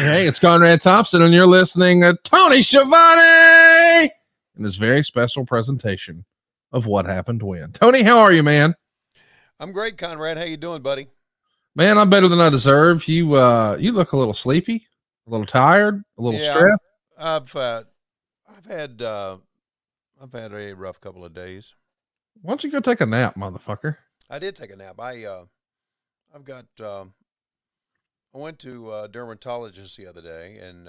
Hey, it's Conrad Thompson, and you're listening to Tony Schiavone in this very special presentation of What Happened When. Tony, how are you, man? I'm great, Conrad. How you doing, buddy? Man, I'm better than I deserve. You look a little sleepy, a little tired, a little stressed. I've had a rough couple of days. Why don't you go take a nap, motherfucker? I did take a nap. I went to a dermatologist the other day, and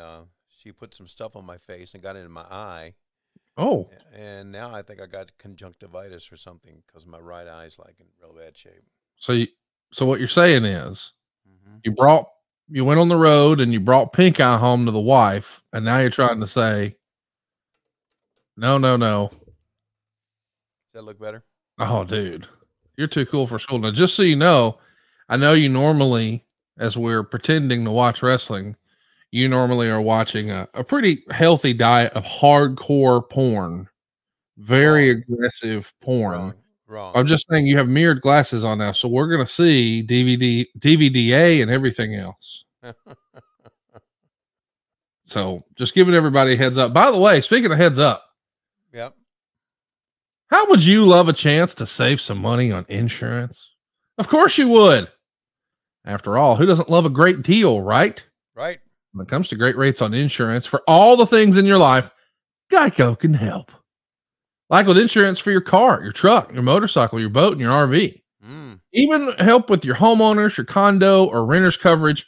she put some stuff on my face and got into my eye. Oh. And now I think I got conjunctivitis or something because my right eye is like in real bad shape. So what you're saying is you went on the road and you brought pink eye home to the wife, and now you're trying to say, no. Does that look better? Oh, dude, you're too cool for school. Now, just so you know, I know you normally, as we're pretending to watch wrestling, you normally are watching a pretty healthy diet of hardcore porn, very aggressive porn. Wrong. I'm just saying you have mirrored glasses on now, so we're going to see DVDA and everything else. So just giving everybody a heads up. By the way, speaking of heads up. Yep. How would you love a chance to save some money on insurance? Of course you would. After all, who doesn't love a great deal, right? Right. When it comes to great rates on insurance for all the things in your life, Geico can help. Like with insurance for your car, your truck, your motorcycle, your boat, and your RV. Even help with your homeowners, your condo, or renter's coverage.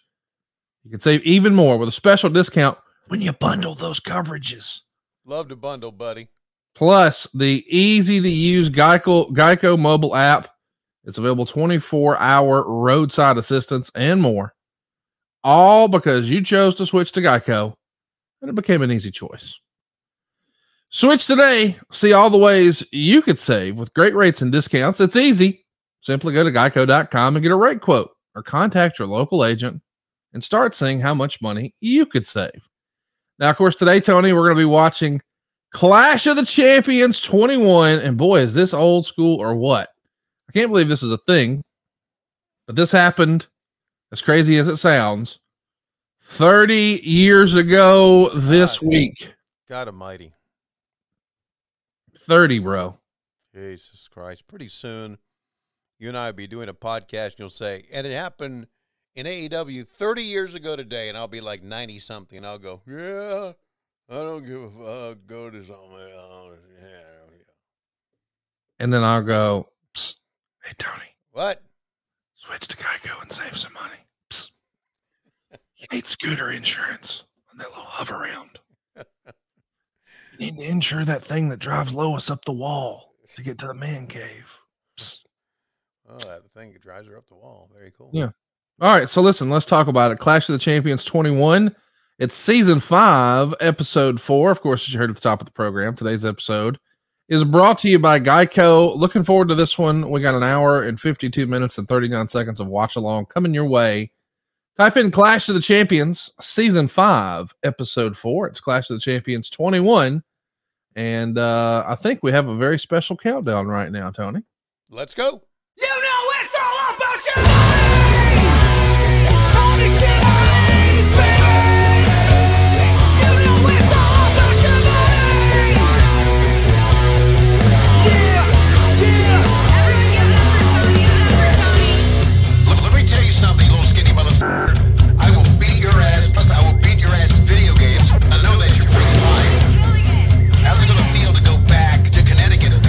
You can save even more with a special discount when you bundle those coverages. Love to bundle, buddy. Plus, the easy-to-use Geico mobile app. It's available 24-hour roadside assistance and more. All because you chose to switch to Geico, and it became an easy choice. Switch today. See all the ways you could save with great rates and discounts. It's easy. Simply go to geico.com and get a rate quote, or contact your local agent and start seeing how much money you could save. Now, of course, today, Tony, we're going to be watching Clash of the Champions 21. And boy, is this old school or what? I can't believe this is a thing, but this happened, as crazy as it sounds, 30 years ago this week. God almighty. 30, bro. Jesus Christ. Pretty soon, you and I will be doing a podcast, and you'll say, and it happened in AEW 30 years ago today, and I'll be like 90-something, and I'll go, yeah, I don't give a fuck, go to something else. Yeah. And then I'll go, psst, hey, Tony. What? Switch to Geico and save some money. Psst. You need scooter insurance on that little hover round. You need to insure that thing that drives Lois up the wall to get to the man cave. Psst. Oh, that thing that drives her up the wall. Very cool. Yeah. All right, so listen, let's talk about it. Clash of the Champions 21. It's season 5, episode 4. Of course, as you heard at the top of the program, today's episode is brought to you by Geico. Looking forward to this one. We got an hour and 52 minutes and 39 seconds of watch along coming your way. Type in Clash of the Champions, season 5, episode 4. It's Clash of the Champions 21. And I think we have a very special countdown right now, Tony. Let's go. You know it's all about Schiavone! Tony Schiavone, baby! You know it's all about Schiavone! Yeah! Everyone give it up for Tony, give it up for Tony! Look, let me tell you something, little skinny motherfucker. I will beat your ass, plus I will beat your ass in video games. I know that you're freaking lying. Killing it! How's it gonna feel to go back to Connecticut and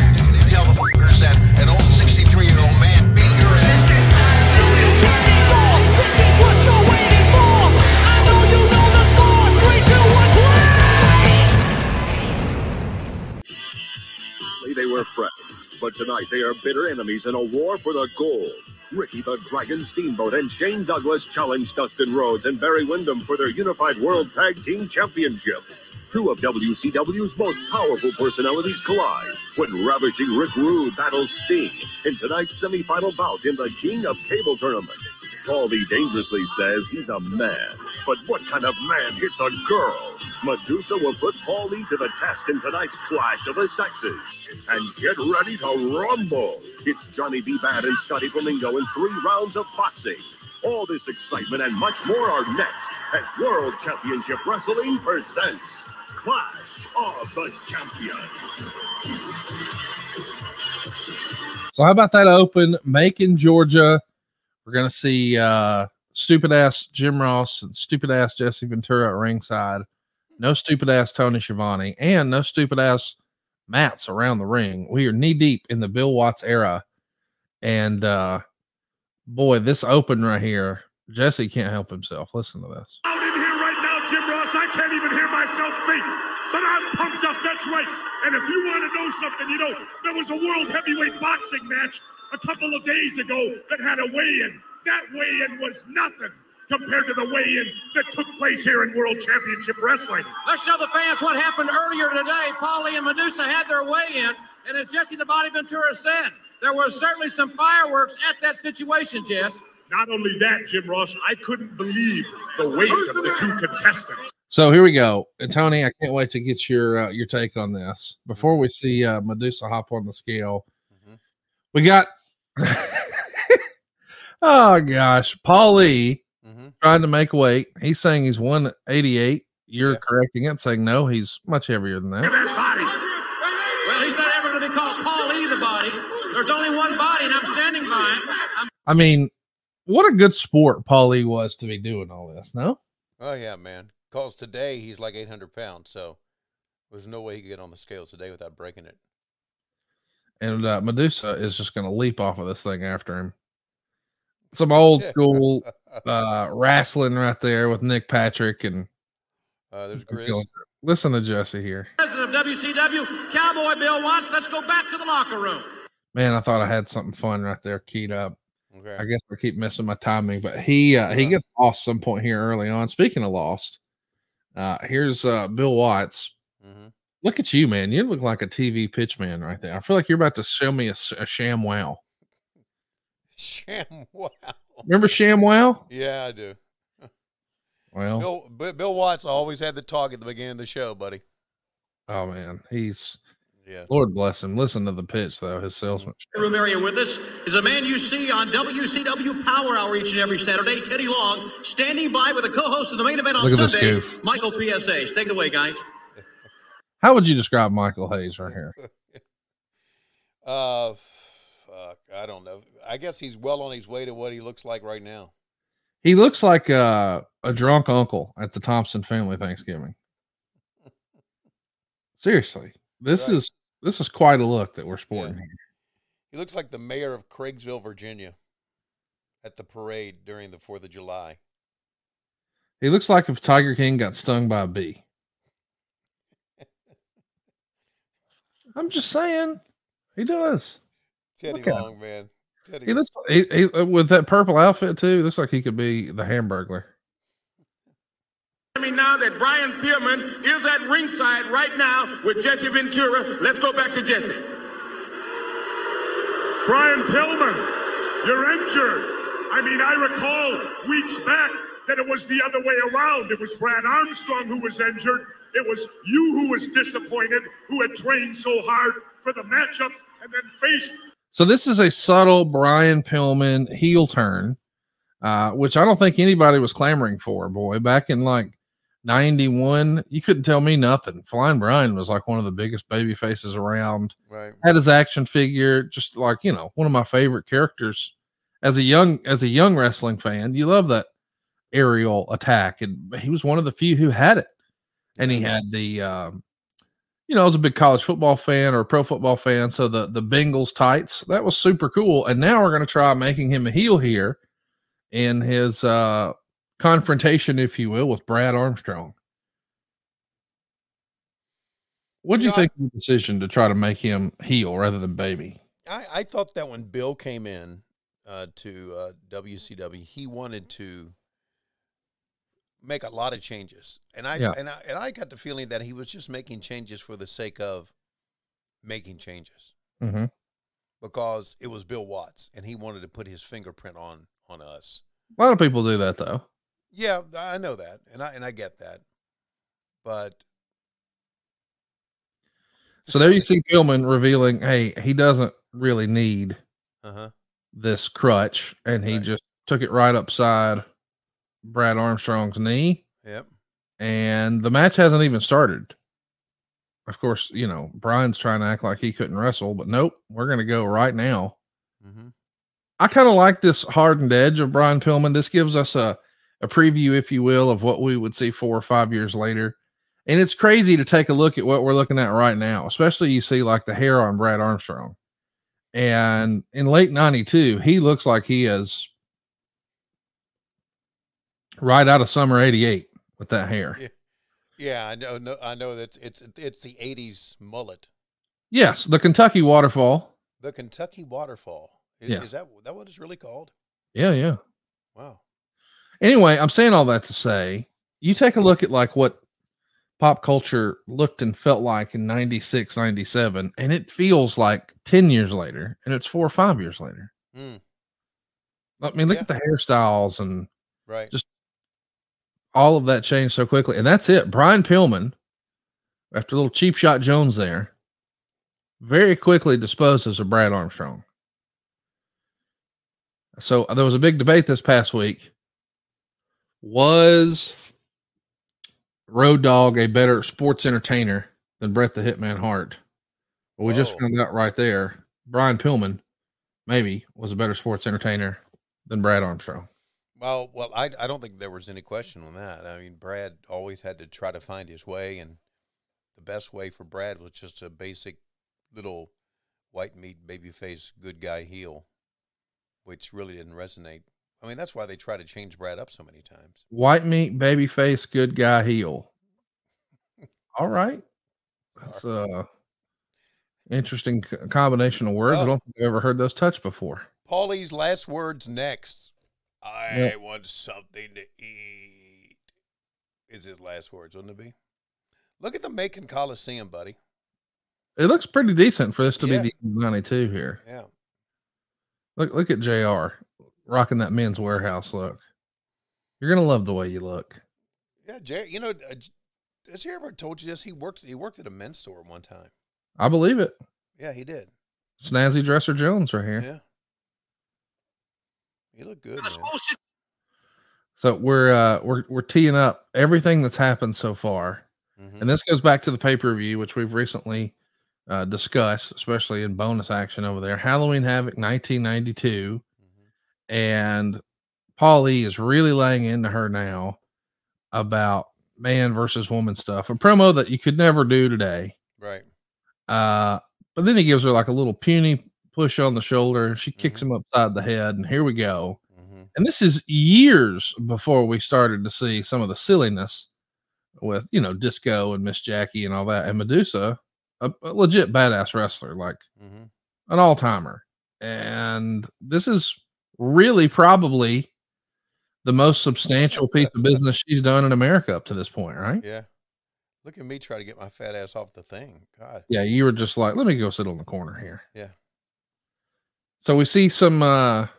tell the fuckers that an old 63-year-old man beat your ass? What you're waiting for! I know you know the score! 3, 2, 1, play! They were friends, but tonight they are bitter enemies in a war for the gold. Ricky the Dragon Steamboat and Shane Douglas challenged Dustin Rhodes and Barry Windham for their Unified World Tag Team Championship. Two of WCW's most powerful personalities collide when ravishing Rick Rude battles Sting in tonight's semifinal bout in the King of Cable tournament. Paulie dangerously says he's a man, but what kind of man hits a girl? Medusa will put Paulie to the test in tonight's Clash of the Sexes. And get ready to rumble. It's Johnny B. Bad and Scotty Flamingo in 3 rounds of boxing. All this excitement and much more are next as World Championship Wrestling presents Clash of the Champions. So how about that open? Macon, Georgia. We're going to see stupid ass Jim Ross and stupid ass Jesse Ventura at ringside. No stupid ass Tony Schiavone and no stupid ass mats around the ring. We are knee deep in the Bill Watts era. And boy, this open right here, Jesse can't help himself. Listen to this. Out in here right now, Jim Ross, I can't even hear myself speak, but I'm pumped up, that's right. And if you want to know something, you know, there was a world heavyweight boxing match a couple of days ago that had a weigh-in. That weigh-in was nothing compared to the weigh-in that took place here in World Championship Wrestling. Let's show the fans what happened earlier today. Paulie and Medusa had their weigh-in, and as Jesse the Body Ventura said, there was certainly some fireworks at that situation, Jess. Not only that, Jim Ross, I couldn't believe the weight of the two contestants. So here we go. And Tony, I can't wait to get your take on this. Before we see Medusa hop on the scale, we got oh gosh, Paulie trying to make weight. He's saying he's 188. You're correcting it, saying no, he's much heavier than that. Look at that body. Well, he's not ever going to be called Paulie the Body. There's only one body, and I'm standing by it. I mean, what a good sport Paulie was to be doing all this, no? Oh, yeah, man. Because today he's like 800 pounds, so there's no way he could get on the scales today without breaking it. And Medusa is just going to leap off of this thing after him. Some old school wrestling right there with Nick Patrick. And there's Grizz. Listen to Jesse here. President of WCW, Cowboy Bill Watts. Let's go back to the locker room. Man, I thought I had something fun right there keyed up. Okay. I guess I keep missing my timing, but he gets lost some point here early on. Speaking of lost, here's Bill Watts. Look at you, man. You look like a TV pitch man right there. I feel like you're about to show me a sham wow. Sham wow. Remember Sham wow? Yeah, I do. Well, Bill Watts always had the talk at the beginning of the show, buddy. Oh man, he's Lord bless him. Listen to the pitch though, his salesmanship. Room area with us is a man you see on WCW Power Hour each and every Saturday, Teddy Long, standing by with a co-host of the main event on Look at this Sundays, goof. Michael PSAs. Take it away, guys. How would you describe Michael Hayes right here? Fuck, I don't know. I guess he's well on his way to what he looks like right now. He looks like a drunk uncle at the Thompson family Thanksgiving. Seriously, this is quite a look that we're sporting here. He looks like the mayor of Craigsville, Virginia, at the parade during the 4th of July. He looks like if Tiger King got stung by a bee. I'm just saying, he does. Teddy Long, man. Teddy He looks he with that purple outfit too. Looks like he could be the Hamburglar. I mean, now that Brian Pillman is at ringside right now with Jesse Ventura, let's go back to Jesse. Brian Pillman, you're injured. I mean, I recall weeks back that it was the other way around. It was Brad Armstrong who was injured. It was you who was disappointed, who had trained so hard for the matchup and then faced. So this is a subtle Brian Pillman heel turn, which I don't think anybody was clamoring for, boy. Back in like 91, you couldn't tell me nothing. Flying Brian was like one of the biggest baby faces around. Right. Had his action figure, just like, you know, one of my favorite characters as a young wrestling fan. You love that aerial attack, and he was one of the few who had it. And he had the, you know, I was a big college football fan or a pro football fan. So the Bengals tights, that was super cool. And now we're going to try making him a heel here in his confrontation, if you will, with Brad Armstrong. What do you think of the decision to try to make him heel rather than baby? I thought that when Bill came in to WCW, he wanted to make a lot of changes, and I got the feeling that he was just making changes for the sake of making changes, because it was Bill Watts, and he wanted to put his fingerprint on us. A lot of people do that, though. Yeah, I know that, and I get that, but so there you see Pillman revealing, hey, he doesn't really need this crutch, and he just took it right upside Brad Armstrong's knee. Yep. And the match hasn't even started. Of course, you know, Brian's trying to act like he couldn't wrestle, but nope, we're going to go right now. Mm-hmm. I kind of like this hardened edge of Brian Pillman. This gives us a preview, if you will, of what we would see 4 or 5 years later. And it's crazy to take a look at what we're looking at right now, especially you see like the hair on Brad Armstrong. And in late 92, he looks like he is right out of summer 88 with that hair. Yeah. Yeah, I know. No, I know that it's the '80s mullet. Yes, the Kentucky waterfall. The Kentucky waterfall. Yeah. Is that what it's really called? Yeah. Wow. Anyway, I'm saying all that to say, you take a look at like what pop culture looked and felt like in 96, 97, and it feels like 10 years later, and it's 4 or 5 years later. Mm. I mean, look at the hairstyles and Right. just all of that changed so quickly. And that's it. Brian Pillman, after a little cheap shot Jones there, very quickly disposes of Brad Armstrong. So there was a big debate this past week. Was Road Dogg a better sports entertainer than Bret the Hitman Hart? Well, we just found out right there. Brian Pillman maybe was a better sports entertainer than Brad Armstrong. Well, I don't think there was any question on that. I mean, Brad always had to try to find his way, and the best way for Brad was just a basic little white meat, babyface, good guy heel, which really didn't resonate. I mean, that's why they try to change Brad up so many times. White meat, babyface, good guy heel. All right. That's interesting combination of words. I don't think I've ever heard those touched before. Paulie's last words next. I want something to eat. Is his last words, wouldn't it be? Look at the Macon Coliseum, buddy. It looks pretty decent for this to be the 92 here. Yeah. Look at JR rocking that Men's Warehouse look. You're gonna love the way you look. Yeah, Jay. You know, has he ever told you this? He worked at a men's store one time. I believe it. Yeah, he did. Snazzy Dresser Jones right here. Yeah. You look good, man. So we're teeing up everything that's happened so far. Mm-hmm. And this goes back to the pay-per-view, which we've recently discussed, especially in bonus action over there. Halloween Havoc 1992. Mm-hmm. And Paulie is really laying into her now about man versus woman stuff. A promo that you could never do today. Right. But then he gives her like a little puny push on the shoulder. She kicks him upside the head, and here we go. Mm-hmm. And this is years before we started to see some of the silliness with, you know, Disco and Miss Jackie and all that. And Medusa, a legit badass wrestler, like an all-timer. And this is really probably the most substantial piece of business she's done in America up to this point, right? Yeah. Look at me try to get my fat ass off the thing. God. Yeah, you were just like, let me go sit on the corner here. Yeah. So we see some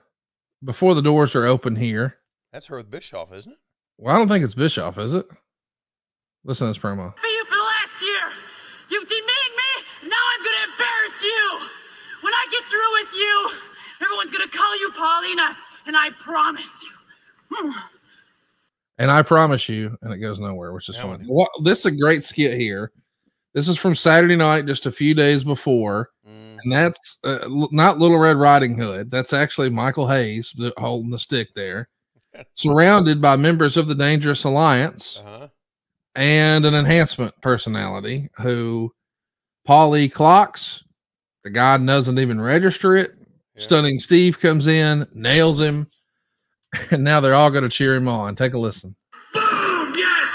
before the doors are open here. That's her with Bischoff, isn't it? Well, I don't think it's Bischoff, is it? Listen to this promo. For you for last year. You've demeaned me. Now I'm going to embarrass you. When I get through with you, everyone's going to call you Paulina, and I promise you. And I promise you, and it goes nowhere, which is funny. Well, this is a great skit here. This is from Saturday night, just a few days before. And that's not Little Red Riding Hood. That's actually Michael Hayes holding the stick there, surrounded by members of the Dangerous Alliance and an enhancement personality who Paulie clocks. The guy doesn't even register it. Yeah. Stunning Steve comes in, nails him, and now they're all going to cheer him on. Take a listen. Boom! Yes!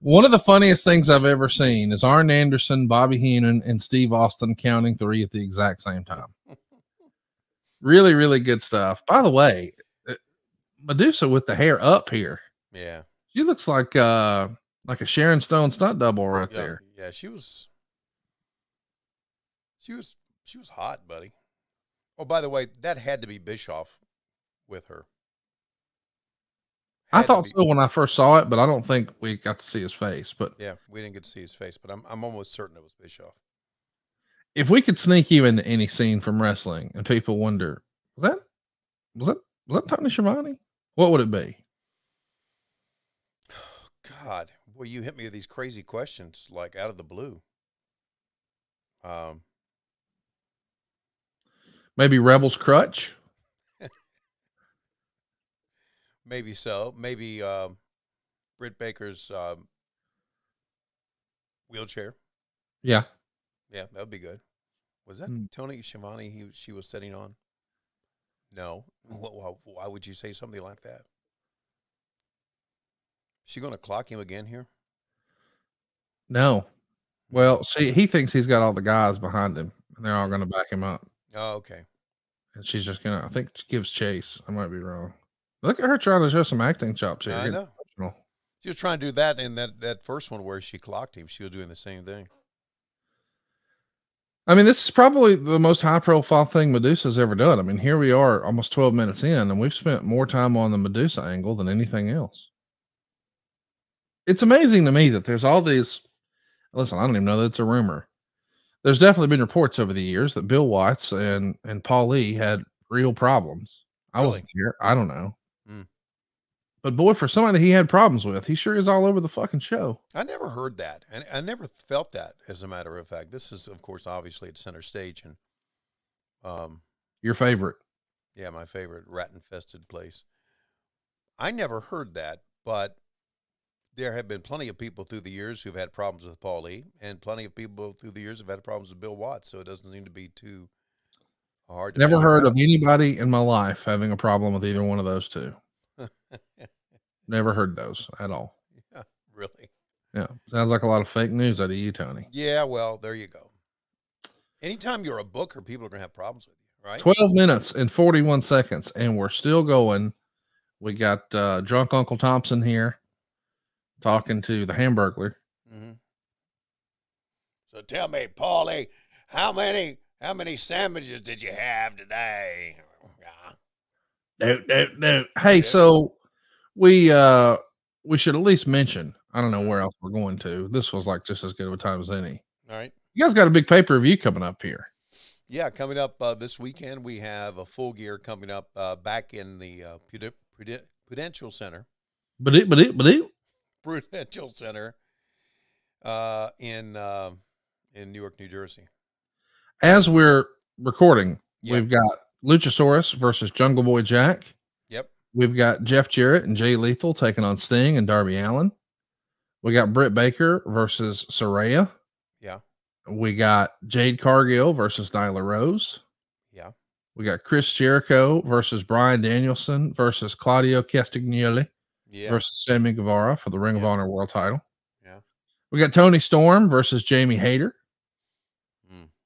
One of the funniest things I've ever seen is Arn Anderson, Bobby Heenan, and Steve Austin counting 3 at the exact same time. Really, really good stuff. By the way, Medusa with the hair up here. Yeah. She looks like a Sharon Stone stunt double right there. Yeah, she was hot, buddy. Oh, by the way, that had to be Bischoff with her. I thought so when I first saw it, but I don't think we got to see his face. But yeah, we didn't get to see his face, but I'm almost certain it was Bischoff. if we could sneak you into any scene from wrestling and people wonder, was that Tony Schiavone? What would it be? God, boy, you hit me with these crazy questions like out of the blue. Maybe Rebel's crutch. Maybe so. Maybe Britt Baker's wheelchair. Yeah. Yeah, that would be good. Was that Tony Schiavone she was sitting on? No. Why would you say something like that? She going to clock him again here? No. Well, see, he thinks he's got all the guys behind him, and they're all going to back him up. Oh, okay. And she's just going to, I think she gives chase. I might be wrong. Look at her trying to show some acting chops here. I know. She was trying to do that in that first one where she clocked him. She was doing the same thing. I mean, this is probably the most high-profile thing Medusa's ever done. I mean, here we are almost 12 minutes in, and we've spent more time on the Medusa angle than anything else. It's amazing to me that there's all these. Listen, I don't even know that it's a rumor. There's definitely been reports over the years that Bill Watts and Paul Lee had real problems. I wasn't here. I don't know. But boy, for somebody that he had problems with, he sure is all over the fucking show. I never heard that. And I never felt that, as a matter of fact. This is, of course, obviously at center stage. And your favorite. Yeah, my favorite rat-infested place. I never heard that, but there have been plenty of people through the years who've had problems with Paul Lee, and plenty of people through the years have had problems with Bill Watts, so it doesn't seem to be too hard to Never heard of anybody in my life having a problem with either one of those two. Never heard those at all. Yeah, really. Yeah. Sounds like a lot of fake news out of you, Tony. Yeah, well, there you go. Anytime you're a booker, people are going to have problems with you, right? 12 minutes and 41 seconds, and we're still going. We got drunk Uncle Thompson here talking to the Hamburglar. So tell me, Paulie, how many sandwiches did you have today? No. Hey, so we should at least mention, I don't know where else we're going to. This was like just as good of a time as any. All right. You guys got a big pay-per-view coming up here. Yeah, coming up this weekend, we have a Full Gear coming up back in the Prudential Center. Prudential Center in Newark, New Jersey. As we're recording, we've got Luchasaurus versus Jungle Boy Jack. Yep. We've got Jeff Jarrett and Jay Lethal taking on Sting and Darby Allin. We got Britt Baker versus Saraya. Yeah. We got Jade Cargill versus Nyla Rose. Yeah. We got Chris Jericho versus Bryan Danielson versus Claudio Castagnoli versus Sammy Guevara for the Ring of Honor World title. Yeah. We got Tony Storm versus Jamie Hayter.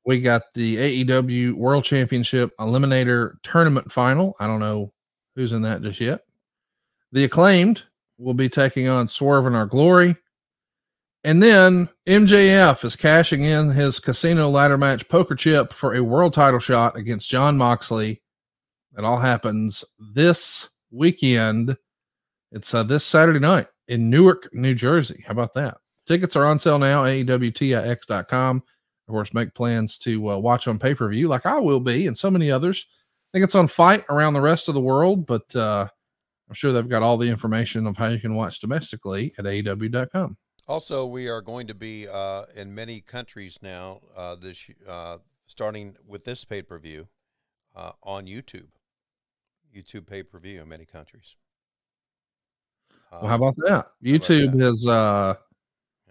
We got the AEW World Championship Eliminator Tournament Final. I don't know who's in that just yet. The Acclaimed will be taking on Swerve in Our Glory. And then MJF is cashing in his casino ladder match poker chip for a world title shot against Jon Moxley. It all happens this weekend. It's this Saturday night in Newark, New Jersey. How about that? Tickets are on sale now, AEWTIX.com. Of course, make plans to watch on pay-per-view like I will be and so many others. I think it's on Fight around the rest of the world, but I'm sure they've got all the information of how you can watch domestically at AEW.com. Also, we are going to be in many countries now, starting with this pay-per-view on YouTube. YouTube pay-per-view in many countries. Well, how about that? YouTube has,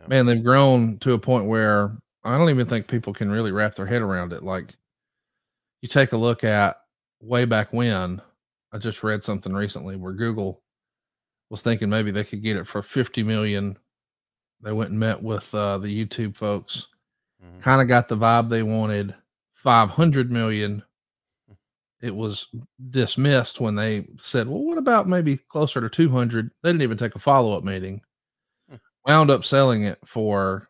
man, they've grown to a point where I don't even think people can really wrap their head around it. Like, you take a look at way back when, I just read something recently where Google was thinking maybe they could get it for 50 million. They went and met with the YouTube folks, kind of got the vibe they wanted. 500 million. It was dismissed when they said, well, what about maybe closer to 200? They didn't even take a follow-up meeting. Wound up selling it for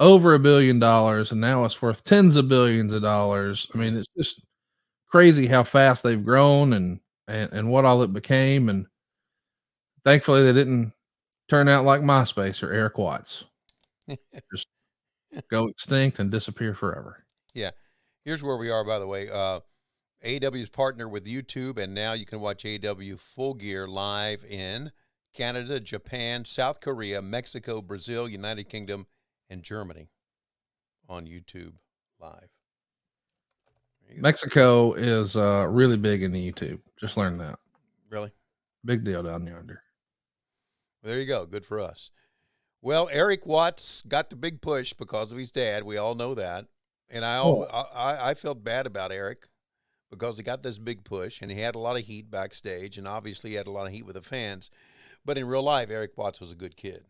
over $1 billion, and now it's worth tens of billions of dollars. I mean, it's just crazy how fast they've grown and what all it became. And thankfully they didn't turn out like MySpace or Eric Watts. Just go extinct and disappear forever. Yeah. Here's where we are, by the way. AEW's partnered with YouTube, and now you can watch AEW Full Gear live in Canada, Japan, South Korea, Mexico, Brazil, United Kingdom, and Germany on YouTube live. Mexico is really big in the YouTube. Just learned that. Really? Big deal down yonder. Well, there you go. Good for us. Well, Eric Watts got the big push because of his dad. We all know that. And I felt bad about Eric because he got this big push, and he had a lot of heat backstage, and obviously he had a lot of heat with the fans. But in real life, Eric Watts was a good kid.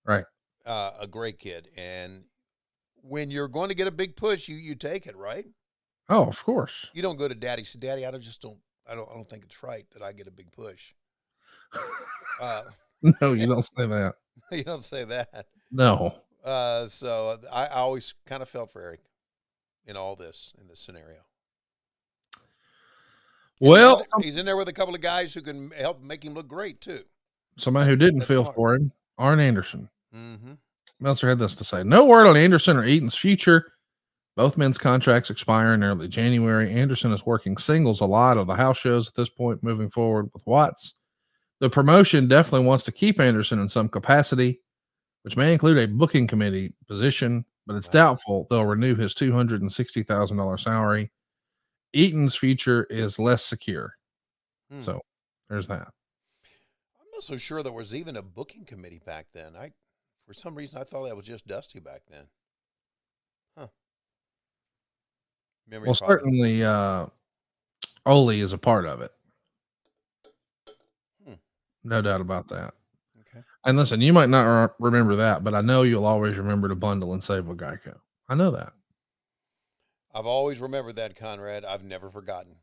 Right. A great kid. And when you're going to get a big push, you take it, right? Oh, of course. You don't go to daddy and say, Daddy, I don't think it's right that I get a big push. No, you don't say that. You don't say that. No. So I always kind of felt for Eric in all this, in this scenario. Well, he's in there with a couple of guys who can help make him look great too. Somebody who didn't feel smart. For him, Arn Anderson. Mm-hmm. Meltzer had this to say. No word on Anderson or Eaton's future. Both men's contracts expire in early January. Anderson is working singles a lot of the house shows at this point, moving forward with Watts. The promotion definitely wants to keep Anderson in some capacity, which may include a booking committee position, but it's doubtful they'll renew his $260,000 salary. Eaton's future is less secure. So there's that. I'm not so sure there was even a booking committee back then. For some reason, I thought that was just Dusty back then. Huh. Well, certainly Ole is a part of it. No doubt about that. Okay. And listen, you might not remember that, but I know you'll always remember to bundle and save with Geico. I know that. I've always remembered that, Conrad. I've never forgotten.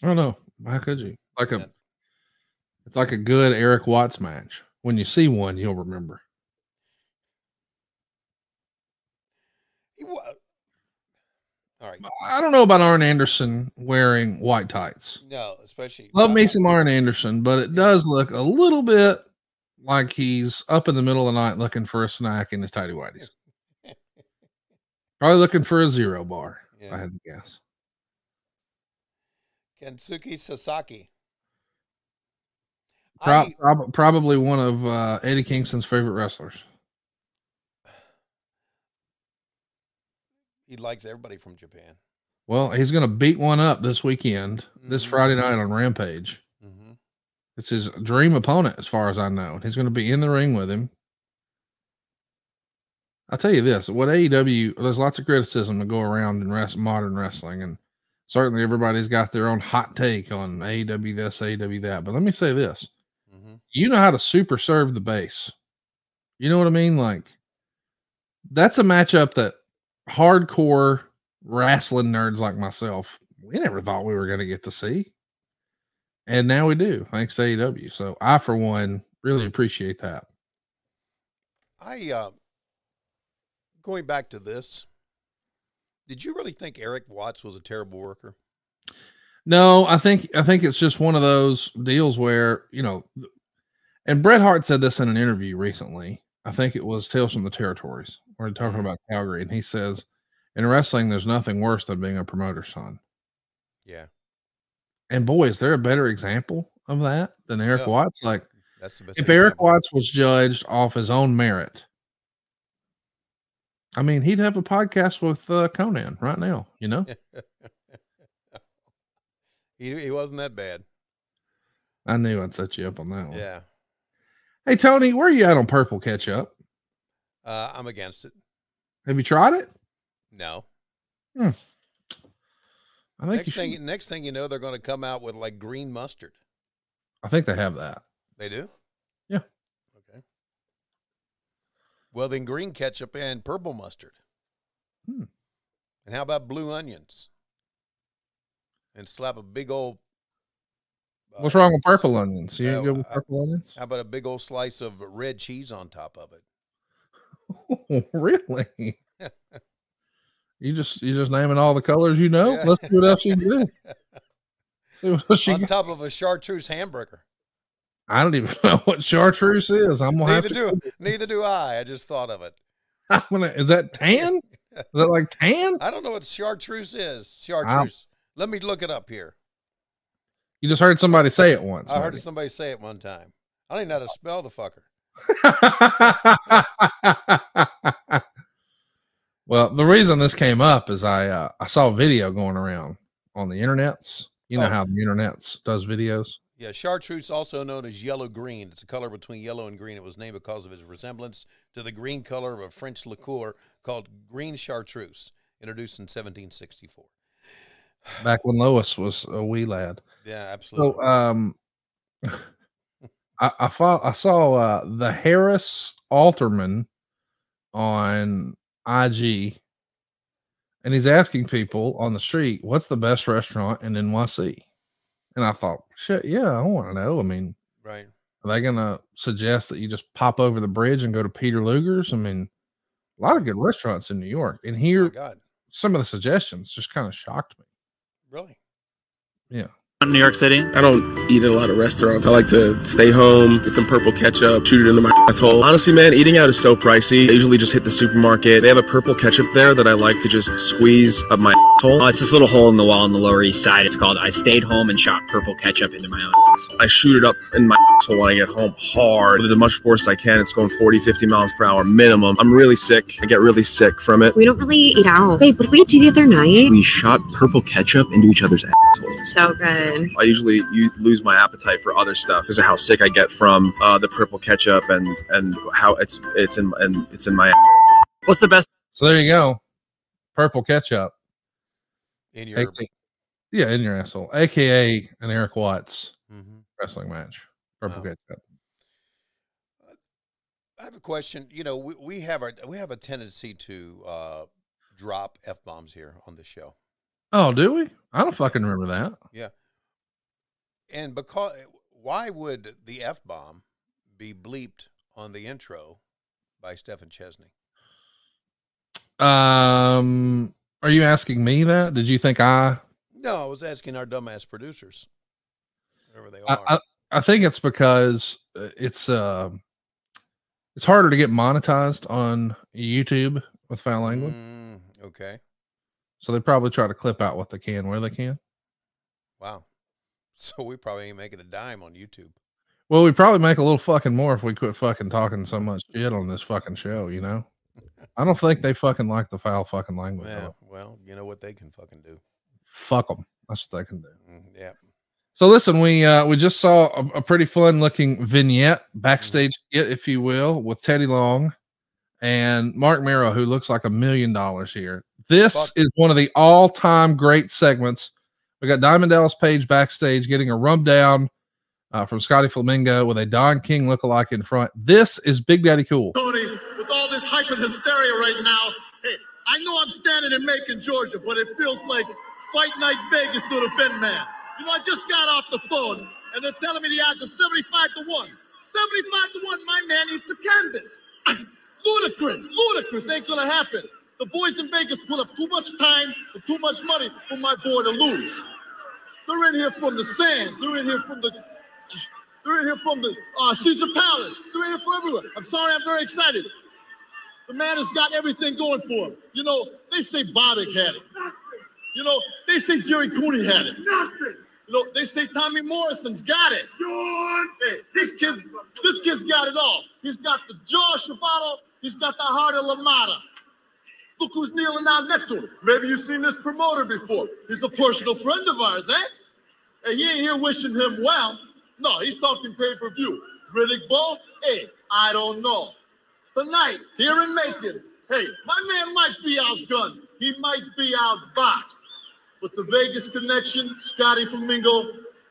I don't know. How could you? It's like a good Eric Watts match. When you see one, you'll remember. All right. I don't know about Arn Anderson wearing white tights. No, especially. Love me some Arn Anderson, but it does look a little bit like he's up in the middle of the night looking for a snack in his tighty whities. Probably looking for a zero bar. Yeah. I had to guess. Kensuke Sasaki. Probably one of Eddie Kingston's favorite wrestlers. He likes everybody from Japan. Well, he's going to beat one up this weekend, this Friday night on Rampage. Mm-hmm. It's his dream opponent, as far as I know. He's going to be in the ring with him. I'll tell you this, what AEW, there's lots of criticism to go around in modern wrestling, and certainly everybody's got their own hot take on AEW this, AEW that. But let me say this. You know how to super serve the base. You know what I mean? Like, that's a matchup that hardcore wrestling nerds like myself, we never thought we were going to get to see. And now we do, thanks to AEW. So I, for one, really appreciate that. Going back to this, did you really think Eric Watts was a terrible worker? No, I think it's just one of those deals where, you know, and Bret Hart said this in an interview recently. I think it was Tales from the Territories. We're talking about Calgary, and he says, in wrestling, there's nothing worse than being a promoter's son. Yeah. And boy, is there a better example of that than Eric Watts? Like, that's the best if example. Eric Watts was judged off his own merit, I mean, he'd have a podcast with Conan right now, you know? He wasn't that bad. I knew I'd set you up on that one. Yeah. Hey, Tony, where are you at on purple ketchup? I'm against it. Have you tried it? No. I think next thing you know, they're going to come out with like green mustard. I think they have that. They do? Yeah. Okay. Well, then green ketchup and purple mustard. And how about blue onions? And slap a big old. What's wrong with purple onions? You good with purple onions? How about a big old slice of red cheese on top of it? Oh, really? You just naming all the colors you know? Yeah. Let's see what else you can do. See what else on top of a chartreuse hamburger. I don't even know what chartreuse is. I'm gonna neither do I. I just thought of it. Is that tan? that like tan? I don't know what chartreuse is. Chartreuse. Let me look it up here. You just heard somebody say it once. I heard somebody say it one time. I don't even know how to spell the fucker. Well, the reason this came up is I saw a video going around on the internets. You know how the internets does videos. Yeah, chartreuse, also known as yellow-green. It's a color between yellow and green. It was named because of its resemblance to the green color of a French liqueur called green chartreuse, introduced in 1764. Back when Lois was a wee lad. Yeah, absolutely. So, I saw the Harris Alterman on IG, and he's asking people on the street, what's the best restaurant in NYC? And I thought, shit, yeah, I want to know. I mean, right. Are they going to suggest that you just pop over the bridge and go to Peter Luger's? I mean, a lot of good restaurants in New York. And here, some of the suggestions just kind of shocked me. Really? Yeah. In New York City? I don't eat at a lot of restaurants. I like to stay home, get some purple ketchup, shoot it into my asshole. Honestly, man, eating out is so pricey. I usually just hit the supermarket. They have a purple ketchup there that I like to just squeeze up my asshole. It's this little hole in the wall on the Lower East Side. It's called I Stayed Home and Shot Purple Ketchup into my own asshole. I shoot it up in my asshole when I get home hard. With as much force I can. It's going 40, 50 miles per hour minimum. I'm really sick. I get really sick from it. We don't really eat out. Babe, what did we do the other night? We shot purple ketchup into each other's assholes. So good. I usually lose my appetite for other stuff because of how sick I get from the purple ketchup and how it's in my. What's the best? So there you go, purple ketchup in your in your asshole, aka an Eric Watts wrestling match. Purple ketchup. I have a question. You know, we have a tendency to drop F-bombs here on the show. Oh, do we? I don't fucking remember that. Yeah. And why would the F-bomb be bleeped on the intro by Stephen Chesney? Are you asking me that? Did you think No, I was asking our dumbass producers. Wherever they are. I think it's because it's harder to get monetized on YouTube with foul language. Okay. So they probably try to clip out what they can where they can. Wow. So we probably ain't making a dime on YouTube. Well, we probably make a little fucking more if we quit fucking talking so much shit on this fucking show, you know? I don't think they fucking like the foul fucking language. Yeah, well, you know what they can fucking do. Fuck them. That's what they can do. Yeah. So listen, we just saw a pretty fun looking vignette, backstage skit, if you will, with Teddy Long and Mark Mero, who looks like $1 million here. This is one of the all-time great segments. We got Diamond Dallas Page backstage getting a rub down from Scotty Flamingo with a Don King lookalike in front. This is Big Daddy Cool. Tony, with all this hype and hysteria right now, hey, I know I'm standing in Macon, Georgia, but it feels like Fight Night Vegas to the Ben Man. You know, I just got off the phone, and they're telling me the odds are 75 to 1. 75 to 1, my man eats a canvas. Ludicrous, ain't gonna happen. The boys in Vegas put up too much time and too much money for my boy to lose. They're in here from the Sands. They're in here from the Caesar Palace. They're in here from everywhere. I'm sorry, I'm very excited. The man has got everything going for him. You know, they say Boddick had it. You know, they say Jerry Cooney had it. Nothing. You know, they say Tommy Morrison's got it. Hey, this kid's got it all. He's got the jaw of Schiavone. He's got the heart of LaMotta. Look who's kneeling down next to him. Maybe you've seen this promoter before. He's a personal friend of ours, eh? And you ain't here wishing him well. No, he's talking pay-per-view. Riddick Bowe? Hey, I don't know. Tonight, here in Macon, hey, my man might be outgunned. He might be outboxed. But the Vegas connection, Scotty Flamingo,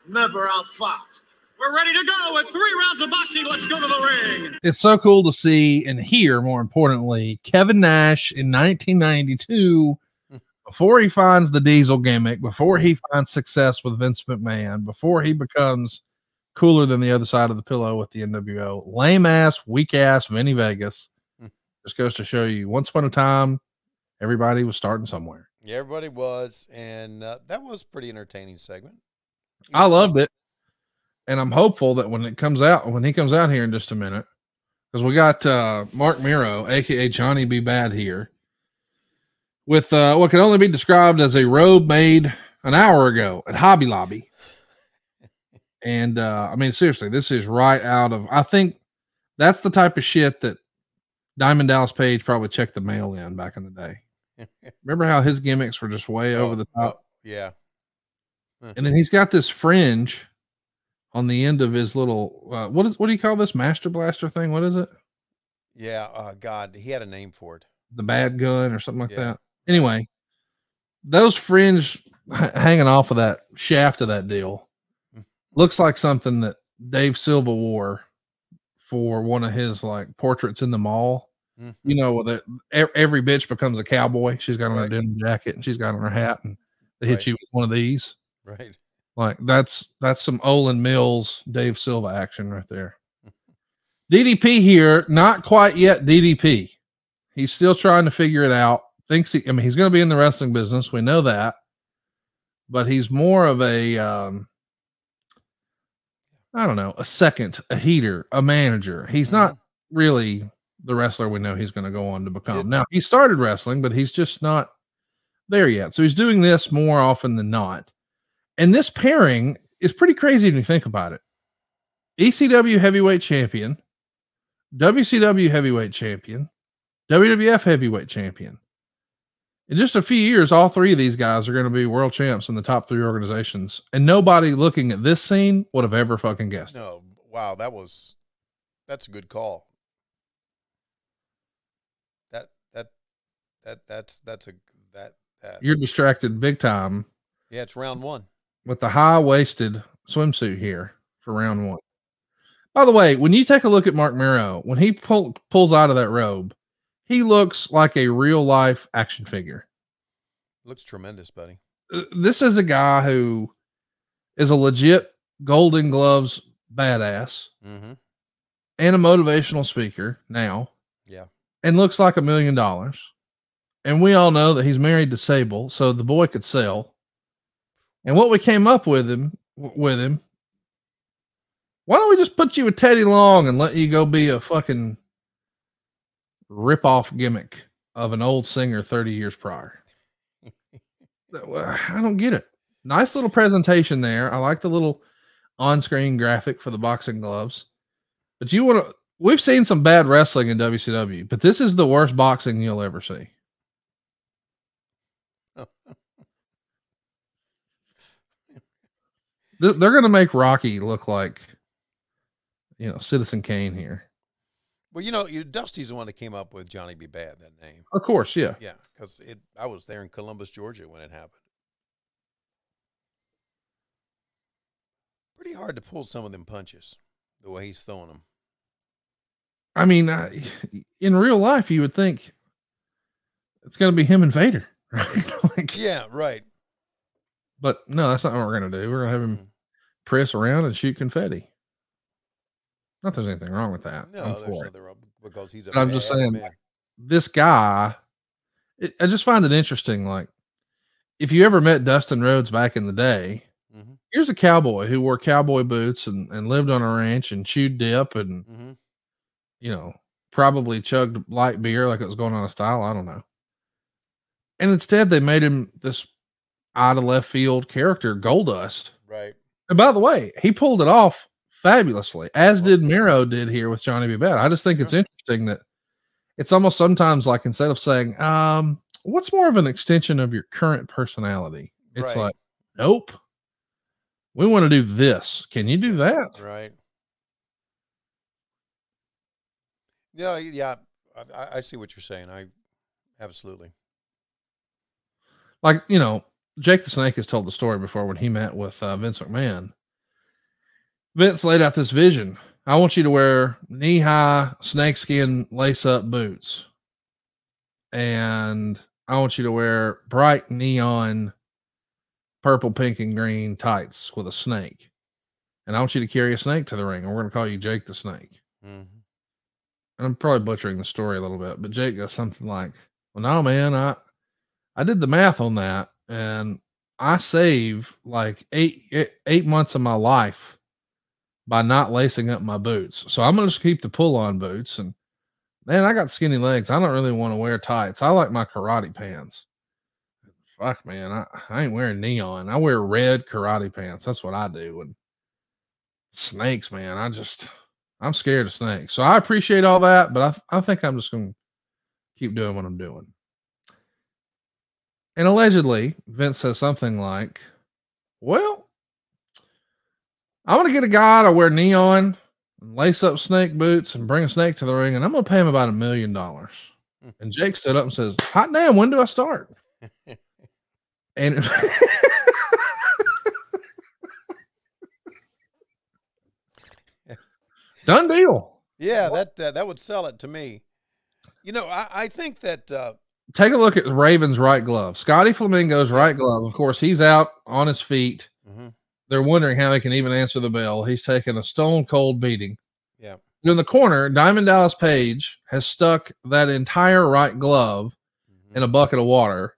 never outfoxed. We're ready to go with 3 rounds of boxing. Let's go to the ring. It's so cool to see and hear, more importantly, Kevin Nash in 1992, before he finds the Diesel gimmick, before he finds success with Vince McMahon, before he becomes cooler than the other side of the pillow with the NWO. Lame ass, weak ass Vinny Vegas. Just goes to show you, once upon a time, everybody was starting somewhere. Yeah, everybody was, and that was a pretty entertaining segment. I loved it. And I'm hopeful that when he comes out here in just a minute, because we got Mark Mero, aka Johnny B. Bad here. with what can only be described as a robe made an hour ago at Hobby Lobby. And I mean, seriously, this is right out of, I think that's the type of shit that Diamond Dallas Page probably checked the mail in back in the day. Remember how his gimmicks were just way over the top? Yeah. And then he's got this fringe on the end of his little, what do you call this Master Blaster thing? What is it? Yeah. God, he had a name for it. The bad gun or something like that. Anyway, those fringe hanging off of that shaft of that deal looks like something that Dave Silva wore for one of his like portraits in the mall. You know, that every bitch becomes a cowboy. She's got on her denim jacket and she's got on her hat, and they hit you with one of these. Right. Like that's some Olin Mills, Dave Silva action right there. DDP here, not quite yet DDP. He's still trying to figure it out. He's going to be in the wrestling business. We know that, but he's more of a, I don't know, a second, a heater, a manager. He's not really the wrestler we know he's going to go on to become. Now, he started wrestling, but he's just not there yet. So he's doing this more often than not. And this pairing is pretty crazy when you think about it. ECW heavyweight champion, WCW heavyweight champion, WWF heavyweight champion. In just a few years, all three of these guys are going to be world champs in the top three organizations. And nobody looking at this scene would have ever fucking guessed. No. Wow. That's a good call. You're distracted big time. Yeah, it's round one with the high-waisted swimsuit here for round one. By the way, when you take a look at Mark Mero, when he pulls out of that robe, he looks like a real-life action figure. Looks tremendous, buddy. This is a guy who is a legit Golden Gloves badass and a motivational speaker now. Yeah. And looks like $1 million. And we all know that he's married to Sable, so the boy could sell. And what we came up with him, why don't we just put you with Teddy Long and let you go be a fucking rip-off gimmick of an old singer 30 years prior? I don't get it. Nice little presentation there. I like the little on-screen graphic for the boxing gloves. But we've seen some bad wrestling in WCW, but this is the worst boxing you'll ever see. They're going to make Rocky look like, Citizen Kane here. Well, Dusty's the one that came up with Johnny B. Bad, that name. Of course, yeah. Yeah, because I was there in Columbus, Georgia when it happened. Pretty hard to pull some of them punches, the way he's throwing them. I mean, in real life, you would think it's going to be him and Vader. Right? Yeah, right. But no, that's not what we're going to do. We're going to have him press around and shoot confetti. Not that there's anything wrong with that. No, there's nothing wrong because he's I'm just saying, this guy, I just find it interesting. Like, if you ever met Dustin Rhodes back in the day, here's a cowboy who wore cowboy boots and lived on a ranch and chewed dip and, probably chugged light beer like it was going on a style. I don't know. And instead they made him this out of left field character, Goldust. Right. And by the way, he pulled it off fabulously, as did Miro did here with Johnny B. Bad. I just think it's interesting that it's almost sometimes like, instead of saying, what's more of an extension of your current personality? It's like, nope, we want to do this. Can you do that? Right. Yeah. I see what you're saying. Absolutely. Like, Jake the Snake has told the story before when he met with Vince McMahon. Vince laid out this vision. I want you to wear knee-high snakeskin lace-up boots. And I want you to wear bright neon purple, pink, and green tights with a snake. And I want you to carry a snake to the ring. And we're going to call you Jake the Snake. I'm probably butchering the story a little bit, but Jake goes something like, well, no, man, I did the math on that, and I save like eight months of my life by not lacing up my boots. So I'm going to just keep the pull-on boots. And man, I got skinny legs. I don't really want to wear tights. I like my karate pants. fuck, man, I ain't wearing neon. I wear red karate pants. That's what I do. And snakes, man, I'm scared of snakes. So I appreciate all that, but I think I'm just going to keep doing what I'm doing. And allegedly, Vince says something like, well, I want to get a guy to wear neon and lace up snake boots and bring a snake to the ring, and I'm going to pay him about $1 million. And Jake stood up and says, hot damn, when do I start? And done deal. Yeah, that would sell it to me. You know, I think that take a look at Raven's right glove. Scotty Flamingo's right glove. Of course, he's out on his feet. Mm-hmm. They're wondering how he can even answer the bell. He's taken a stone cold beating. Yeah. In the corner, Diamond Dallas Page has stuck that entire right glove in a bucket of water.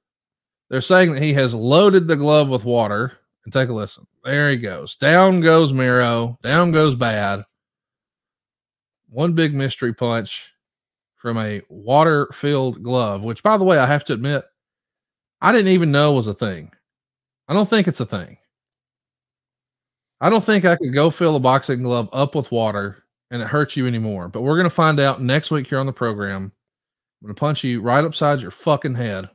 They're saying that he has loaded the glove with water. And take a listen. There he goes. Down goes Miro. Down goes Bad. One big mystery punch from a water-filled glove, which, by the way, I have to admit, I didn't even know was a thing. I don't think it's a thing. I don't think I could go fill a boxing glove up with water and it hurts you anymore. But we're going to find out next week here on the program. I'm going to punch you right upside your fucking head.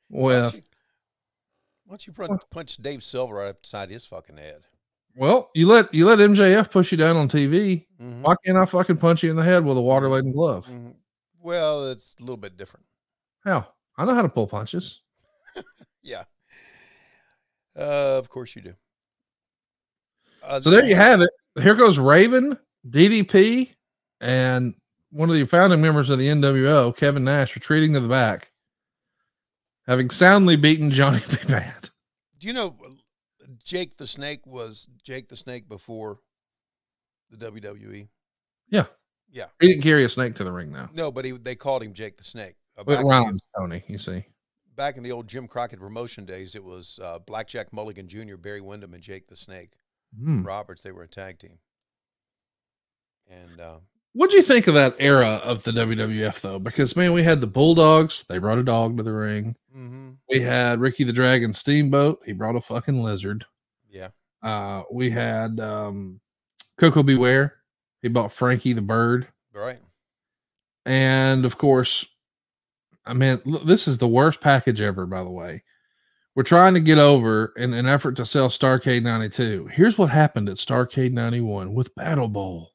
Why don't you punch Dave Silver right upside his fucking head? Well, you let MJF push you down on TV. Mm-hmm. Why can't I fucking punch you in the head with a water-laden glove? Mm-hmm. Well, it's a little bit different. How? I know how to pull punches. Yeah. Of course you do. So there you have it. Here goes Raven, DDP, and one of the founding members of the NWO, Kevin Nash, retreating to the back, having soundly beaten Johnny B. Bad. Do you know Jake the Snake was Jake the Snake before the WWE? Yeah. Yeah. He didn't carry a snake to the ring, though. No, but they called him Jake the Snake. It rhymes, Tony, you see. Back in the old Jim Crockett promotion days, it was Blackjack Mulligan Jr., Barry Windham, and Jake the Snake. Roberts, they were a tag team. And what do you think of that era of the WWF, though? Because, man, we had the Bulldogs. They brought a dog to the ring. Mm-hmm. We had Ricky the Dragon Steamboat. He brought a fucking lizard. Yeah. We had Coco Beware. He bought Frankie the Bird. Right. And, of course, I mean, look, this is the worst package ever, by the way. We're trying to get over in an effort to sell Starrcade 92. Here's what happened at Starrcade 91 with Battle Bowl.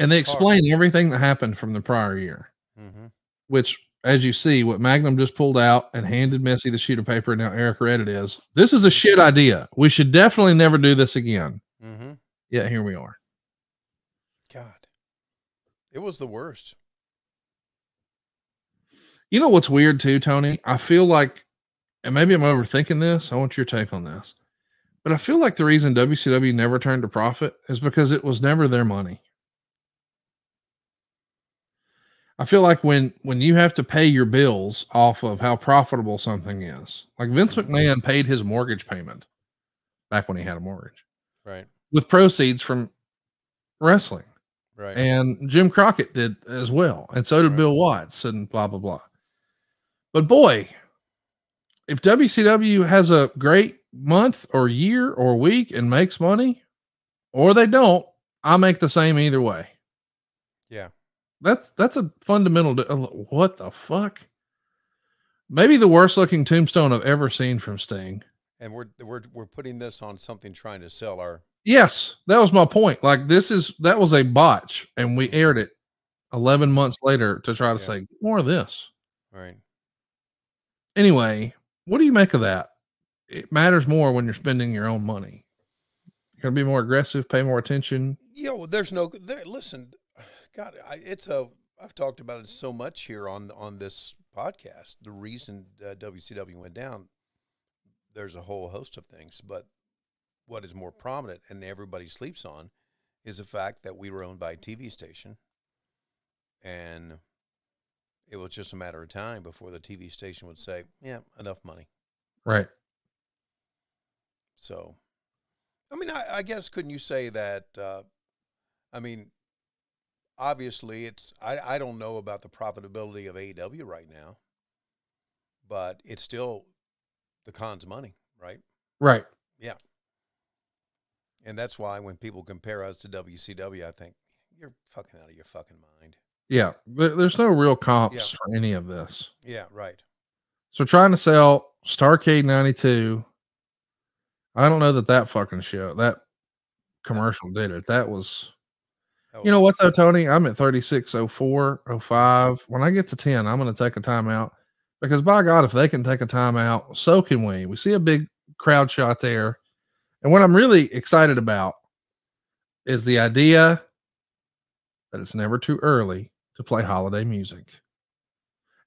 And they explain everything that happened from the prior year, which, as you see, what Magnum just pulled out and handed Missy the sheet of paper, and now Eric read it is, this is a shit idea. We should definitely never do this again. Yeah, here we are. God, it was the worst. You know what's weird too, Tony? I feel like, and maybe I'm overthinking this. I want your take on this. But I feel like the reason WCW never turned a profit is because it was never their money. I feel like when you have to pay your bills off of how profitable something is, like Vince McMahon paid his mortgage payment back when he had a mortgage, right, with proceeds from wrestling, right, and Jim Crockett did as well, and so did Bill Watts, and blah blah blah. But boy, if WCW has a great month or year or week and makes money, or they don't, I make the same either way. Yeah. That's a fundamental. What the fuck? Maybe the worst looking tombstone I've ever seen from Sting. And we're putting this on something trying to sell our. Yes, that was my point. Like that was a botch, and we aired it 11 months later to try to say more of this. Right. Anyway, what do you make of that? It matters more when you're spending your own money. You're gonna be more aggressive, pay more attention. Yeah, well, listen. God, I've talked about it so much here on this podcast. The reason WCW went down, there's a whole host of things, but what is more prominent and everybody sleeps on is the fact that we were owned by a TV station, and it was just a matter of time before the TV station would say, "Yeah, enough money." Right. So, I mean, I guess couldn't you say that? I mean. Obviously, I don't know about the profitability of AEW right now, but it's still the con's money, right? Right. Yeah. And that's why when people compare us to WCW, I think you're fucking out of your fucking mind. Yeah. There's no real comps for any of this. Yeah, right. So trying to sell Starrcade 92. I don't know that fucking show, that commercial did it. That was, you know what though, Tony? I'm at 36:04, 05. When I get to 10, I'm going to take a timeout because by God, if they can take a timeout, so can we. We see a big crowd shot there. And what I'm really excited about is the idea that it's never too early to play holiday music.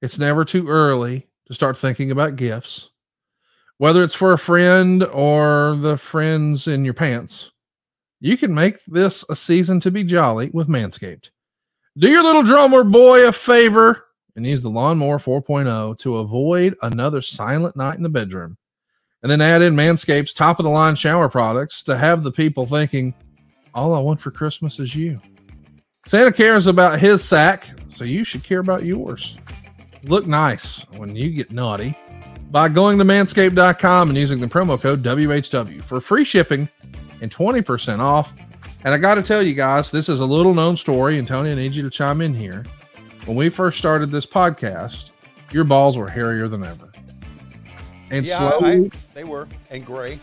It's never too early to start thinking about gifts, whether it's for a friend or the friends in your pants. You can make this a season to be jolly with Manscaped. Do your little drummer boy a favor and use the Lawnmower 4.0 to avoid another silent night in the bedroom. And then add in Manscaped's top-of-the-line shower products to have the people thinking, all I want for Christmas is you. Santa cares about his sack, so you should care about yours. Look nice when you get naughty by going to manscaped.com and using the promo code WHW for free shipping and 20% off. And I got to tell you guys, this is a little known story, and Tony, I need you to chime in here. When we first started this podcast, your balls were hairier than ever. And slowly, they were, and gray.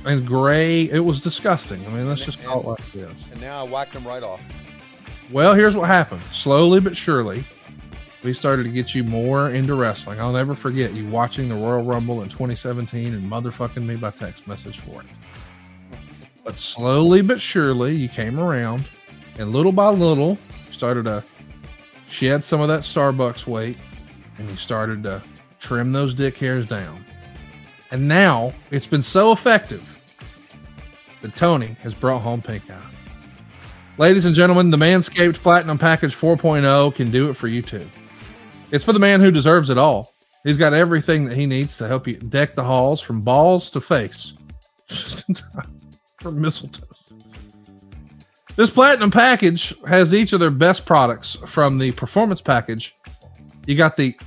And gray, it was disgusting. I mean, let's just call it like this. And now I whacked them right off. Well, here's what happened. Slowly but surely, we started to get you more into wrestling. I'll never forget you watching the Royal Rumble in 2017 and motherfucking me by text message for it. But slowly but surely, you came around, and little by little, you started to shed some of that Starbucks weight, and you started to trim those dick hairs down. And now it's been so effective that Tony has brought home pink eye. Ladies and gentlemen, the Manscaped Platinum Package 4.0 can do it for you too. It's for the man who deserves it all. He's got everything that he needs to help you deck the halls from balls to face. Just in time for mistletoe. This Platinum Package has each of their best products. From the Performance Package, you got the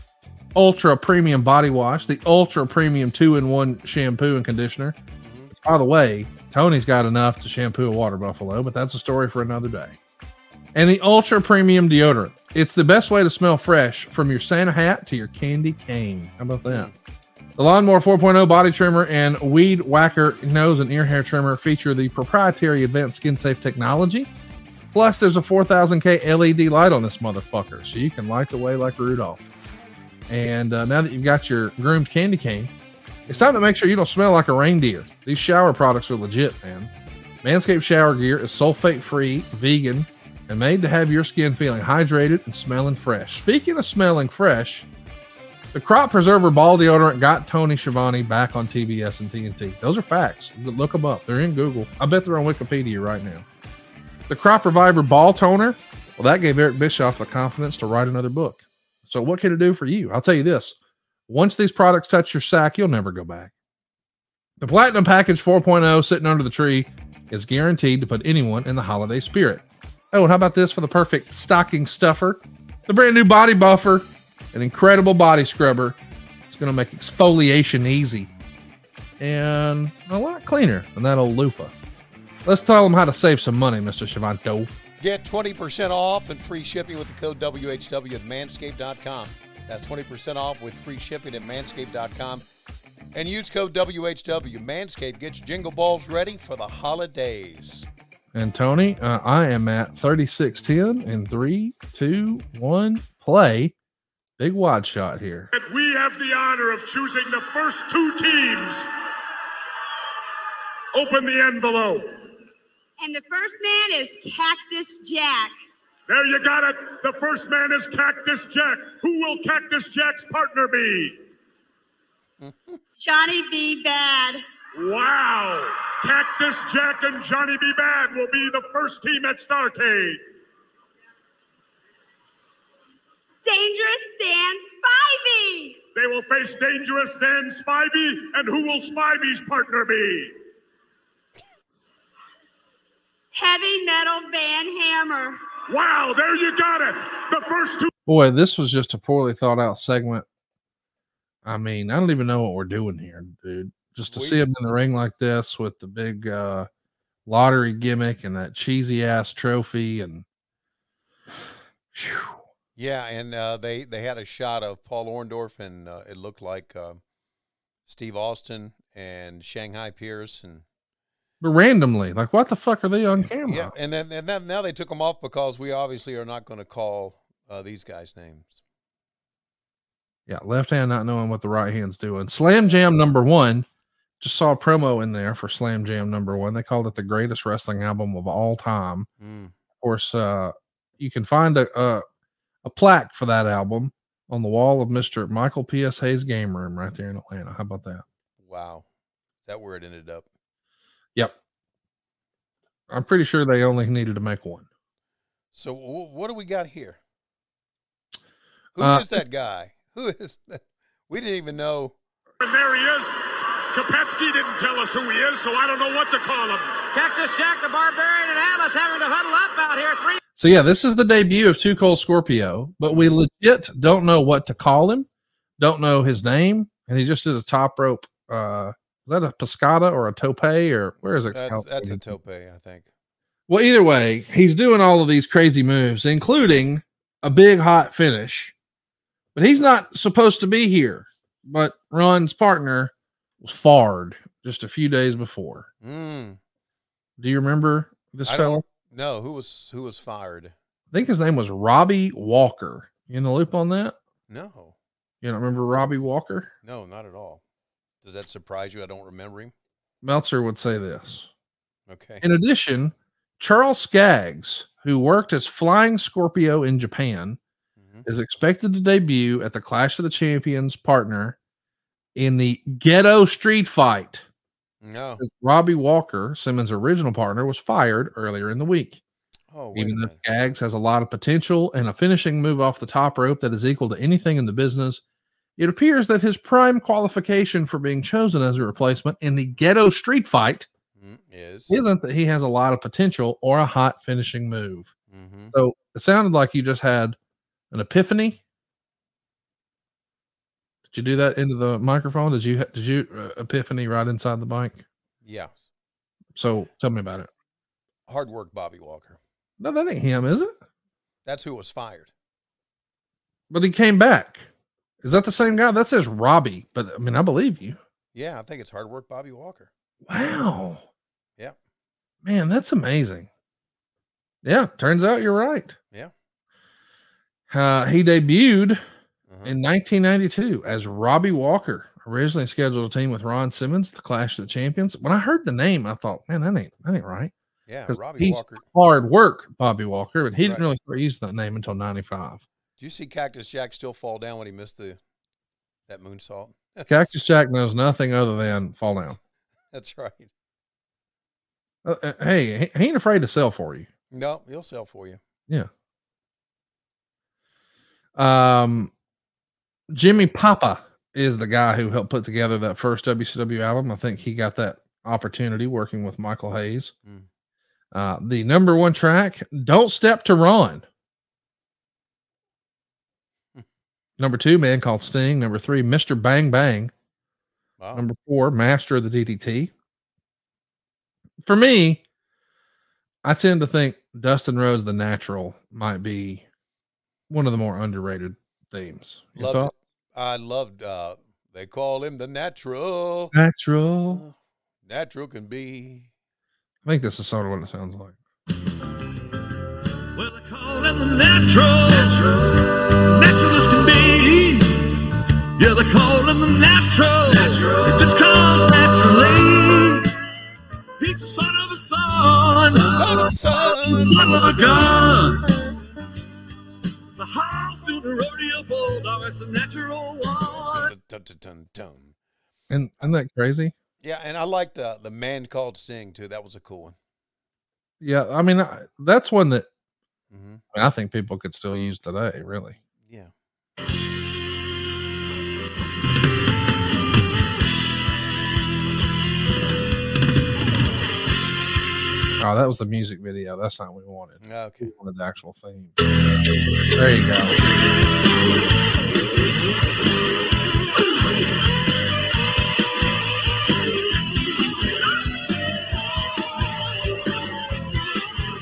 Ultra Premium Body Wash, the Ultra Premium 2-in-1 Shampoo and Conditioner. By the way, Tony's got enough to shampoo a water buffalo, but that's a story for another day. And the Ultra Premium Deodorant. It's the best way to smell fresh, from your Santa hat to your candy cane. How about that? The Lawnmower 4.0 Body Trimmer and Weed Whacker Nose and Ear Hair Trimmer feature the proprietary advanced skin-safe technology. Plus, there's a 4000K LED light on this motherfucker, so you can light the way like Rudolph. And now that you've got your groomed candy cane, it's time to make sure you don't smell like a reindeer. These shower products are legit, man. Manscaped shower gear is sulfate-free, vegan, and made to have your skin feeling hydrated and smelling fresh. Speaking of smelling fresh, the Crop Preserver Ball Deodorant got Tony Schiavone back on TBS and TNT. Those are facts. Look them up. They're in Google. I bet they're on Wikipedia right now. The Crop Reviver Ball Toner, well, that gave Eric Bischoff the confidence to write another book. So what can it do for you? I'll tell you this. Once these products touch your sack, you'll never go back. The Platinum Package 4.0 sitting under the tree is guaranteed to put anyone in the holiday spirit. Oh, and how about this for the perfect stocking stuffer? The brand new Body Buffer, an incredible body scrubber. It's going to make exfoliation easy and a lot cleaner than that old loofah. Let's tell them how to save some money, Mr. Schiavone. Get 20% off and free shipping with the code WHW at manscaped.com. That's 20% off with free shipping at manscaped.com. And use code WHW. Manscaped gets jingle balls ready for the holidays. And Tony, I am at 3610 in 3, 2, 1, play. Big wide shot here. And we have the honor of choosing the first two teams. Open the envelope. And the first man is Cactus Jack. There you got it. The first man is Cactus Jack. Who will Cactus Jack's partner be? Johnny B. Bad. Wow. Cactus Jack and Johnny B. Bad will be the first team at Starrcade. Dangerous Dan Spivey. They will face Dangerous Dan Spivey. And who will Spivey's partner be? Heavy Metal Van Hammer. Wow, there you got it. The first two. Boy, this was just a poorly thought out segment. I mean, I don't even know what we're doing here, dude. Just to see him in the ring like this with the big lottery gimmick and that cheesy ass trophy, and whew. Yeah, and they had a shot of Paul Orndorff, and it looked like Steve Austin and Shanghai Pierce, and but randomly, like, what the fuck are they on camera? yeah, and then now they took them off because we obviously are not going to call these guys' names. Yeah, left hand not knowing what the right hand's doing. Slam Jam #1. Just saw a promo in there for Slam Jam #1. They called it the greatest wrestling album of all time. Of course, you can find a plaque for that album on the wall of Mr. Michael P.S. Hayes' game room right there in Atlanta. How about that? Wow. Is that where it ended up? Yep. I'm pretty sure they only needed to make one. So what do we got here? Who is that guy? Who is that? We didn't even know. And there he is. Kopetsky didn't tell us who he is, so I don't know what to call him. Cactus Jack, the Barbarian, and Atlas having to huddle up out here. So yeah, this is the debut of Too Cold Scorpio, but we legit don't know what to call him, don't know his name, and he just did a top rope. Is that a pescata or a tope, or where is it? That's a tope, I think. Well, either way, he's doing all of these crazy moves, including a big hot finish, but he's not supposed to be here. But Ron's partner was fired just a few days before. Do you remember this fellow? No, who was fired? I think his name was Robbie Walker. You in the loop on that? No. You don't remember Robbie Walker? No, not at all. Does that surprise you? I don't remember him. Meltzer would say this. Okay. In addition, Charles Skaggs, who worked as Flying Scorpio in Japan, is expected to debut at the Clash of the Champions partner in the Ghetto Street Fight. No. Robbie Walker, Simmons' original partner, was fired earlier in the week. Oh, even though Skaggs has a lot of potential and a finishing move off the top rope that is equal to anything in the business, it appears that his prime qualification for being chosen as a replacement in the Ghetto Street Fight isn't that he has a lot of potential or a hot finishing move. So it sounded like you just had an epiphany. Did you do that into the microphone? Did you epiphany right inside the mic? Yeah. So tell me about it. Hard work, Bobby Walker. No, that ain't him, is it? That's who was fired. But he came back. Is that the same guy? That says Robbie, but I mean, I believe you. Yeah, I think it's hard work, Bobby Walker. Wow. Yeah. Man, that's amazing. Yeah, turns out you're right. Yeah. He debuted in 1992 as Robbie Walker, originally scheduled to team with Ron Simmons, the Clash of the Champions. When I heard the name, I thought, man, that ain't right. Yeah, Robbie Walker. Hard work, Bobby Walker, but he didn't really start using that name until 95. Do you see Cactus Jack still fall down when he missed that moonsault? Cactus Jack knows nothing other than fall down. That's right. Hey, he ain't afraid to sell for you. No, he'll sell for you. Yeah. Jimmy Papa is the guy who helped put together that first WCW album. I think he got that opportunity working with Michael Hayes. The #1 track, Don't Step to Ron. #2, Man Called Sting. #3, Mr. Bang Bang. Wow. #4, Master of the DDT. For me, I tend to think Dustin Rhodes, The Natural, might be one of the more underrated themes. I loved, they call him the Natural. Natural. Natural can be. I think this is sort of what it sounds like. Well, they call him the Natural. Natural as can be. Yeah, they call him the Natural. It just comes naturally. He's the son of a son of a gun. The house to the rodeo bulldog, it's a natural one. And isn't that crazy? Yeah, and I liked the Man Called Sting too. That was a cool one. Yeah, I mean, that's one that I think people could still use today, really. Yeah. Oh, that was the music video. That's not what we wanted. Okay. We wanted the actual theme. There you go.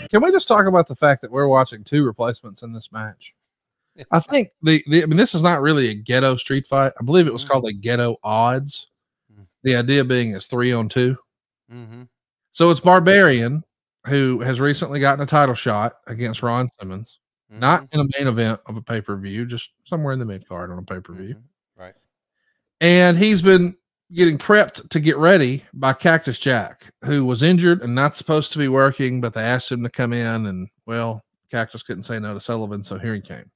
Can we just talk about the fact that we're watching 2 replacements in this match? I think I mean, this is not really a ghetto street fight. I believe it was called a ghetto odds. The idea being it's 3-on-2. So it's Barbarian, who has recently gotten a title shot against Ron Simmons, not in a main event of a pay-per-view, just somewhere in the mid card on a pay-per-view. Right. And he's been getting prepped to get ready by Cactus Jack, who was injured and not supposed to be working, but they asked him to come in, and well, Cactus couldn't say no to Sullivan, so here he came.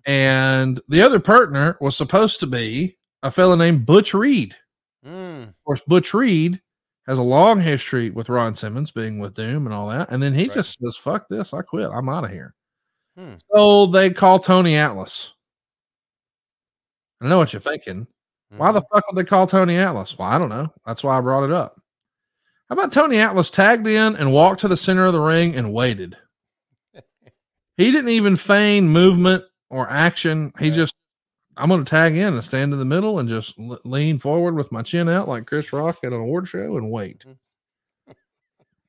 And the other partner was supposed to be a fella named Butch Reed. Of course, Butch Reed has a long history with Ron Simmons, being with Doom and all that. And then he just says, fuck this, I quit. I'm out of here. So they call Tony Atlas. I know what you're thinking. Why the fuck would they call Tony Atlas? Well, I don't know. That's why I brought it up. How about Tony Atlas tagged in and walked to the center of the ring and waited? He didn't even feign movement or action. He just, I'm going to tag in and stand in the middle and just lean forward with my chin out like Chris Rock at an award show and wait.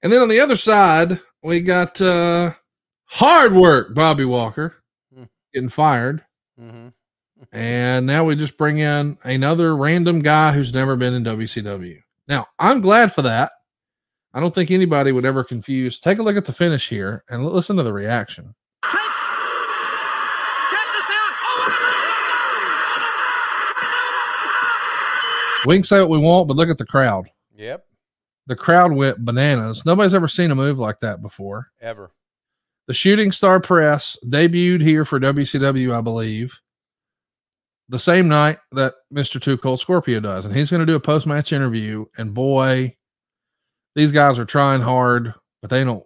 And then on the other side, we got hard work Bobby Walker getting fired. And now we just bring in another random guy who's never been in WCW. Now, I'm glad for that. I don't think anybody would ever confuse. Take a look at the finish here and listen to the reaction. We can say what we want, but look at the crowd. Yep. The crowd went bananas. Nobody's ever seen a move like that before. Ever. The Shooting Star Press debuted here for WCW, I believe, the same night that Mr. Too Cold Scorpio does. And he's going to do a post-match interview. And boy, these guys are trying hard, but they don't.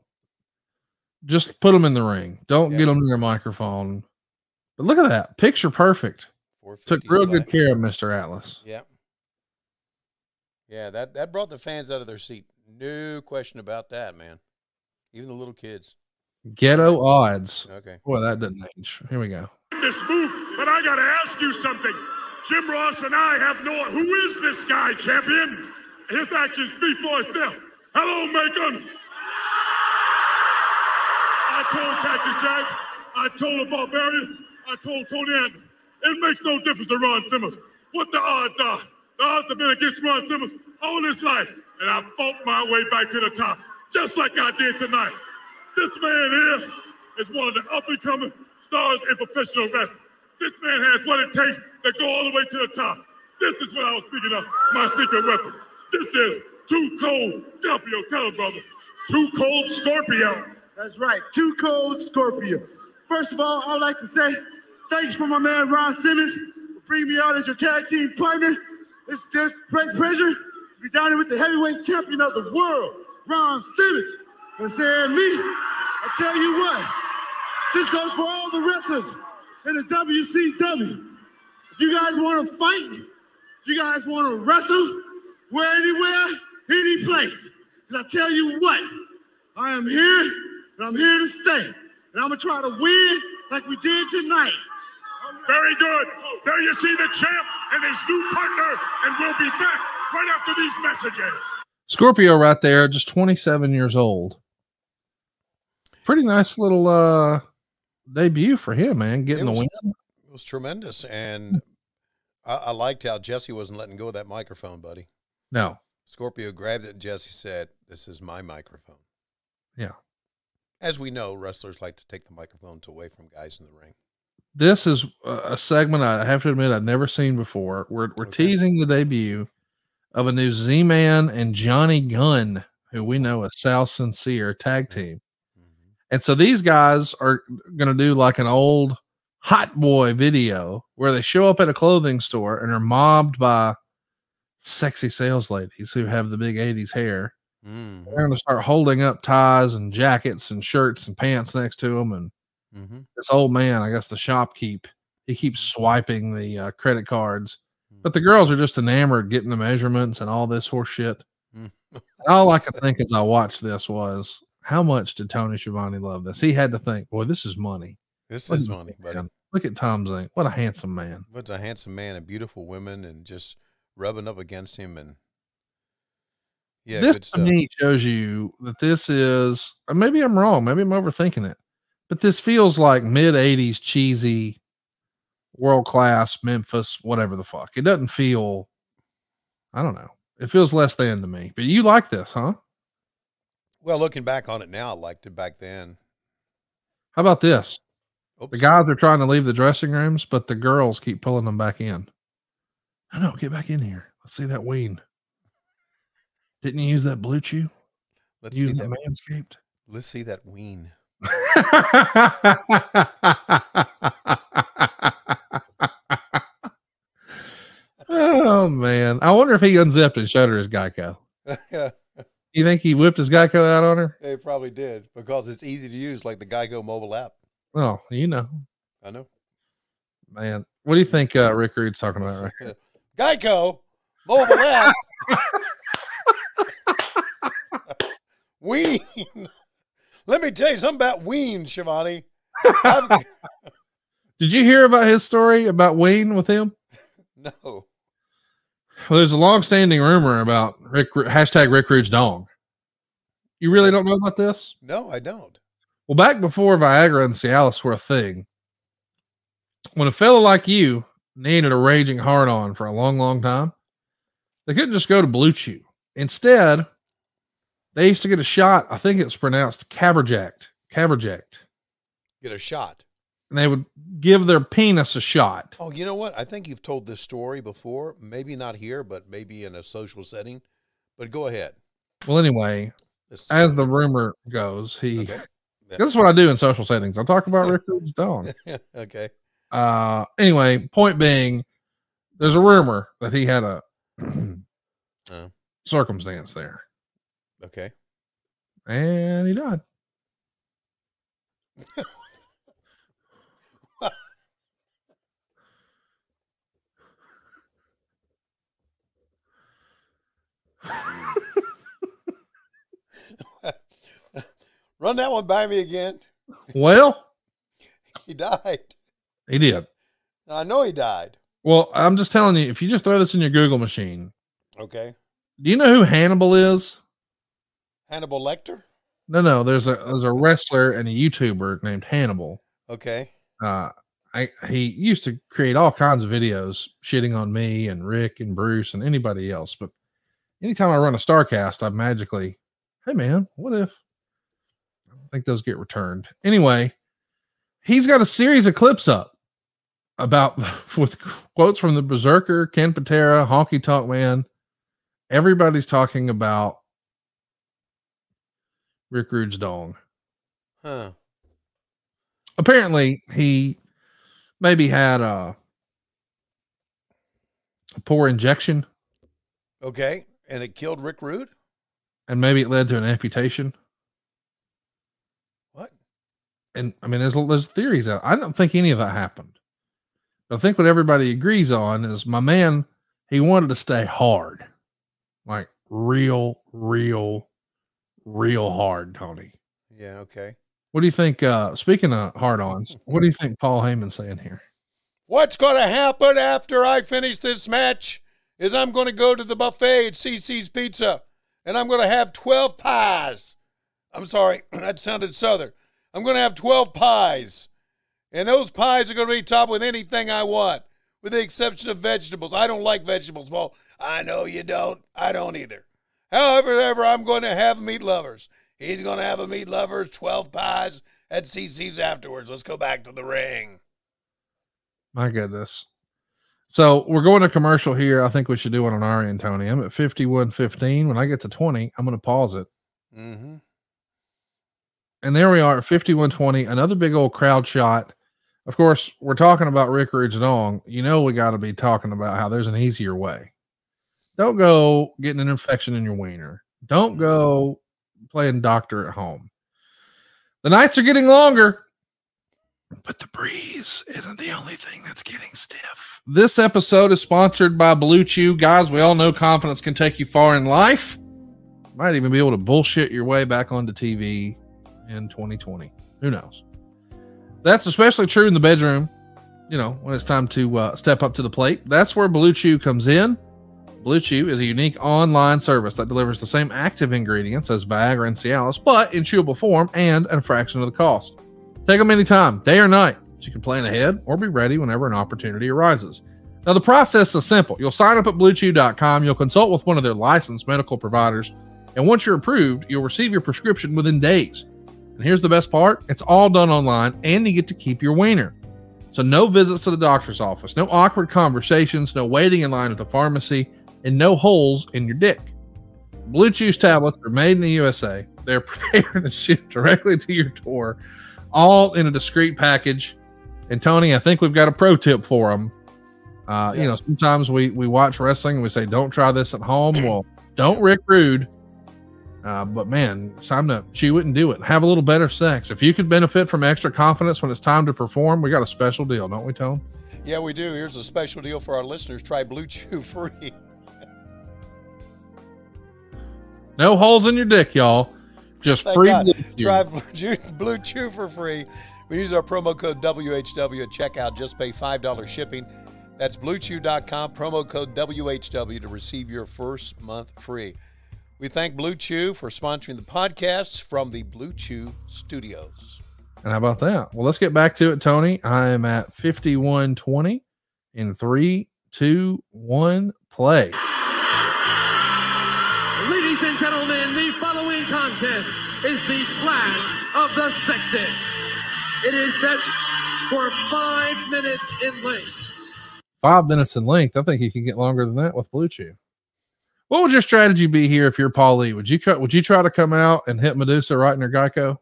Just put them in the ring. Don't get them near a microphone. But look at that. Picture perfect. Took real good care of Mr. Atlas. Yeah. Yeah, that brought the fans out of their seat. No question about that, man. Even the little kids. Ghetto odds. Okay. Boy, that doesn't age. Here we go. This move, but I gotta ask you something. Jim Ross and I have no. Who is this guy, champion? His actions speak for itself. Hello, Macon. I told Cactus Jack. I told the Barbarian. I told Tony Anderson. It makes no difference to Ron Simmons. What the odds are? The odds have been against Ron Simmons all his life, and I fought my way back to the top, just like I did tonight. This man here is one of the up-and-coming stars in professional wrestling. This man has what it takes to go all the way to the top. This is what I was speaking of, my secret weapon. This is Too Cold Scorpio. Tell him, brother. Too Cold Scorpio. That's right, Too Cold Scorpio. First of all, I'd like to say thanks for my man Ron Simmons for bringing me out as your tag team partner. It's just great pleasure to be down here with the heavyweight champion of the world, Ron Simmons. And saying me, I tell you what, this goes for all the wrestlers in the WCW. If you guys want to fight, if you guys want to wrestle, wear anywhere, any place. Because I tell you what, I am here, and I'm here to stay. And I'm going to try to win like we did tonight. Very good. There you see the champ and his new partner, and we'll be back right after these messages. Scorpio right there, just 27 years old. Pretty nice little debut for him, man, getting the win. It was tremendous, and I liked how Jesse wasn't letting go of that microphone, buddy. No. Scorpio grabbed it, and Jesse said, "This is my microphone." Yeah. As we know, wrestlers like to take the microphones away from guys in the ring. This is a segment I have to admit I've never seen before. We're teasing the debut of a new Z-Man and Johnny Gunn, who we know as Sal Sincere tag team. And so these guys are going to do like an old Hot Boy video where they show up at a clothing store and are mobbed by sexy sales ladies who have the big 80s hair. They're going to start holding up ties and jackets and shirts and pants next to them. And this old man, I guess the shopkeep, he keeps swiping the credit cards. But the girls are just enamored getting the measurements and all this horse shit. All I could think as I watched this was, how much did Tony Schiavone love this? He had to think, boy, this is money. This is money, buddy. Look at Tom Zink. What a handsome man. What's a handsome man and beautiful women and just rubbing up against him. And yeah, this good to stuff. me shows you that this is, maybe I'm wrong. Maybe I'm overthinking it, but this feels like mid 80s cheesy, world-class Memphis, whatever the fuck. It doesn't feel, I don't know. It feels less than to me, but you like this, huh? Well, looking back on it now, I liked it back then. How about this? Oops. The guys are trying to leave the dressing rooms, but the girls keep pulling them back in. No, get back in here. Let's see that ween. Didn't you use that Blue Chew? Let's use see that Manscaped. Let's see that ween. Oh man, I wonder if he unzipped and showed her his Geico. You think he whipped his Geico out on her? They probably did, because it's easy to use, like the Geico mobile app. Oh, you know. I know. Man, what do you think Rick Rude's talking about right here? Geico mobile app. Ween. Let me tell you something about Ween, Schiavone. Did you hear about his story about Wayne with him? No. Well, there's a long-standing rumor about hashtag Rick Rude's dong. You really don't know about this? No, I don't. Well, back before Viagra and Cialis were a thing, when a fella like you needed a raging hard-on for a long, long time, they couldn't just go to Blue Chew. Instead, they used to get a shot. I think it's pronounced Caverject. Get a shot. And they would give their penis a shot. Oh, you know what? I think you've told this story before. Maybe not here, but maybe in a social setting. But go ahead. Well, anyway, as the rumor goes, Okay. This is what I do in social settings. I talk about Rick Rude's dong. Okay. Anyway, point being, there's a rumor that he had a circumstance there. Okay. And he died. Run that one by me again. Well, He died. he did. I know he died. Well, I'm just telling you, if you just throw this in your Google machine, Okay. do you know who Hannibal is? Hannibal Lecter? No, there's a wrestler and a YouTuber named Hannibal. Okay. He used to create all kinds of videos shitting on me and Rick and Bruce and anybody else. But anytime I run a Starrcast, I magically, hey man, what if? I don't think those get returned. Anyway, he's got a series of clips up about with quotes from the Berserker, Ken Patera, Honky Tonk Man. Everybody's talking about Rick Rude's dong. Huh. Apparently, he maybe had a poor injection. Okay. And it killed Rick Rude? And maybe it led to an amputation. What? And I mean, there's theories out. I don't think any of that happened. But I think what everybody agrees on is my man, he wanted to stay hard. Like real hard, Tony. Yeah, okay. What do you think? Speaking of hard-ons, what do you think Paul Heyman's saying here? What's going to happen after I finish this match is I'm going to go to the buffet at CC's Pizza, and I'm going to have 12 pies. I'm sorry, that sounded southern. I'm going to have 12 pies, and those pies are going to be topped with anything I want, with the exception of vegetables. I don't like vegetables, Paul. I know you don't. I don't either. However, I'm going to have meat lovers. He's going to have a meat lovers, 12 pies at CC's afterwards. Let's go back to the ring. My goodness. So we're going to commercial here. I think we should do one on our end, Tony. I'm at 51:15. When I get to 20, I'm going to pause it. Mm-hmm. And there we are at 51:20. Another big old crowd shot. Of course, we're talking about Rick Rude's dong. You know, we got to be talking about how there's an easier way. Don't go getting an infection in your wiener. Don't go playing doctor at home. The nights are getting longer, but the breeze isn't the only thing that's getting stiff. This episode is sponsored by Blue Chew. Guys, we all know confidence can take you far in life. Might even be able to bullshit your way back onto TV in 2020. Who knows? That's especially true in the bedroom. when it's time to step up to the plate, that's where Blue Chew comes in. Blue Chew is a unique online service that delivers the same active ingredients as Viagra and Cialis, but in chewable form and at a fraction of the cost. Take them anytime, day or night, so you can plan ahead or be ready whenever an opportunity arises. Now, the process is simple. You'll sign up at bluechew.com. You'll consult with one of their licensed medical providers. And once you're approved, you'll receive your prescription within days. And here's the best part. It's all done online, and you get to keep your wiener. So no visits to the doctor's office, no awkward conversations, no waiting in line at the pharmacy, and no holes in your dick. Blue Chew's tablets are made in the USA. They're prepared and shipped directly to your door, all in a discreet package. And Tony, I think we've got a pro tip for them. Sometimes we watch wrestling and we say, don't try this at home. Well, don't Rick Rude. But man, it's time to chew it and do it. Have a little better sex. If you could benefit from extra confidence when it's time to perform, we got a special deal, don't we, Tone? Yeah, we do. Here's a special deal for our listeners. Try Blue Chew free. No holes in your dick, y'all. Just free. Try Blue Chew for free. We use our promo code WHW at checkout. Just pay $5 shipping. That's bluechew.com, promo code WHW to receive your first month free. We thank Blue Chew for sponsoring the podcasts from the Blue Chew Studios. And how about that? Well, let's get back to it, Tony. I am at 51-20 in 3, 2, 1, play. Ladies and gentlemen, the following contest is the Clash of the Sexes. It is set for 5 minutes in length. 5 minutes in length. I think you can get longer than that with Blue Chew. What would your strategy be here if you're Paul Lee? Would you try to come out and hit Medusa right in her Geico?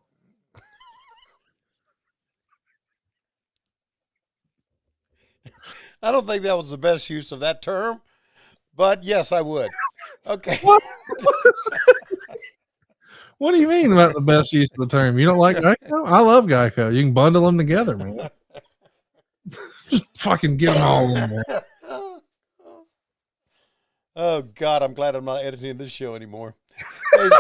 I don't think that was the best use of that term, but yes, I would. Okay. What do you mean about the best use of the term? You don't like Geico? I love Geico. You can bundle them together, man. Just fucking get them all in there. Oh God, I'm glad I'm not editing this show anymore. I'm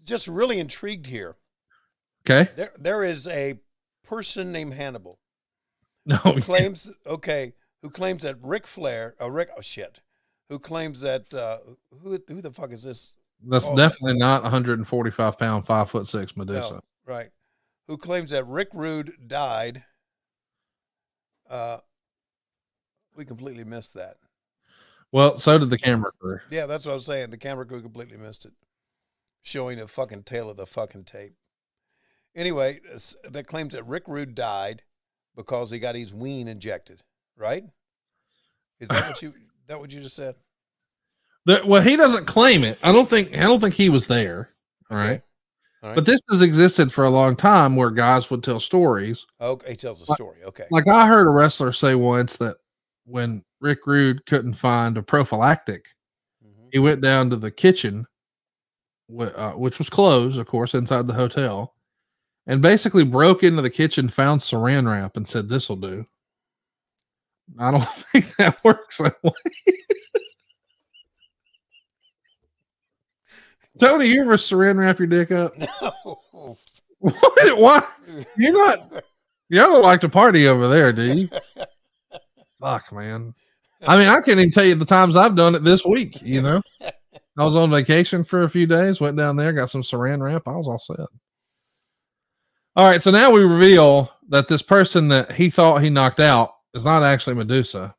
just really intrigued here. Okay. There is a person named Hannibal. No, who claims that Ric Flair, who claims that who the fuck is this? That's definitely not 145 pound, 5'6" Medusa. No, right. Who claims that Rick Rude died. We completely missed that. Well, so did the camera crew. Yeah, that's what I was saying. The camera crew completely missed it. Showing a fucking tail of the fucking tape. Anyway, that claims that Rick Rude died because he got his ween injected, right? Is that what you just said? Well, he doesn't claim it. I don't think he was there. All right. All right. But this has existed for a long time where guys would tell stories. Okay, he tells a story. Okay. Like I heard a wrestler say once that when Rick Rude couldn't find a prophylactic, he went down to the kitchen, which was closed, of course, inside the hotel, and basically broke into the kitchen, found saran wrap, and said, "This'll do." I don't think that works that way. Tony, you ever saran wrap your dick up? No. What? Why? You don't like to party over there, do you? Fuck, man. I mean, I can't even tell you the times I've done it this week, you know? I was on vacation for a few days, went down there, got some saran wrap. I was all set. All right, so now we reveal that this person that he thought he knocked out is not actually Medusa.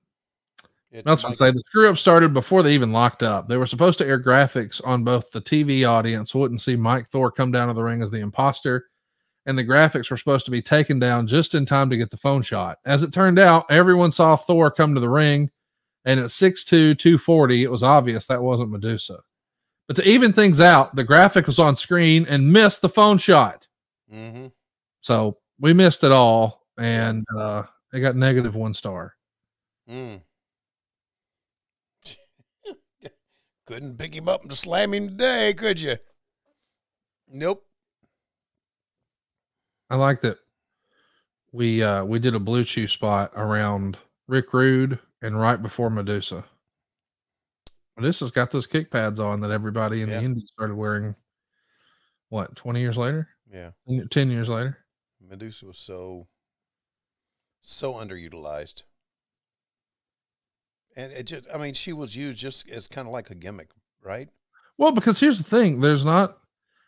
That's what I say. The screw up started before they even locked up. They were supposed to air graphics on both the TV audience wouldn't see Mike Thor come down to the ring as the imposter, and the graphics were supposed to be taken down just in time to get the phone shot. As it turned out, everyone saw Thor come to the ring, and at 6'2", 240, it was obvious that wasn't Medusa. But to even things out, the graphic was on screen and missed the phone shot. Mm-hmm. So we missed it all, and they got -1 star. Couldn't pick him up and slam him today, could you? Nope. I like that we did a Blue Chew spot around Rick Rude and right before Medusa. Medusa's got those kick pads on that everybody in the Indies started wearing, 20 years later? Yeah. 10 years later. Medusa was so underutilized. And it just, I mean, she was used just as kind of like a gimmick, right? Well, because here's the thing, there's not,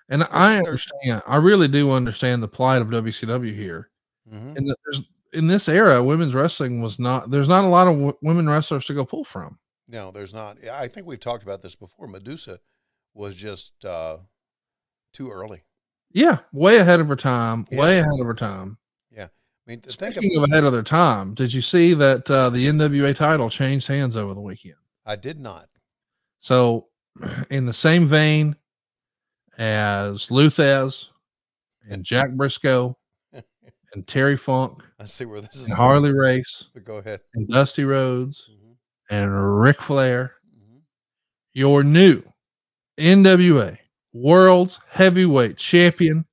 and I understand, I really do understand the plight of WCW here. Mm-hmm. And that in this era, women's wrestling there's not a lot of women wrestlers to go pull from. No, there's not. I think we've talked about this before. Medusa was just too early. Yeah, way ahead of her time. Yeah. Way ahead of her time. Yeah. I mean, speaking of ahead of their time, did you see that the NWA title changed hands over the weekend? I did not. So, in the same vein as Luthez and Jack Briscoe and Terry Funk, I see where this is. And Harley Race. Go ahead. And Dusty Rhodes and Ric Flair, your new NWA World's Heavyweight Champion,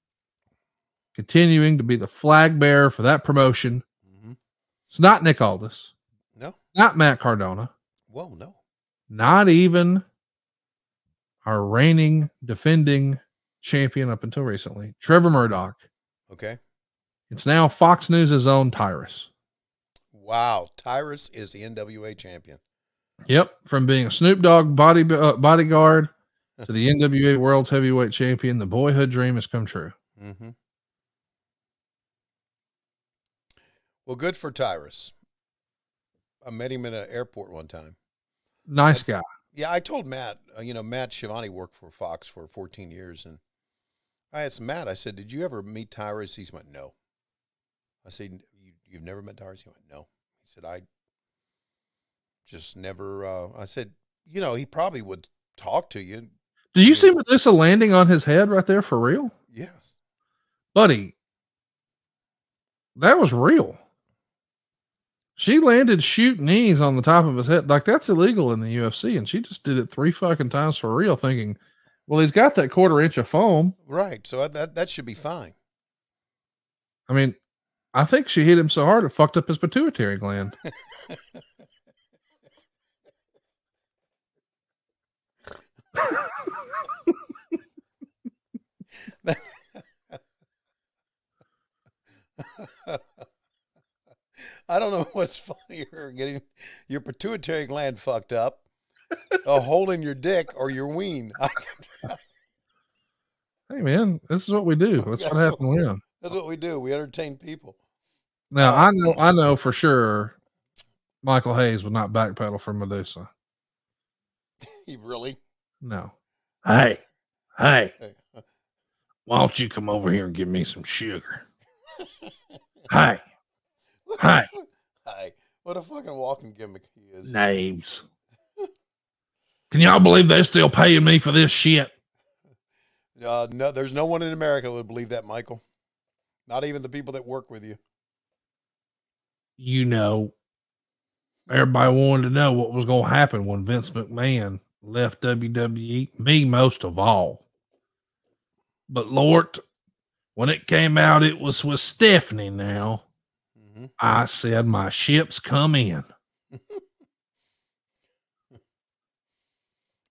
continuing to be the flag bearer for that promotion. It's not Nick Aldis. No. Not Matt Cardona. Whoa, no. Not even our reigning, defending champion up until recently, Trevor Murdoch. Okay. It's now Fox News' own Tyrus. Wow. Tyrus is the NWA champion. Yep. From being a Snoop Dogg bodyguard to the NWA World's Heavyweight Champion, the boyhood dream has come true. Mm-hmm. Well, good for Tyrus. I met him in an airport one time. Nice guy. Yeah, I told Matt, Matt Schiavone worked for Fox for 14 years. And I asked Matt, I said, did you ever meet Tyrus? He went, no. I said, you've never met Tyrus? He went, no. He said, I just never, I said, he probably would talk to you. Do you see Medusa landing on his head right there for real? Yes. Buddy, that was real. She landed shooting knees on the top of his head. Like, that's illegal in the UFC. And she just did it 3 fucking times for real, thinking, well, he's got that 1/4 inch of foam. Right. So that should be fine. I mean, I think she hit him so hard it fucked up his pituitary gland. I don't know what's funnier, getting your pituitary gland fucked up, holding your dick, or your ween. Hey man, this is what we do. That's what happened to him. That's what we do. We entertain people. Now I know for sure Michael Hayes would not backpedal for Medusa. He really? No. Hey, why don't you come over here and give me some sugar? Hi. What a fucking walking gimmick he is. Names. Can y'all believe they're still paying me for this shit? No, there's no one in America who would believe that, Michael. Not even the people that work with you. Everybody wanted to know what was going to happen when Vince McMahon left WWE. Me most of all. But Lord, when it came out, it was with Stephanie now. Mm-hmm. I said, my ship's come in.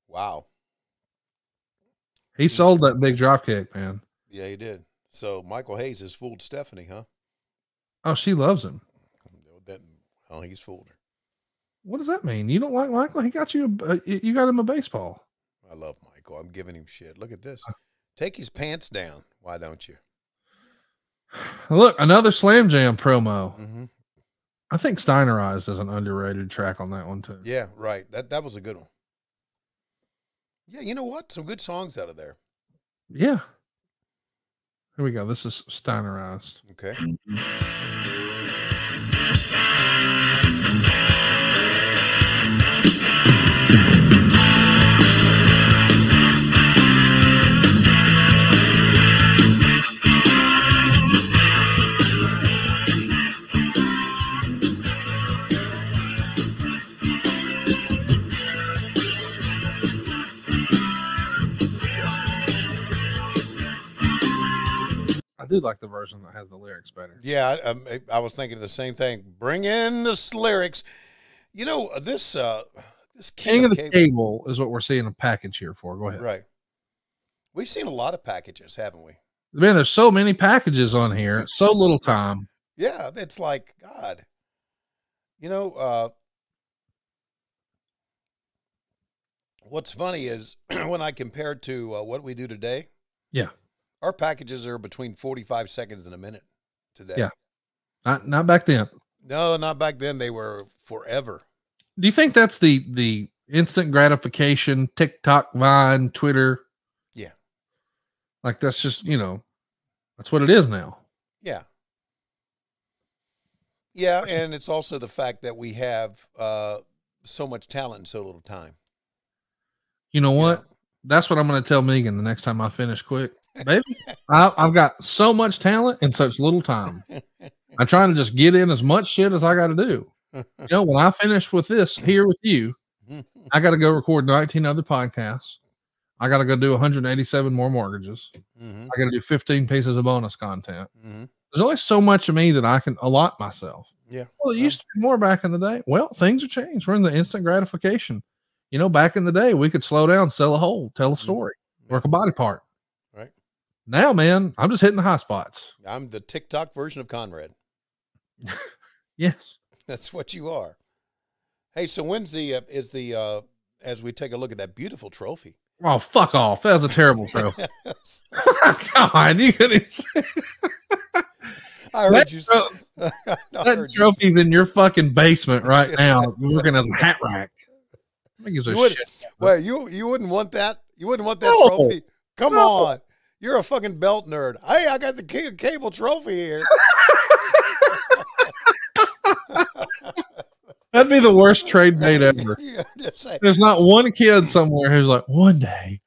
Wow. He sold that big dropkick, man. Yeah, he did. So Michael Hayes has fooled Stephanie, huh? Oh, she loves him. Oh, he's fooled her. What does that mean? You don't like Michael? He got you you got him a baseball. I love Michael. I'm giving him shit. Look at this. Take his pants down. Why don't you? Look, another Slam Jam promo. Mm-hmm. I think Steinerized is an underrated track on that one too. Yeah, right. That was a good one. Yeah, you know what? Some good songs out of there. Yeah. Here we go. This is Steinerized. Okay. I do like the version that has the lyrics better. Yeah, I was thinking the same thing. Bring in the lyrics. This King of the Cable is what we're seeing a package here for. Go ahead. Right. We've seen a lot of packages, haven't we? Man, there's so many packages on here, so little time. Yeah, it's like, God. You know, what's funny is when I compare it to what we do today. Yeah. Our packages are between 45 seconds and a minute today. Yeah. Not back then. No, not back then. They were forever. Do you think that's the instant gratification, TikTok, Vine, Twitter? Yeah. Like that's just, that's what it is now. Yeah. Yeah, and it's also the fact that we have so much talent in so little time. You know what? That's what I'm going to tell Megan the next time I finish quick. Baby, I've got so much talent in such little time. I'm trying to just get in as much shit as I got to do. When I finish with this here with you, I got to go record 19 other podcasts. I got to go do 187 more mortgages. I got to do 15 pieces of bonus content. There's only so much of me that I can allot myself. Yeah. Well, it used to be more back in the day. Well, things have changed. We're in the instant gratification. Back in the day, we could slow down, sell a hole, tell a story, work a body part. Right. Now, man, I'm just hitting the high spots. I'm the TikTok version of Conrad. Yes. That's what you are. Hey, so when's as we take a look at that beautiful trophy? Oh, fuck off. That was a terrible trophy. God, you couldn't say I heard you say that trophy's in your fucking basement right now, working as a hat rack. Well, you wouldn't want that. You wouldn't want that trophy. Come on. You're a fucking belt nerd. Hey, I got the King of Cable trophy here. That'd be the worst trade bait ever. There's not one kid somewhere who's like, one day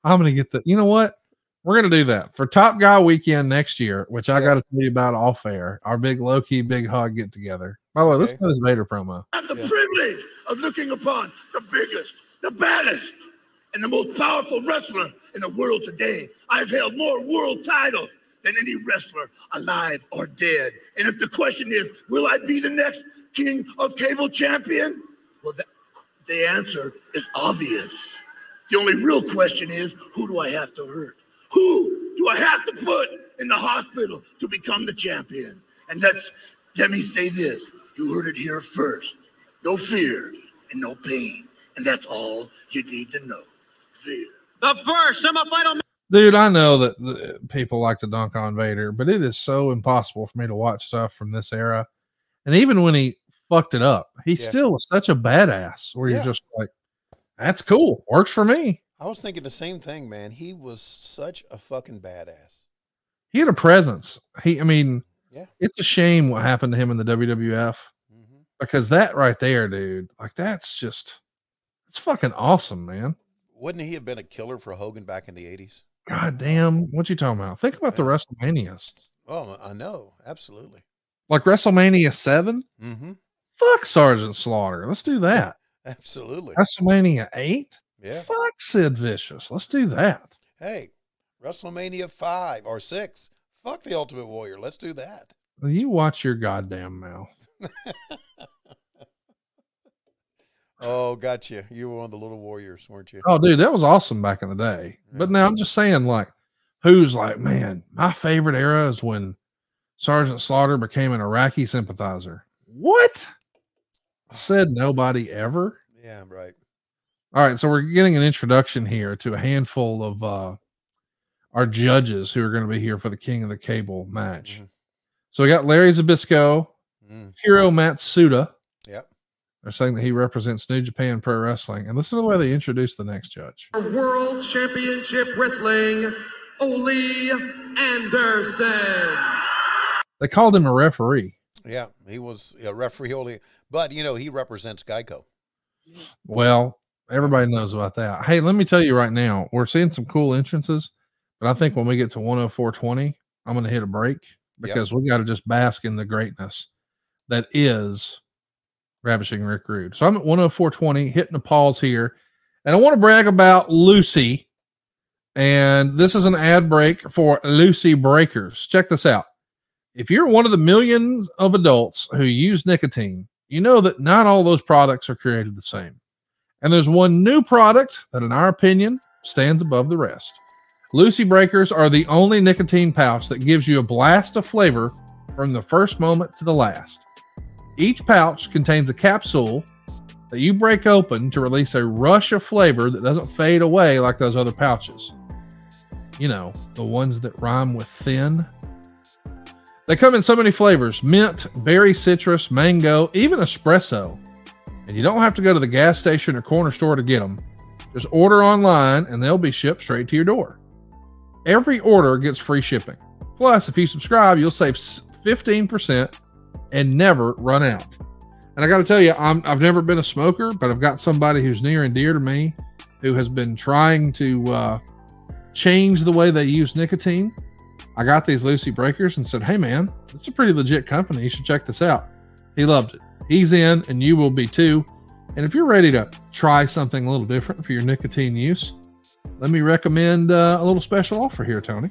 I'm going to get the, you know what? We're going to do that for Top Guy Weekend next year, which I got to tell you about off air. Our big low-key, big hug get together. By the way, let's go to this Vader promo. I have the privilege of looking upon the biggest, the baddest, and the most powerful wrestler in the world today. I've held more world titles than any wrestler alive or dead. And if the question is, will I be the next King of Cable champion? Well, the answer is obvious. The only real question is, who do I have to hurt? Who do I have to put in the hospital to become the champion? And let me say this. You heard it here first. No fear and no pain. And that's all you need to know. Fear. The first semifinal. Dude, I know that people like to dunk on Vader, but it is so impossible for me to watch stuff from this era. And even when he fucked it up, he still was such a badass where you're just like, that's cool. Works for me. I was thinking the same thing, man. He was such a fucking badass. He had a presence. It's a shame what happened to him in the WWF because that right there, dude, like it's fucking awesome, man. Wouldn't he have been a killer for Hogan back in the 80s? God damn. What you talking about? Think about the WrestleManias. Oh, I know. Absolutely. Like WrestleMania 7? Mm-hmm. Fuck Sergeant Slaughter. Let's do that. Absolutely. WrestleMania 8? Yeah. Fuck Sid Vicious. Let's do that. Hey, WrestleMania 5 or 6. Fuck the Ultimate Warrior. Let's do that. You watch your goddamn mouth. Oh, gotcha. You were one of the little warriors, weren't you? Oh, dude, that was awesome back in the day. Yeah. But now I'm just saying, like, who's like, man, my favorite era is when Sergeant Slaughter became an Iraqi sympathizer. What? Said nobody ever. Yeah, right. All right, so we're getting an introduction here to a handful of our judges who are going to be here for the King of the Cable match. So we got Larry Zbyszko, Hiro Matsuda. Yep. They're saying that he represents New Japan Pro Wrestling. And listen to the way they introduce the next judge. World Championship Wrestling, Ole Anderson. They called him a referee. Yeah, he was a referee only, but he represents Geico. Well, everybody knows about that. Hey, let me tell you right now, we're seeing some cool entrances, but I think when we get to 104.20, I'm going to hit a break because we got to just bask in the greatness that is Ravishing Rick Rude. So I'm at 104.20, hitting a pause here, and I want to brag about Lucy. And this is an ad break for Lucy Breakers. Check this out. If you're one of the millions of adults who use nicotine, you know that not all those products are created the same. And there's one new product that, in our opinion, stands above the rest. Lucy Breakers are the only nicotine pouch that gives you a blast of flavor from the first moment to the last. Each pouch contains a capsule that you break open to release a rush of flavor that doesn't fade away like those other pouches. You know, the ones that rhyme with thin. They come in so many flavors: mint, berry, citrus, mango, even espresso. And you don't have to go to the gas station or corner store to get them. Just order online and they'll be shipped straight to your door. Every order gets free shipping. Plus, if you subscribe, you'll save 15% and never run out. And I got to tell you, I've never been a smoker, but I've got somebody who's near and dear to me who has been trying to change the way they use nicotine. I got these Lucy Breakers and said, hey man, it's a pretty legit company. You should check this out. He loved it. He's in, and you will be too. And if you're ready to try something a little different for your nicotine use, let me recommend a little special offer here, Tony.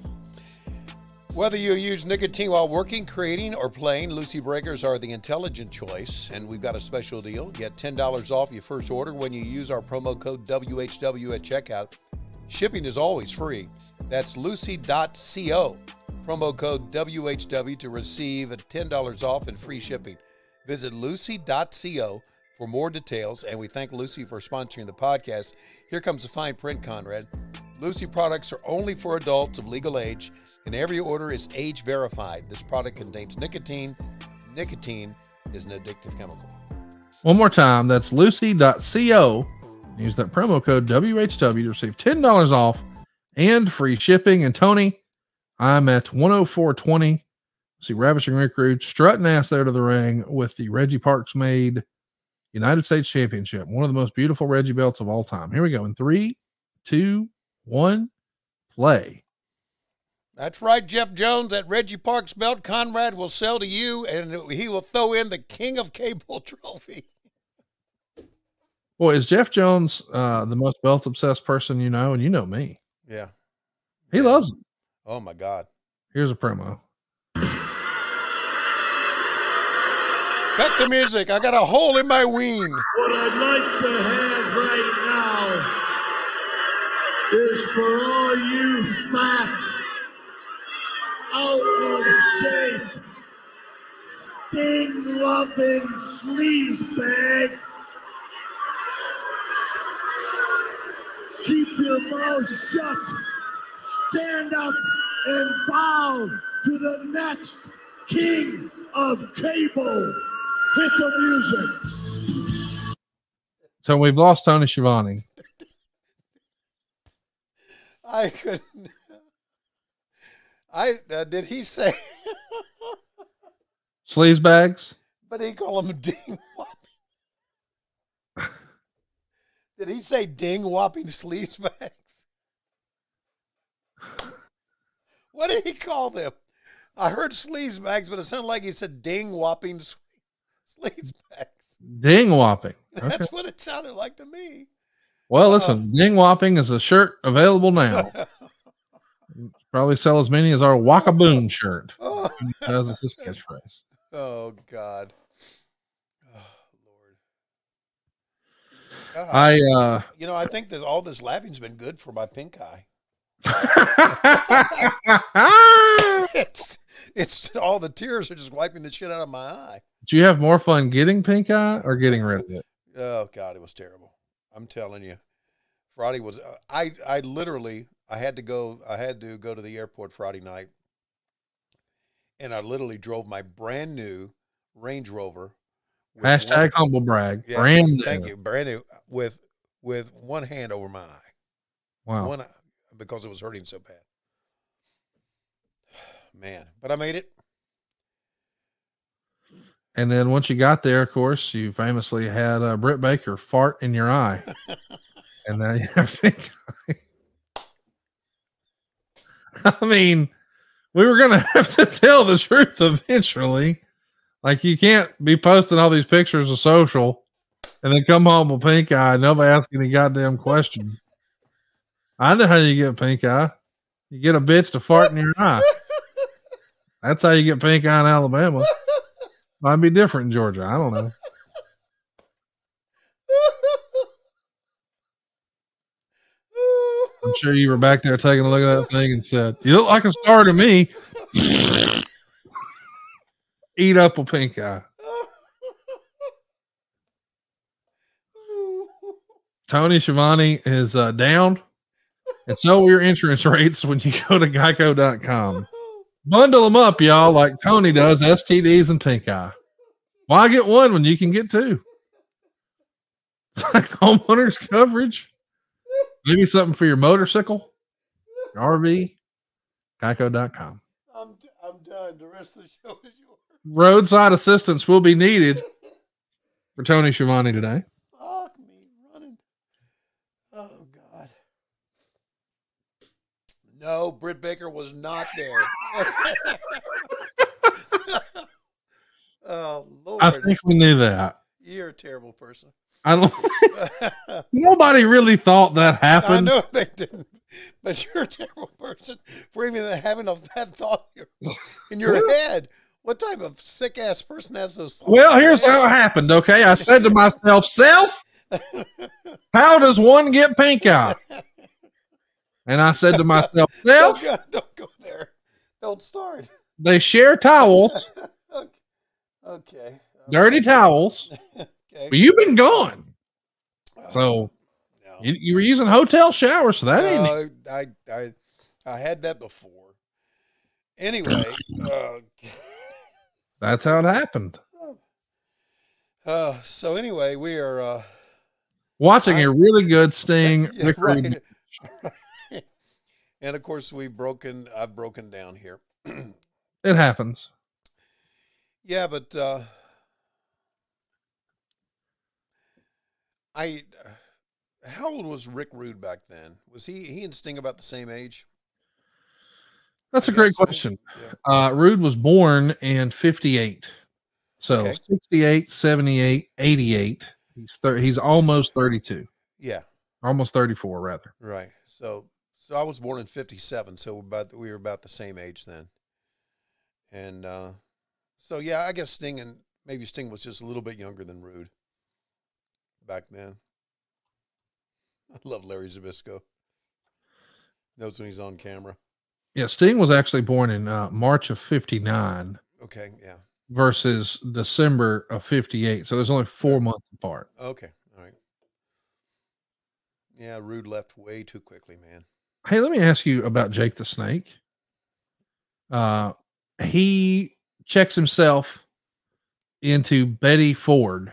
Whether you use nicotine while working, creating, or playing, Lucy Breakers are the intelligent choice, and we've got a special deal. Get $10 off your first order when you use our promo code WHW at checkout. Shipping is always free. That's lucy.co. Promo code WHW to receive $10 off and free shipping. Visit lucy.co for more details, and we thank Lucy for sponsoring the podcast. Here comes the fine print, Conrad. Lucy products are only for adults of legal age, and every order is age verified. This product contains nicotine. Nicotine is an addictive chemical. One more time, that's lucy.co. Use that promo code WHW to receive $10 off and free shipping. And Tony, I'm at 104.20. See Ravishing Rick Rude strutting ass there to the ring with the Reggie Parks made United States Championship. One of the most beautiful Reggie belts of all time. Here we go in 3, 2, 1, play. That's right, Jeff Jones. That Reggie Parks belt Conrad will sell to you, and he will throw in the King of Cable trophy. Boy, is Jeff Jones the most belt obsessed person you know, and you know me. Yeah. He loves it. Oh my God. Here's a promo. Cut the music. I got a hole in my ween. What I'd like to have right now is for all you fat, out of shape, sting-loving sleazebags, keep your mouth shut, stand up and bow to the next king of cable. Hit the music. So we've lost Tony Schiavone. I couldn't. Did he say Sleaze bags? But he called him ding whopping. Did he say ding whopping sleaze bags? What did he call them? I heard sleaze bags, but it sounded like he said ding whopping sleaze bags. Ding whopping. That's Okay. what it sounded like to me. Well, listen, ding whopping is a shirt available now. Probably sell as many as our Waka Boom shirt. As his catchphrase. Oh God. Oh Lord. I think that all this laughing's been good for my pink eye. It's all the tears are just wiping the shit out of my eye. Do you have more fun getting pink eye or getting rid of it? Oh God, it was terrible. I'm telling you. Friday was I had to go to the airport Friday night, and I literally drove my brand new Range Rover. Hashtag humble brag. Yeah, brand new. Thank you. Brand new with one hand over my eye. Wow. One eye, because it was hurting so bad. Man, but I made it. And then once you got there, of course, you famously had Britt Baker fart in your eye. And now you have pink eye. I mean, we were going to have to tell the truth eventually. Like, you can't be posting all these pictures of social and then come home with pink eye. Nobody ask any goddamn questions. I know how you get pink eye. You get a bitch to fart in your eye. That's how you get pink eye in Alabama. Might be different in Georgia. I don't know. I'm sure you were back there taking a look at that thing and said, "You look like a star to me." Eat up a pink eye. Tony Schiavone is down, and so are your insurance rates when you go to geico.com. Bundle them up, y'all, like Tony does, STDs and pink eye. Why get one when you can get two? It's like homeowners coverage. Maybe something for your motorcycle, your RV, geico.com. I'm done. The rest of the show is yours. Roadside assistance will be needed for Tony Schiavone today. Fuck me running. Oh, God. No, Britt Baker was not there. Oh, Lord. I think we knew that. You're a terrible person. I don't. Nobody really thought that happened. I know they didn't, but you're a terrible person for even having that thought in your head. What type of sick ass person has those thoughts? Well, here's how it happened. Okay, I said to myself, "Self, how does one get pink eye?" And I said to myself, "Self, don't go there. Don't start." They share towels, Okay. dirty towels. Okay. But you've been gone, so you were using hotel showers. So that ain't. I had that before. Anyway, that's how it happened. So anyway, we are watching a really good Sting. Yeah, right. And of course, I've broken down here. It happens. Yeah, but how old was Rick Rude back then? Was he and Sting about the same age? That's a great question. Yeah. Rude was born in 58. So 68, 78, 88. He's almost 32. Yeah. Almost 34 rather. Right. So I was born in 57, so we were about the same age then. And so yeah, I guess Sting was just a little bit younger than Rude back then. I love Larry Zbyszko. Knows when he's on camera. Yeah, Sting was actually born in March of 59. Okay, yeah. Versus December of 58. So there's only 4 months apart. Okay, all right. Yeah, Rude left way too quickly, man. Hey, let me ask you about Jake the Snake. He checks himself into Betty Ford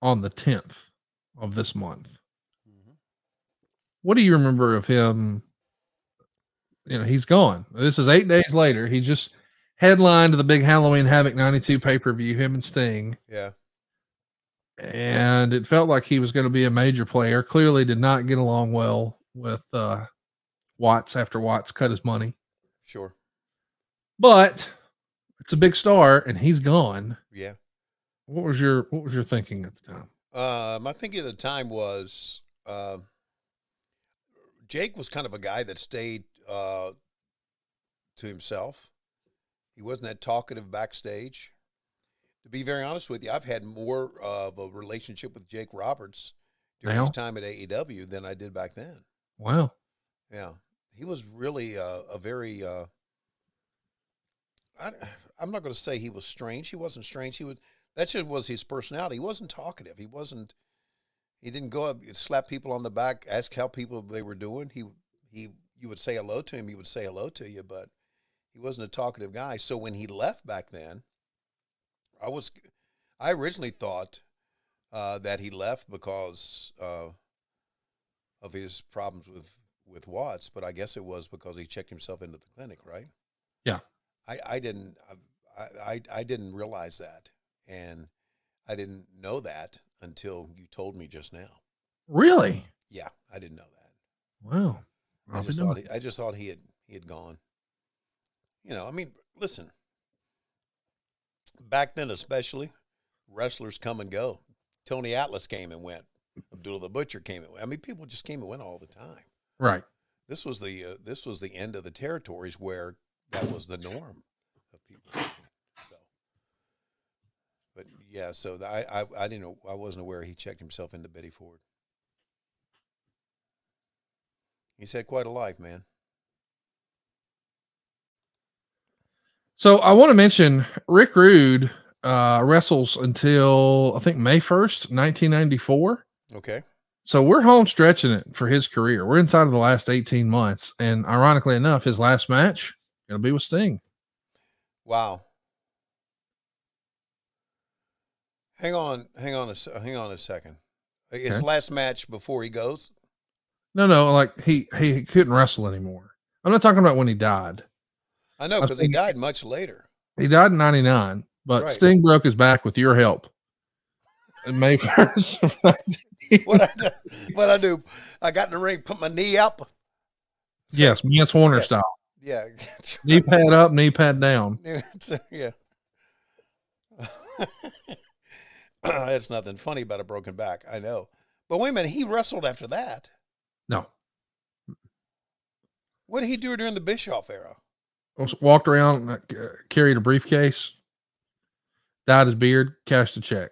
on the 10th of this month. Mm-hmm. What do you remember of him? You know, he's gone. This is 8 days later. He just headlined the big Halloween Havoc 92 pay-per-view, him and Sting. Yeah. And it felt like he was going to be a major player. Clearly did not get along well with Watts after Watts cut his money. Sure. But it's a big star and he's gone. Yeah. What was your thinking at the time? My thinking at the time was Jake was kind of a guy that stayed to himself. He wasn't that talkative backstage. To be very honest with you, I've had more of a relationship with Jake Roberts during his time at AEW than I did back then. Wow. Yeah. He was really a very, I'm not going to say he was strange. He wasn't strange. That just was his personality. He wasn't talkative. He didn't go up, slap people on the back, ask how they were doing. You would say hello to him. He would say hello to you, but he wasn't a talkative guy. So when he left back then, I originally thought that he left because of his problems with Watts, but I guess it was because he checked himself into the clinic, right? Yeah. I didn't realize that, and I didn't know that until you told me just now. Really? Yeah, I didn't know that. Wow. I just thought he had gone. You know, I mean, listen. Back then, especially, wrestlers come and go. Tony Atlas came and went. Abdullah the Butcher came and went. I mean, people just came and went all the time. Right. This was the end of the territories where that was the norm of people. So, but yeah, so I didn't know. I wasn't aware he checked himself into Betty Ford. He's had quite a life, man. So I want to mention Rick Rude wrestles until I think May 1st, 1994. Okay. So we're home stretching it for his career. We're inside of the last 18 months. And ironically enough, his last match going to be with Sting. Wow. Hang on a second. His last match before he goes? No, like he couldn't wrestle anymore. I'm not talking about when he died. I know, because he died much later. He died in 99, but Right. Sting broke his back with your help. In May 1st. What I do? I got in the ring, put my knee up. Yes, Mance Warner style. Yeah. Knee pad up, knee pad down. Yeah. That's nothing funny about a broken back. I know. But wait a minute, he wrestled after that. No. What did he do during the Bischoff era? Walked around, carried a briefcase, dyed his beard, cashed a check.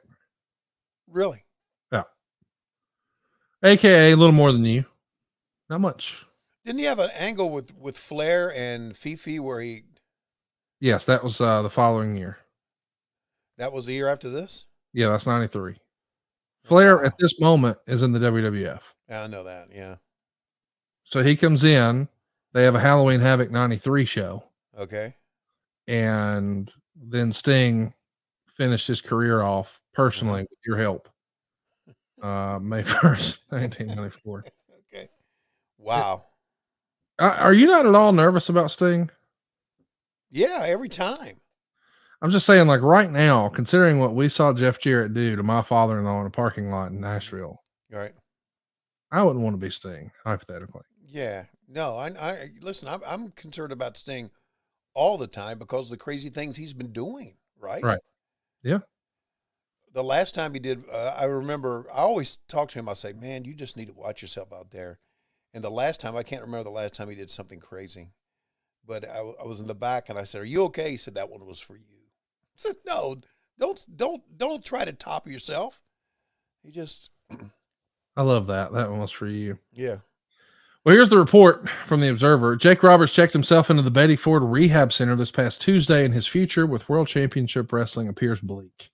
Really? Yeah. AKA a little more than you. Not much. Didn't he have an angle with Flair and Fifi where he... Yes, that was the following year. That was the year after this? Yeah, that's 93. Flair at this moment is in the WWF. Yeah, I know that, yeah. So he comes in. They have a Halloween Havoc 93 show. Okay. And then Sting finished his career off personally with your help. May 1st, 1994. Okay. Wow. Are you not at all nervous about Sting? Yeah, every time. I'm just saying, like right now, considering what we saw Jeff Jarrett do to my father-in-law in a parking lot in Nashville. Right. I wouldn't want to be Sting, hypothetically. Yeah. No, I listen, I'm concerned about Sting all the time because of the crazy things he's been doing, right? Right. Yeah. The last time he did, I remember, I always talk to him. I say, man, you just need to watch yourself out there. And the last time, I can't remember the last time he did something crazy, but I was in the back and I said, are you okay? He said, that one was for you. I said, no, don't try to top yourself. He just, I love that. That one was for you. yeah. Well, here's the report from the Observer. Jake Roberts checked himself into the Betty Ford Rehab Center this past Tuesday, and his future with World Championship Wrestling appears bleak.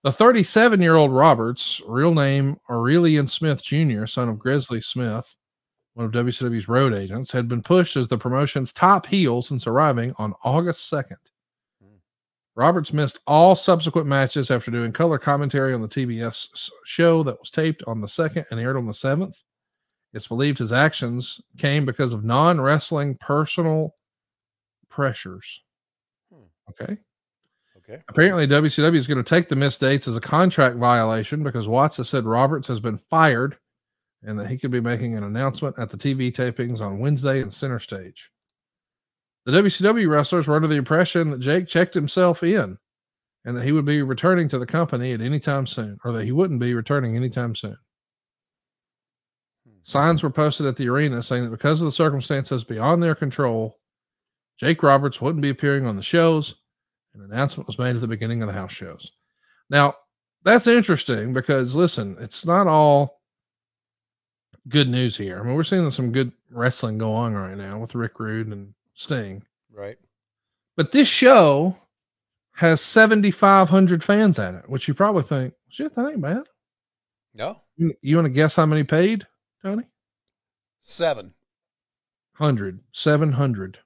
The 37-year-old Roberts, real name Aurelian Smith Jr., son of Grizzly Smith, one of WCW's road agents, had been pushed as the promotion's top heel since arriving on August 2nd. Roberts missed all subsequent matches after doing color commentary on the TBS show that was taped on the 2nd and aired on the 7th. It's believed his actions came because of non-wrestling personal pressures. Okay. Okay. Apparently, WCW is going to take the missed dates as a contract violation because Watts has said Roberts has been fired and that he could be making an announcement at the TV tapings on Wednesday in Center Stage. The WCW wrestlers were under the impression that Jake checked himself in and that he would be returning to the company at any time soon, or that he wouldn't be returning anytime soon. Signs were posted at the arena saying that because of the circumstances beyond their control, Jake Roberts wouldn't be appearing on the shows. An announcement was made at the beginning of the house shows. Now, that's interesting because, listen, it's not all good news here. I mean, we're seeing some good wrestling go on right now with Rick Rude and Sting. Right. But this show has 7,500 fans at it, which you probably think, shit, that ain't bad. No. You want to guess how many paid, Tony? 700. 700.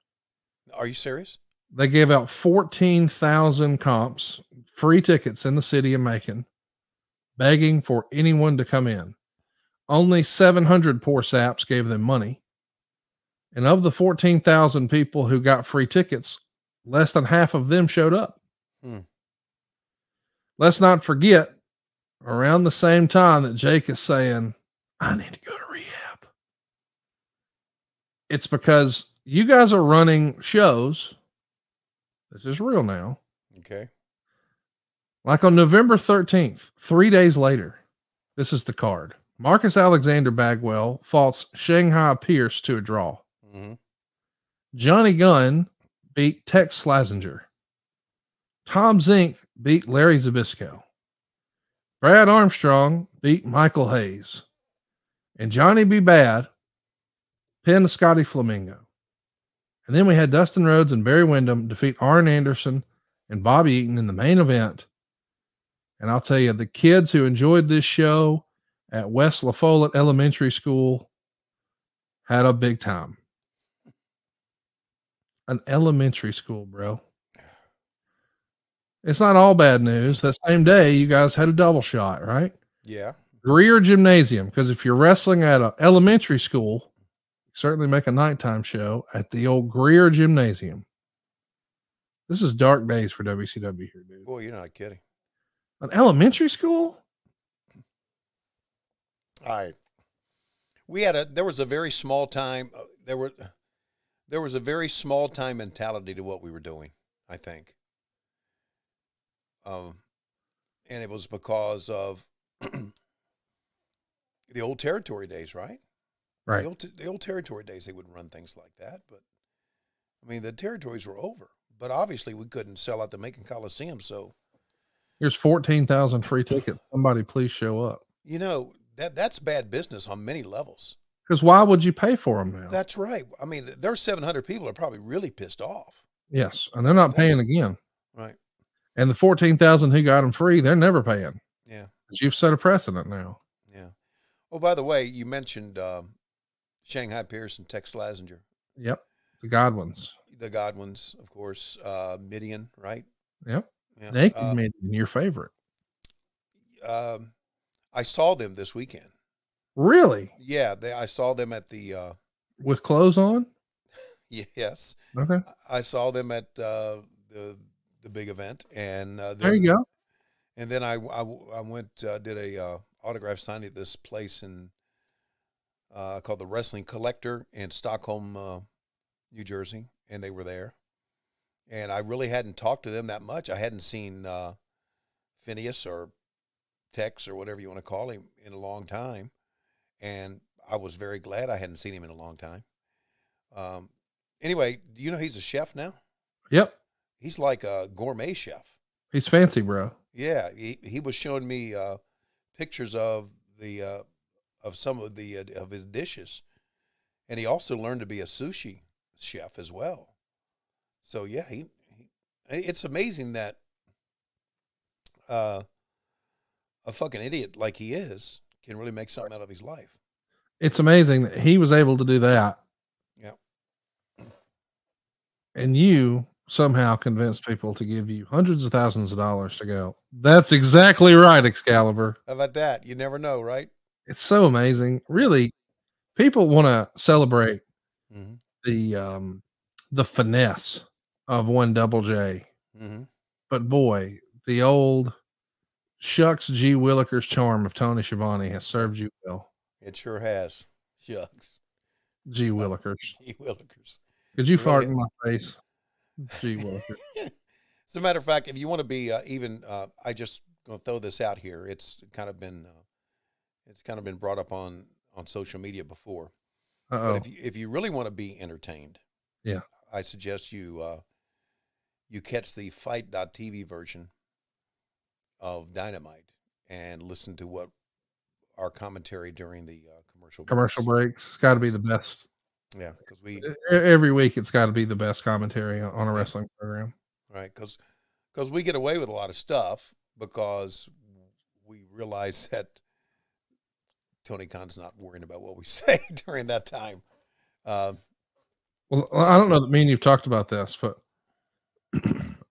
Are you serious? They gave out 14,000 comps, free tickets in the city of Macon, begging for anyone to come in. Only 700 poor saps gave them money. And of the 14,000 people who got free tickets, less than half of them showed up. Let's not forget, around the same time that Jake is saying, I need to go to rehab, it's because you guys are running shows. This is real now. Okay. Like on November 13th, 3 days later, this is the card. Marcus Alexander Bagwell fought Shanghai Pierce to a draw. Johnny Gunn beat Tex Slazenger. Tom Zink beat Larry Zbyszko. Brad Armstrong beat Michael Hayes. And Johnny B. Bad pinned Scotty Flamingo. And then we had Dustin Rhodes and Barry Windham defeat Arn Anderson and Bobby Eaton in the main event. And I'll tell you, the kids who enjoyed this show at West La Follette Elementary School had a big time. An elementary school, bro. It's not all bad news. That same day, you guys had a double shot, right? Yeah. Greer Gymnasium, because if you're wrestling at an elementary school, certainly make a nighttime show at the old Greer Gymnasium. This is dark days for WCW here, dude. Boy, you're not kidding. An elementary school? All right. There was a very small time. There was a very small time mentality to what we were doing, I think. And it was because of the old territory days, right? Right. The old territory days, they would run things like that. But, I mean, the territories were over. But obviously, we couldn't sell out the Macon Coliseum, so. Here's 14,000 free tickets. Somebody please show up. You know, that's bad business on many levels. Because why would you pay for them now? That's right. I mean, there's 700 people are probably really pissed off. Yes, and they're not paying again. Right. And the 14,000 who got them free, they're never paying. Yeah. Because you've set a precedent now. Yeah. Oh, by the way, you mentioned Shanghai Pierce and Tex Slazenger. Yep. The Godwins. The Godwins, of course. Midian, right? Yep. Yeah. Naked Midian, your favorite. I saw them this weekend. Really? Yeah, I saw them at the with clothes on? Yes. Okay. I saw them at the big event, and there you go. And then I went did a autograph signing at this place in called the Wrestling Collector in Stockholm, New Jersey, and they were there. And I really hadn't talked to them that much. I hadn't seen Phineas or Tex or whatever you want to call him in a long time. And I was very glad I hadn't seen him in a long time. Anyway, do you know he's a chef now? Yep. He's like a gourmet chef. He's fancy, bro. Yeah, he was showing me pictures of some of his dishes, and he also learned to be a sushi chef as well. So yeah, it's amazing that a fucking idiot like he is can really make something out of his life. It's amazing that he was able to do that. Yeah. And you somehow convinced people to give you hundreds of thousands of dollars to go. That's exactly right, Excalibur. How about that? You never know, right? It's so amazing. Really, people want to celebrate the finesse of one Double J. But boy, the old shucks G. Willikers charm of Tony Schiavone has served you well. It sure has. Shucks. G. Willikers. G. Willikers. Could you fart in my face? G. Willikers. As a matter of fact, if you want to be I just going to throw this out here. It's kind of been brought up on social media before. But if you really want to be entertained, yeah, I suggest you catch the Fight.tv version of Dynamite and listen to what our commentary during the commercial breaks. It's got to be the best. Yeah, because every week it's got to be the best commentary on a wrestling program. Right, because we get away with a lot of stuff because we realize that Tony Khan's not worrying about what we say during that time. Well, I don't know that me and you've talked about this, but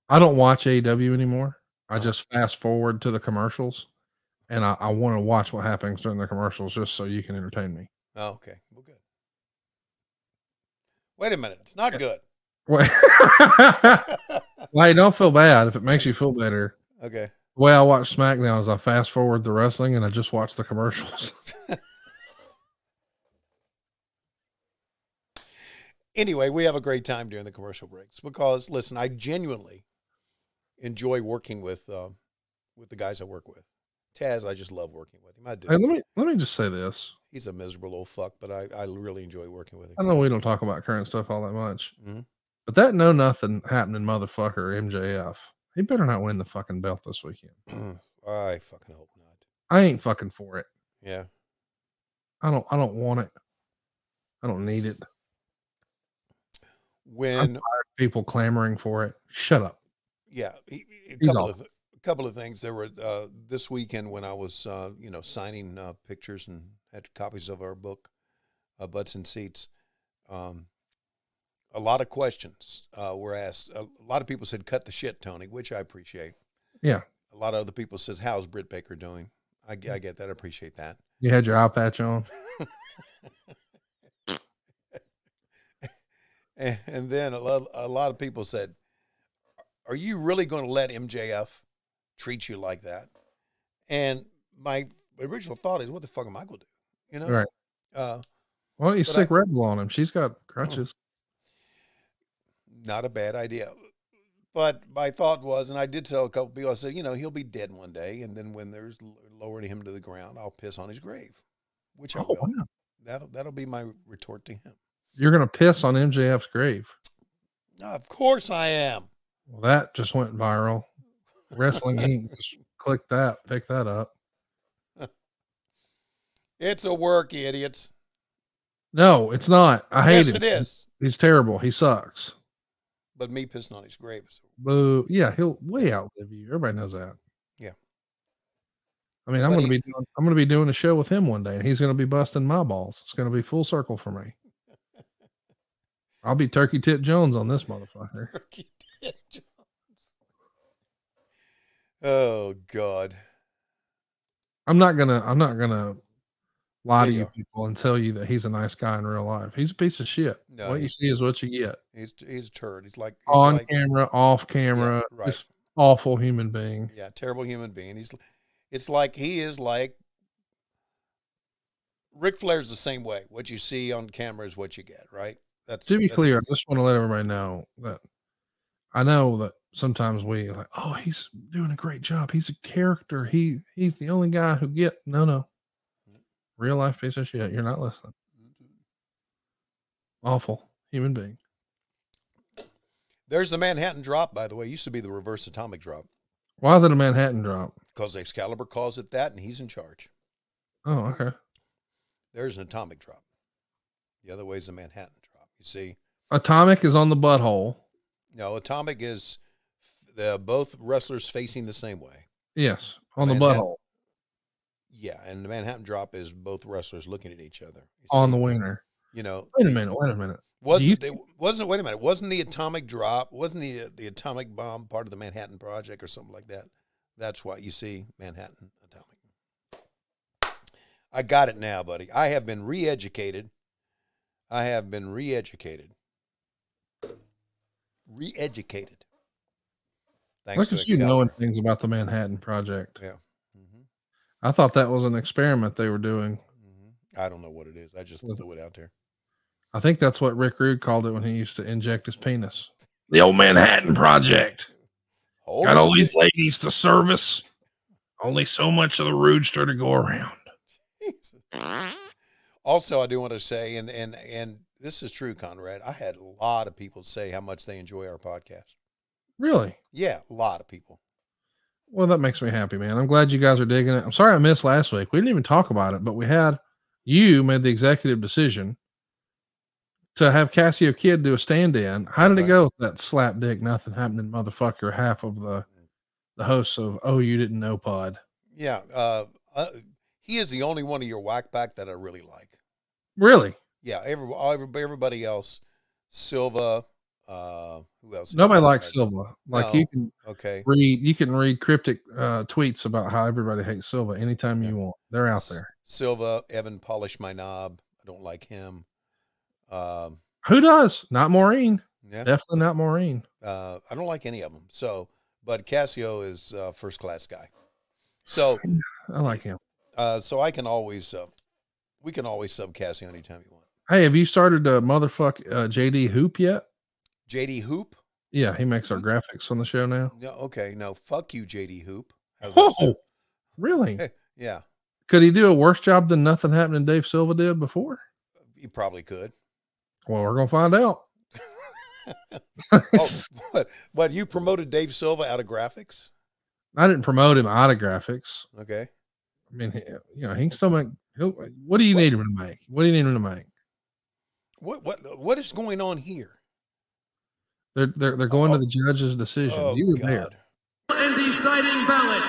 I don't watch AEW anymore. I just fast forward to the commercials, and I want to watch what happens during the commercials just so you can entertain me. Oh, okay. Well, good. Wait a minute. It's not good. Wait. Well, hey, don't feel bad if it makes you feel better. Okay. The way I watch SmackDown is I fast forward the wrestling and I just watch the commercials. Anyway, we have a great time during the commercial breaks because, listen, I genuinely enjoy working with the guys I work with. Taz, I just love working with him. I do. Hey, let me just say this. He's a miserable old fuck, but I really enjoy working with him. I know we don't talk about current stuff all that much, but that know nothing happening motherfucker MJF, he better not win the fucking belt this weekend. I fucking hope not. I ain't fucking for it. Yeah. I don't want it. I don't need it. When I'm tired of people clamoring for it. Shut up. Yeah, a couple of things. There were this weekend when I was signing pictures and had copies of our book, Butts and Seats. A lot of questions were asked. A lot of people said, "Cut the shit, Tony," which I appreciate. Yeah. A lot of other people says, "How's Britt Baker doing?" I get that. I appreciate that. You had your eye patch on. And then a lot of people said, "Are you really going to let MJF treat you like that?" And my original thought is, "What the fuck am I going to do?" You know, Right. Why don't you stick Red Bull on him? She's got crutches. Not a bad idea. But my thought was, and I did tell a couple people, I said, he'll be dead one day, and then when there's lowering him to the ground, I'll piss on his grave, which I will. Wow. That'll be my retort to him. You're gonna piss on MJF's grave? Of course I am. Well, that just went viral. Wrestling Inc. Just click that, pick that up. It's a work, idiots. No, it's not. I hate it. Yes, it is. He's terrible. He sucks. But me pissing on his grave is boo. Yeah, he'll way outlive you. Everybody knows that. Yeah. I mean, I'm gonna be doing a show with him one day, and he's gonna be busting my balls. It's gonna be full circle for me. I'll be Turkey Tit Jones on this motherfucker. Turkey Tit Jones. Oh God. I'm not gonna lie to you people and tell you that he's a nice guy in real life. He's a piece of shit. No, what you see is what you get. He's a turd. He's on camera, off camera, yeah, right. Just awful human being. Yeah, terrible human being. It's like he is like Ric Flair's the same way. What you see on camera is what you get, right? To be clear, I just want to let everybody know that I know that sometimes we like, oh, he's doing a great job. He's a character. He's the only guy who no. Real life piece of shit. You're not listening. Awful human being. There's the Manhattan drop, by the way. It used to be the reverse atomic drop. Why is it a Manhattan drop? Because Excalibur calls it that, and he's in charge. Oh, okay. There's an atomic drop. The other way is a Manhattan drop. You see? Atomic is on the butthole. No, atomic is both wrestlers facing the same way. Yes, on the butthole. Yeah, and the Manhattan drop is both wrestlers looking at each other. On the wiener. You know. Wait a minute. Wasn't the atomic drop, wasn't the atomic bomb part of the Manhattan Project or something like that? That's why you see Manhattan atomic. I got it now, buddy. I have been re-educated. Thanks to you knowing things about the Manhattan Project. Yeah. I thought that was an experiment they were doing. I don't know what it is. I just threw it out there. I think that's what Rick Rude called it when he used to inject his penis. The old Manhattan Project. Got all these ladies to service. Only so much of the Rudester to go around. Also, I do want to say, and this is true, Conrad, I had a lot of people say how much they enjoy our podcast. Really? Yeah, a lot of people. Well, that makes me happy, man. I'm glad you guys are digging it. I'm sorry I missed last week. We didn't even talk about it, but you made the executive decision to have Cassio Kid do a stand-in. How did it go with that slap dick, nothing happening motherfucker, half of the hosts of Oh You Didn't Know Pod? Yeah. He is the only one of your whack pack that I really like. Really? Yeah. Everybody else, Silva, who else? Nobody likes Silva. Like, no. You can read cryptic tweets about how everybody hates Silva anytime you want. They're out there. Silva, Evan, polish my knob. I don't like him. Who does? Not Maureen. Yeah. Definitely not Maureen. I don't like any of them. But Cassio is a first class guy. So I like him. So I can always we can always sub Cassio anytime you want. Hey, have you started motherfuck JD Hoop yet? JD Hoop? Yeah, he makes our graphics on the show now. No, okay, no, fuck you, JD Hoop. Oh, really? Yeah. Could he do a worse job than Nothing Happening Dave Silva did before? He probably could. Well, we're gonna find out. What you promoted Dave Silva out of graphics? I didn't promote him out of graphics. Okay. I mean, he can still make. What do you need him to make? What do you need him to make? What is going on here? They're going to the judge's decision. Oh, You were there. And deciding ballot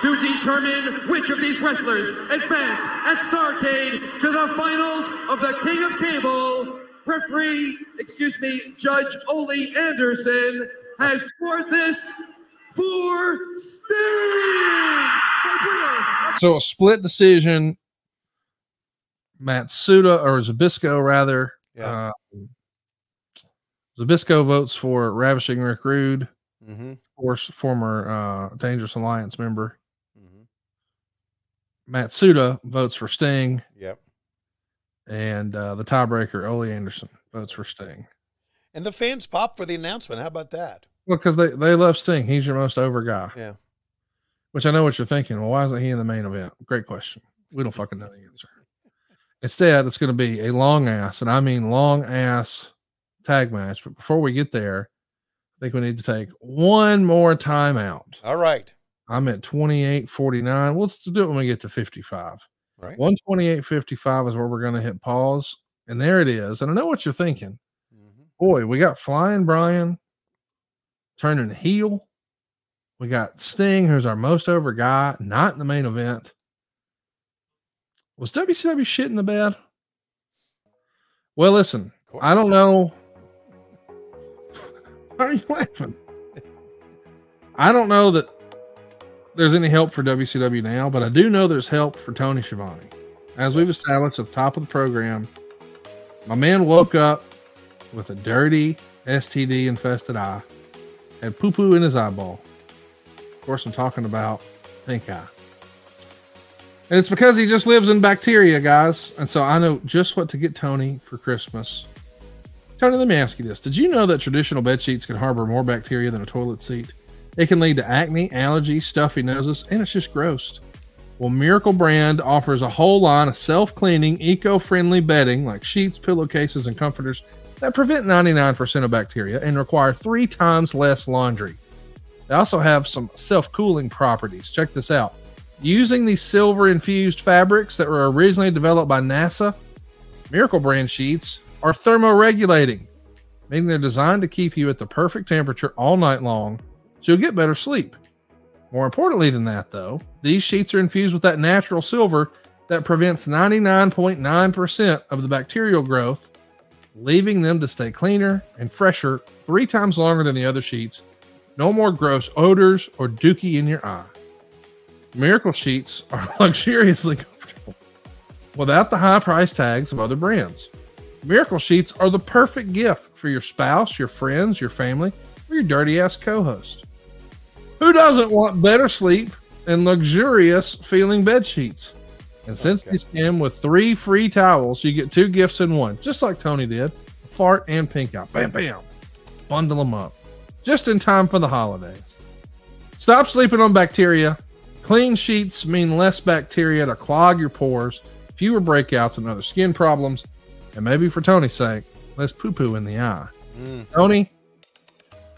to determine which of these wrestlers advanced at Starrcade to the finals of the King of Cable. Judge Ole Anderson has scored this for Sting. So a split decision. Matsuda, or Zabisco rather. Yeah. Zabisco votes for Ravishing Rick Rude, Mm-hmm. of course, former Dangerous Alliance member. Mm-hmm. Matsuda votes for Sting. Yep. And the tiebreaker, Ole Anderson, votes for Sting. And the fans pop for the announcement. How about that? Well, because they love Sting. He's your most over guy. Yeah. Which I know what you're thinking. Well, why isn't he in the main event? Great question. We don't fucking know the answer. Instead, it's going to be a long ass, and I mean long ass tag match. But before we get there, I think we need to take one more timeout. All right. I'm at 28:49. Let's do it when we get to 55. Right. 128.55 is where we're going to hit pause. And there it is. And I know what you're thinking. Boy, we got Flying Brian turning heel. We got Sting, who's our most over guy, not in the main event. Was WCW shit in the bed? Well, listen, I don't know. Why are you laughing? I don't know that there's any help for WCW now, but I do know there's help for Tony Schiavone. As we've established at the top of the program, my man woke up with a dirty STD infested eye, had poo-poo in his eyeball. Of course, I'm talking about pink eye. And it's because he just lives in bacteria, guys. And so I know just what to get Tony for Christmas. Tony, let me ask you this. Did you know that traditional bed sheets can harbor more bacteria than a toilet seat? It can lead to acne, allergies, stuffy noses, and it's just gross. Well, Miracle Brand offers a whole line of self-cleaning, eco-friendly bedding like sheets, pillowcases, and comforters that prevent 99% of bacteria and require 3 times less laundry. They also have some self-cooling properties. Check this out. Using these silver-infused fabrics that were originally developed by NASA, Miracle Brand sheets are thermoregulating, meaning they're designed to keep you at the perfect temperature all night long so you'll get better sleep. More importantly than that, though, these sheets are infused with that natural silver that prevents 99.9% of the bacterial growth, leaving them to stay cleaner and fresher 3 times longer than the other sheets. No more gross odors or dookie in your eye. Miracle sheets are luxuriously comfortable without the high price tags of other brands. Miracle sheets are the perfect gift for your spouse, your friends, your family, or your dirty ass co-host. Who doesn't want better sleep and luxurious feeling bed sheets? And since these came with 3 free towels, you get 2 gifts in one, just like Tony did. Fart and pink eye. Bam, bam. Bundle them up. Just in time for the holidays. Stop sleeping on bacteria. Clean sheets mean less bacteria to clog your pores, fewer breakouts and other skin problems, and maybe for Tony's sake, less poo-poo in the eye. Tony,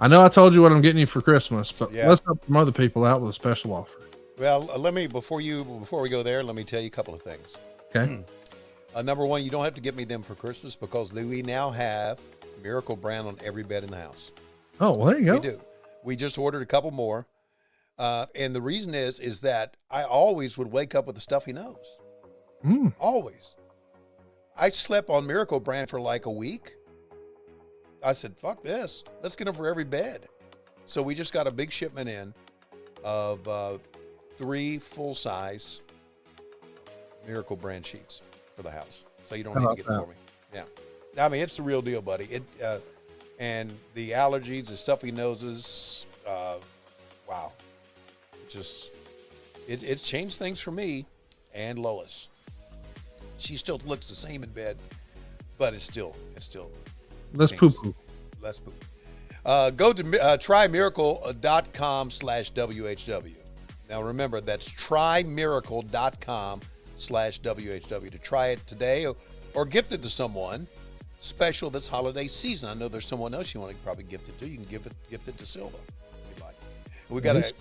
I know I told you what I'm getting you for Christmas, but let's help some other people out with a special offer. Well, let me, before we go there, let me tell you a couple of things. Okay. Number one, you don't have to get me them for Christmas because we now have Miracle Brand on every bed in the house. Oh, well, there you go. We do. We just ordered a couple more. And the reason is that I always would wake up with a stuffy nose. Always. I slept on Miracle Brand for like a week. I said, fuck this. Let's get them for every bed. So we just got a big shipment in of 3 full-size Miracle Brand sheets for the house. So you don't need to get them for me. Yeah. I mean, it's the real deal, buddy. And the allergies, the stuffy noses, wow. It's changed things for me and Lois. She still looks the same in bed, but it's still less poo-poo. Less poo. Go to trymiracle.com/WHW. Now remember, that's trymiracle.com/WHW to try it today or gift it to someone special this holiday season. I know there's someone else you want to probably gift it to. You can gift it to Silva if you like. We got his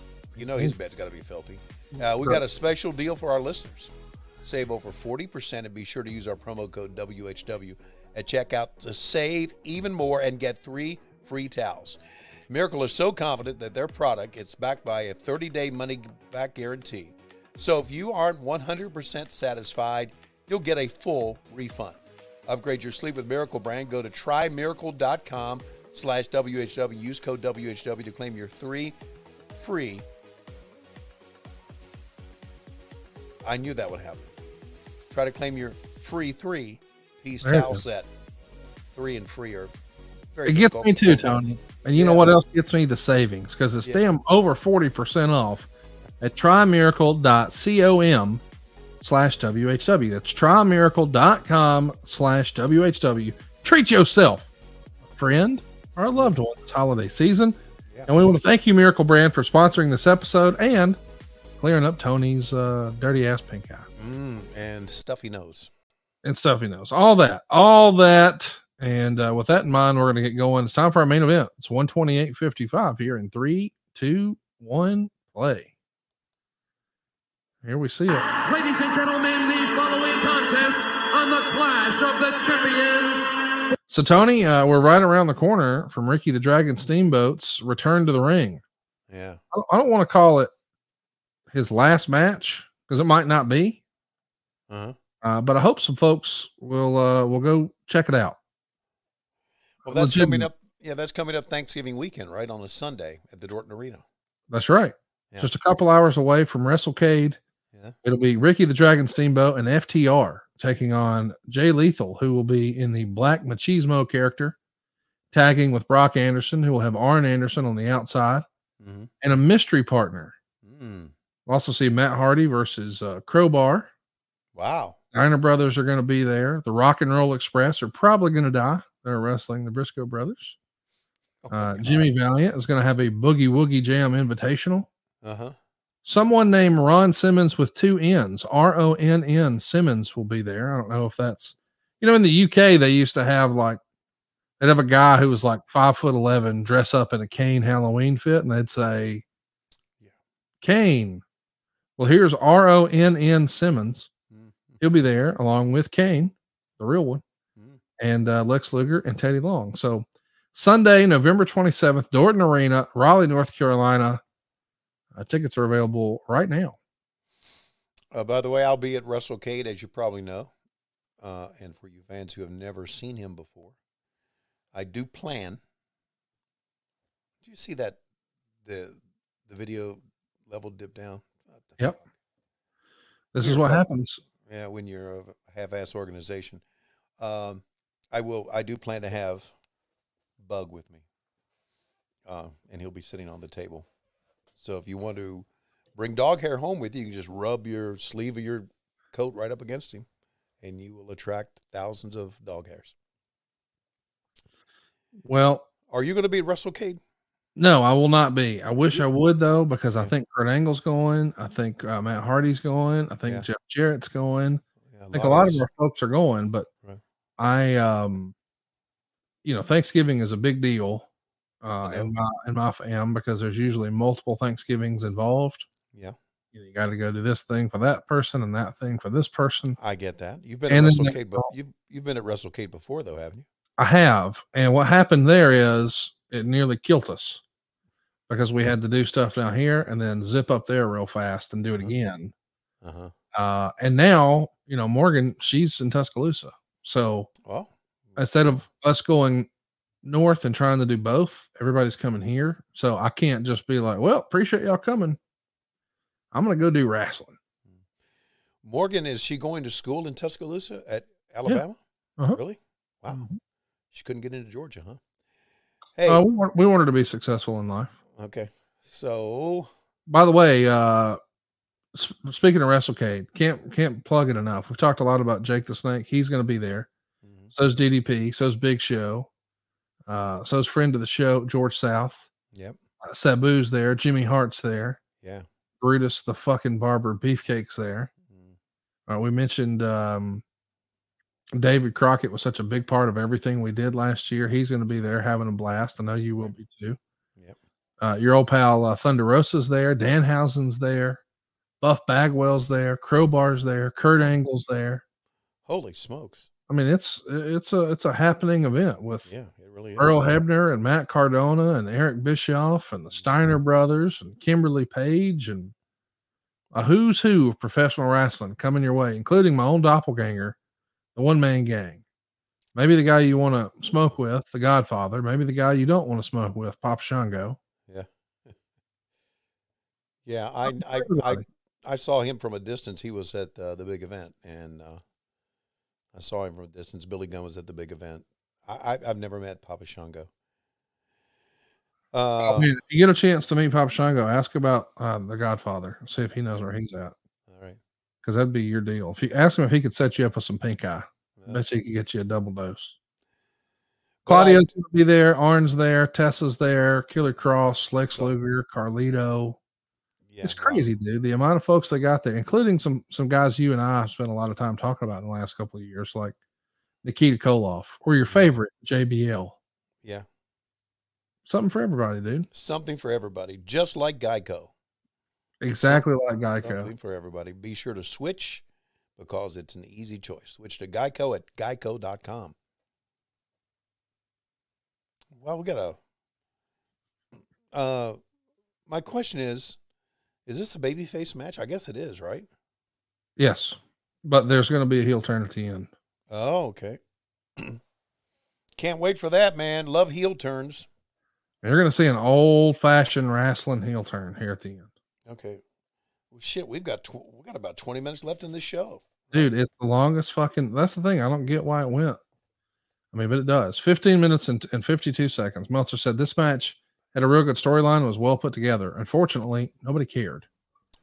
bed's got to be filthy. We got a special deal for our listeners. Save over 40% and be sure to use our promo code WHW at checkout to save even more and get 3 free towels. Miracle is so confident that their product is backed by a 30-day money-back guarantee. So if you aren't 100% satisfied, you'll get a full refund. Upgrade your sleep with Miracle brand. Go to trymiracle.com/WHW. Use code WHW to claim your 3 free. I knew that would happen. Try to claim your free 3-piece towel set. 3 and free are very It gets me too, Tony. And you know what else gets me? The savings, because it's damn over 40% off at trymiracle.com/WHW. That's trymiracle.com/WHW. Treat yourself, a friend, or a loved one this holiday season. And we want to thank you, Miracle Brand, for sponsoring this episode and clearing up Tony's dirty ass pink eye. And stuffy nose. All that. And with that in mind, we're going to get going. It's time for our main event. It's 128.55 here in 3, 2, 1, play. Here we see it. Ladies and gentlemen, the following contest on the Clash of the Champions. So, Tony, we're right around the corner from Ricky the Dragon Steamboat's return to the ring. Yeah. I don't want to call it his last match because it might not be. But I hope some folks will go check it out. Well, that's coming up. Yeah, that's coming up Thanksgiving weekend, right? On a Sunday at the Dorton Arena. That's right. Yeah. Just a couple hours away from WrestleCade. Yeah. It'll be Ricky the Dragon Steamboat and FTR taking on Jay Lethal, who will be in the Black Machismo character, tagging with Brock Anderson, who will have Arn Anderson on the outside, and a mystery partner. We'll also see Matt Hardy versus Crowbar. Wow. Steiner Brothers are going to be there. The Rock and Roll Express are probably going to die. They're wrestling the Briscoe Brothers. Jimmy Valiant is going to have a Boogie Woogie Jam Invitational. Someone named Ron Simmons with 2 N's, RONN Simmons, will be there. I don't know if that's, in the UK, they used to have they'd have a guy who was like 5'11", dress up in a Kane Halloween fit, and they'd say, Kane. Well, here's RONN Simmons. He'll be there along with Kane, the real one, and Lex Luger and Teddy Long. So Sunday, November 27th, Dorton Arena, Raleigh, North Carolina. Tickets are available right now. By the way, I'll be at WrestleCade, as you probably know. And for you fans who have never seen him before, I do plan. Did you see that the video level dip down? Yep. This is what happens. Yeah, when you're a half-ass organization. I do plan to have Bug with me. And he'll be sitting on the table. So if you want to bring dog hair home with you, you can just rub your sleeve of your coat right up against him, and you will attract thousands of dog hairs. Well, are you going to be at WrestleCade? No, I will not be. I wish I would, though, because I think Kurt Angle's going. I think Matt Hardy's going. I think Jeff Jarrett's going. I think a lot of our folks are going, but Thanksgiving is a big deal in my fam because there's usually multiple Thanksgivings involved. Yeah. You got to go to this thing for that person and that thing for this person. I get that. You've been at WrestleCade, but you've been at WrestleCade before, though, haven't you? I have. And what happened there is it nearly killed us because we had to do stuff down here and then zip up there real fast and do it again. And now, Morgan, she's in Tuscaloosa. So instead of us going north and trying to do both, everybody's coming here. So I can't just be like, well, appreciate y'all coming. I'm going to go do wrestling. Morgan, is she going to school in Tuscaloosa at Alabama? Yeah. Really? Wow. She couldn't get into Georgia, huh? Hey, we want her to be successful in life. Okay. So, by the way, speaking of WrestleCade, can't plug it enough. We've talked a lot about Jake the Snake. He's going to be there. So's DDP. So's Big Show. So's friend of the show, George South. Yep. Sabu's there. Jimmy Hart's there. Yeah. Brutus the fucking Barber Beefcake's there. We mentioned David Crockett was such a big part of everything we did last year. He's going to be there having a blast. I know you will be too. Yep. Your old pal Thunder Rosa's there. Danhausen's there. Buff Bagwell's there. Crowbar's there. Kurt Angle's there. Holy smokes. I mean, it's a happening event with Yeah, it really is. Earl Hebner and Matt Cardona and Eric Bischoff and the Steiner brothers and Kimberly Page and a who's who of professional wrestling coming your way, including my own doppelganger, the one-man gang. Maybe the guy you want to smoke with, the Godfather. Maybe the guy you don't want to smoke with, Papa Shango. Yeah. Yeah, I saw him from a distance. He was at the big event, and I saw him from a distance. Billy Gunn was at the big event. I've never met Papa Shango. Man, if you get a chance to meet Papa Shango, ask about the Godfather. See if he knows where he's at. All right. Because that'd be your deal. If you ask him if he could set you up with some pink eye, I bet you he could get you a double dose. Claudia's going to be there. Arn's there. Tessa's there. Killer Cross, Lex Luger, Carlito. Yeah, it's crazy, dude. The amount of folks they got there, including some guys you and I have spent a lot of time talking about in the last couple of years, like Nikita Koloff or your favorite, JBL. Yeah. Something for everybody, dude. Something for everybody, just like Geico. Exactly like Geico. Something for everybody. Be sure to switch because it's an easy choice. Switch to Geico at geico.com. Well, we got my question is this a babyface match? I guess it is, right? Yes, but there's going to be a heel turn at the end. Oh, okay. Can't wait for that, man. Love heel turns. You're going to see an old-fashioned wrestling heel turn here at the end. Okay. Well, shit, we got about 20 minutes left in this show. Dude, it's the longest fucking... That's the thing. I don't get why it went. I mean, but it does. 15 minutes and 52 seconds. Meltzer said this match had a real good storyline and was well put together. Unfortunately, nobody cared.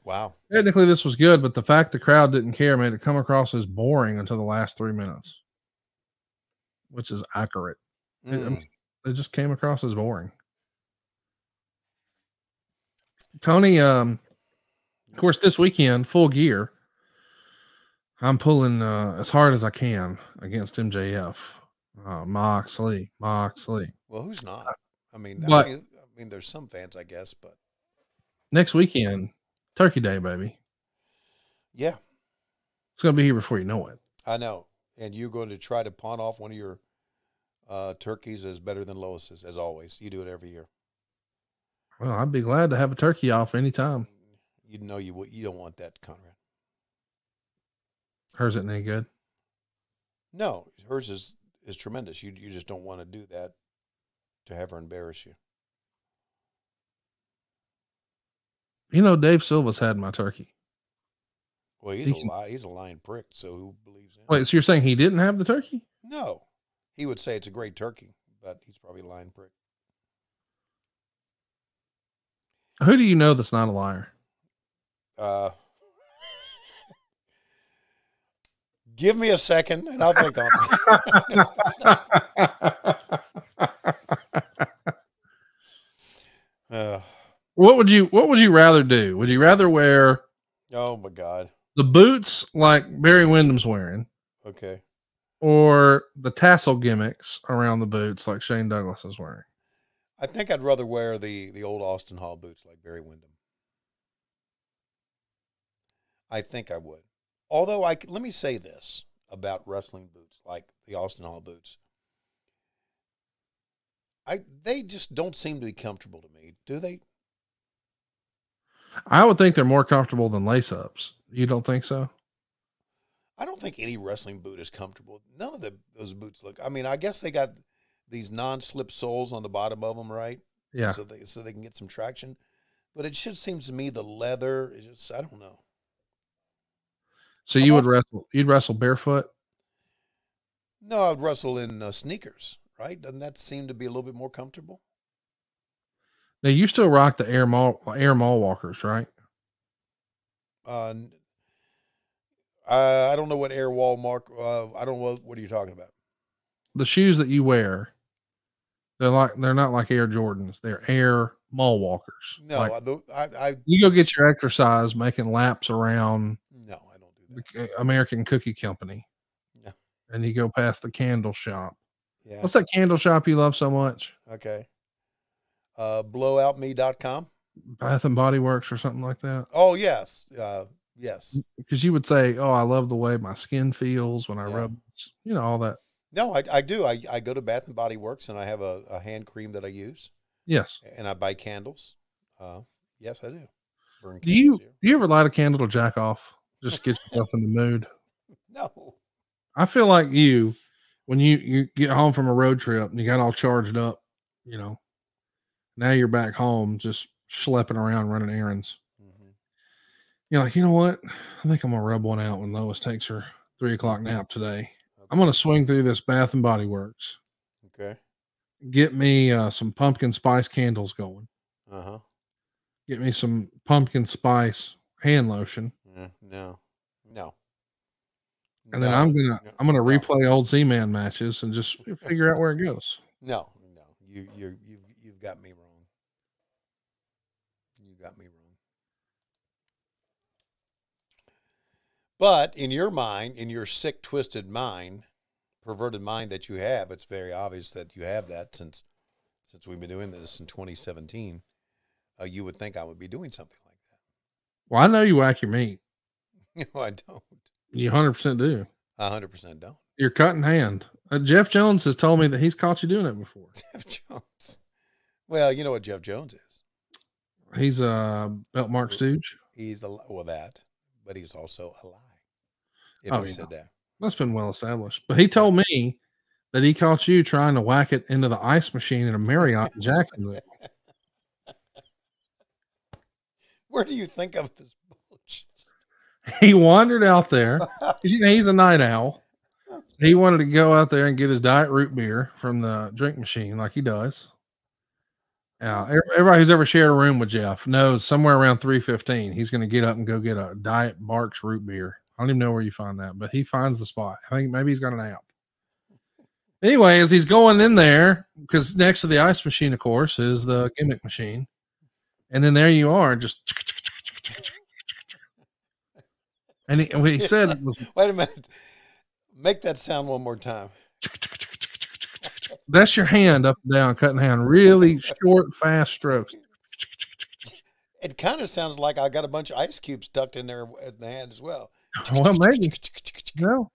Wow. Technically, this was good, but the fact the crowd didn't care made it come across as boring until the last 3 minutes, which is accurate. It just came across as boring. Tony, of course, this weekend, Full Gear, I'm pulling as hard as I can against MJF. Moxley. Well, who's not? I mean, there's some fans, I guess, but next weekend, Turkey Day, baby. Yeah, it's gonna be here before you know it. I know, and you're going to try to pawn off one of your turkeys as better than Lois's, as always. You do it every year. Well, I'd be glad to have a turkey off anytime. You know you don't want that, Conrad. Hers isn't any good. No, hers is tremendous. You just don't want to do that to have her embarrass you. You know, Dave Silva's had my turkey. Well, he's a lying prick, so who believes him? Wait, so you're saying he didn't have the turkey? No. He would say it's a great turkey, but he's probably a lying prick. Who do you know that's not a liar? Give me a second, and I'll think on it. What would you rather do? Would you rather wear? Oh my God! The boots like Barry Windham's wearing. Okay. Or the tassel gimmicks around the boots like Shane Douglas is wearing. I think I'd rather wear the old Austin Hall boots like Barry Windham. I think I would. Although let me say this about wrestling boots like the Austin Hall boots. They just don't seem to be comfortable to me, do they? I would think they're more comfortable than lace-ups. You don't think so? I don't think any wrestling boot is comfortable. None of those boots look. I mean, I guess they got these non-slip soles on the bottom of them, right? Yeah. So they can get some traction. But it just seems to me the leather is just, I don't know. So you'd wrestle barefoot? No, I'd wrestle in sneakers, right? Doesn't that seem to be a little bit more comfortable? Now you still rock the Air Mall Walkers, right? I don't know what Air Wall Mark. I don't know what are you talking about? The shoes that you wear, they're not like Air Jordans. They're Air Mall Walkers. No, like, you go get your exercise making laps around. No, I don't do that. The American Cookie Company. No. And you go past the candle shop. Yeah. What's that candle shop you love so much? Okay. Blowoutme.com. Bath and Body Works or something like that. Oh yes. Yes. Because you would say, "Oh, I love the way my skin feels when I Yeah. rub," all that. No, I do. I go to Bath and Body Works and I have a hand cream that I use. Yes. And I buy candles. Yes, I do. Burn Do you candles ever light a candle to jack off? Just get yourself in the mood. No. I feel like when you get home from a road trip and you got all charged up, now you're back home just schlepping around running errands. You're like, you know what? I think I'm gonna rub one out when Lois takes her 3 o'clock nap today. I'm gonna swing through this Bath and Body Works. Okay. Get me some pumpkin spice candles going. Get me some pumpkin spice hand lotion. No. And then I'm gonna replay old Z-Man matches and just figure out where it goes. No. You've got me wrong. You got me wrong. But in your mind, in your sick, twisted mind, perverted mind that you have, it's very obvious that you have that since we've been doing this in 2017. You would think I would be doing something like that. Well, I know you whack your meat. No, I don't. You 100% do. 100% don't. You're cutting hand. Jeff Jones has told me that he's caught you doing it before. Jeff Jones. Well, you know what Jeff Jones is. He's a belt mark stooge. He's that, but he's also a lie. If we said that. That's been well established. But he told me that he caught you trying to whack it into the ice machine in a Marriott in Jacksonville. Where do you think of this bullshit? He wandered out there. He's a night owl. He wanted to go out there and get his diet root beer from the drink machine like he does. Everybody who's ever shared a room with Jeff knows somewhere around 3:15, he's going to get up and go get a Diet Barks root beer. I don't even know where you find that, but he finds the spot. I think maybe he's got an app. Anyway, as he's going in there, because next to the ice machine, of course, is the gimmick machine. And then there you are, just. And he said, wait a minute. Make that sound one more time. That's your hand up and down, cutting hand, really short, fast strokes. It kind of sounds like I got a bunch of ice cubes tucked in there in the hand as well. Well, maybe. No.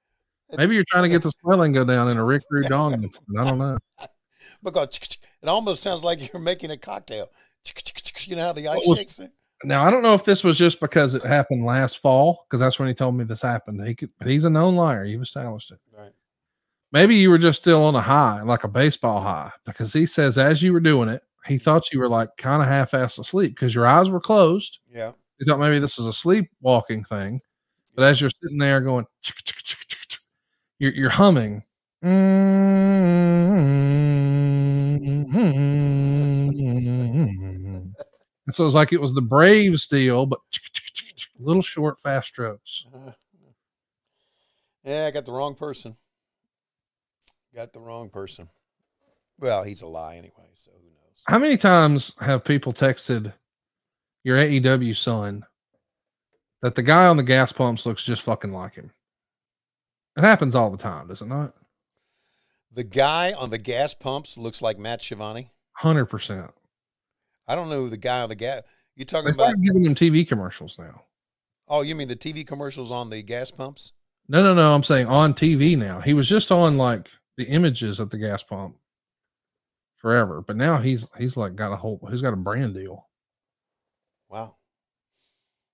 Maybe you're trying to get the swelling go down in a Rick Rude dog. I don't know. Because it almost sounds like you're making a cocktail. You know how the ice shakes? Now, I don't know if this was just because it happened last fall, because that's when he told me this happened. But he's a known liar. You've established it. Right. Maybe you were just still on a high, like a baseball high, because he says as you were doing it, he thought you were like kind of half-assed asleep because your eyes were closed. Yeah. He thought maybe this is a sleepwalking thing. But as you're sitting there going, you're humming. And so it's like it was the Braves steal, but little short, fast strokes. Yeah, I got the wrong person. Well, he's a lie anyway, so who knows? How many times have people texted your AEW son that the guy on the gas pumps looks just fucking like him? It happens all the time, does it not? The guy on the gas pumps looks like Matt Schiavone? 100%. I don't know who the guy on the gas. You talking They about started giving them TV commercials now. Oh, you mean the TV commercials on the gas pumps? No. I'm saying on TV now. He was just on like the images at the gas pump forever, but now he's like he's got a brand deal. Wow.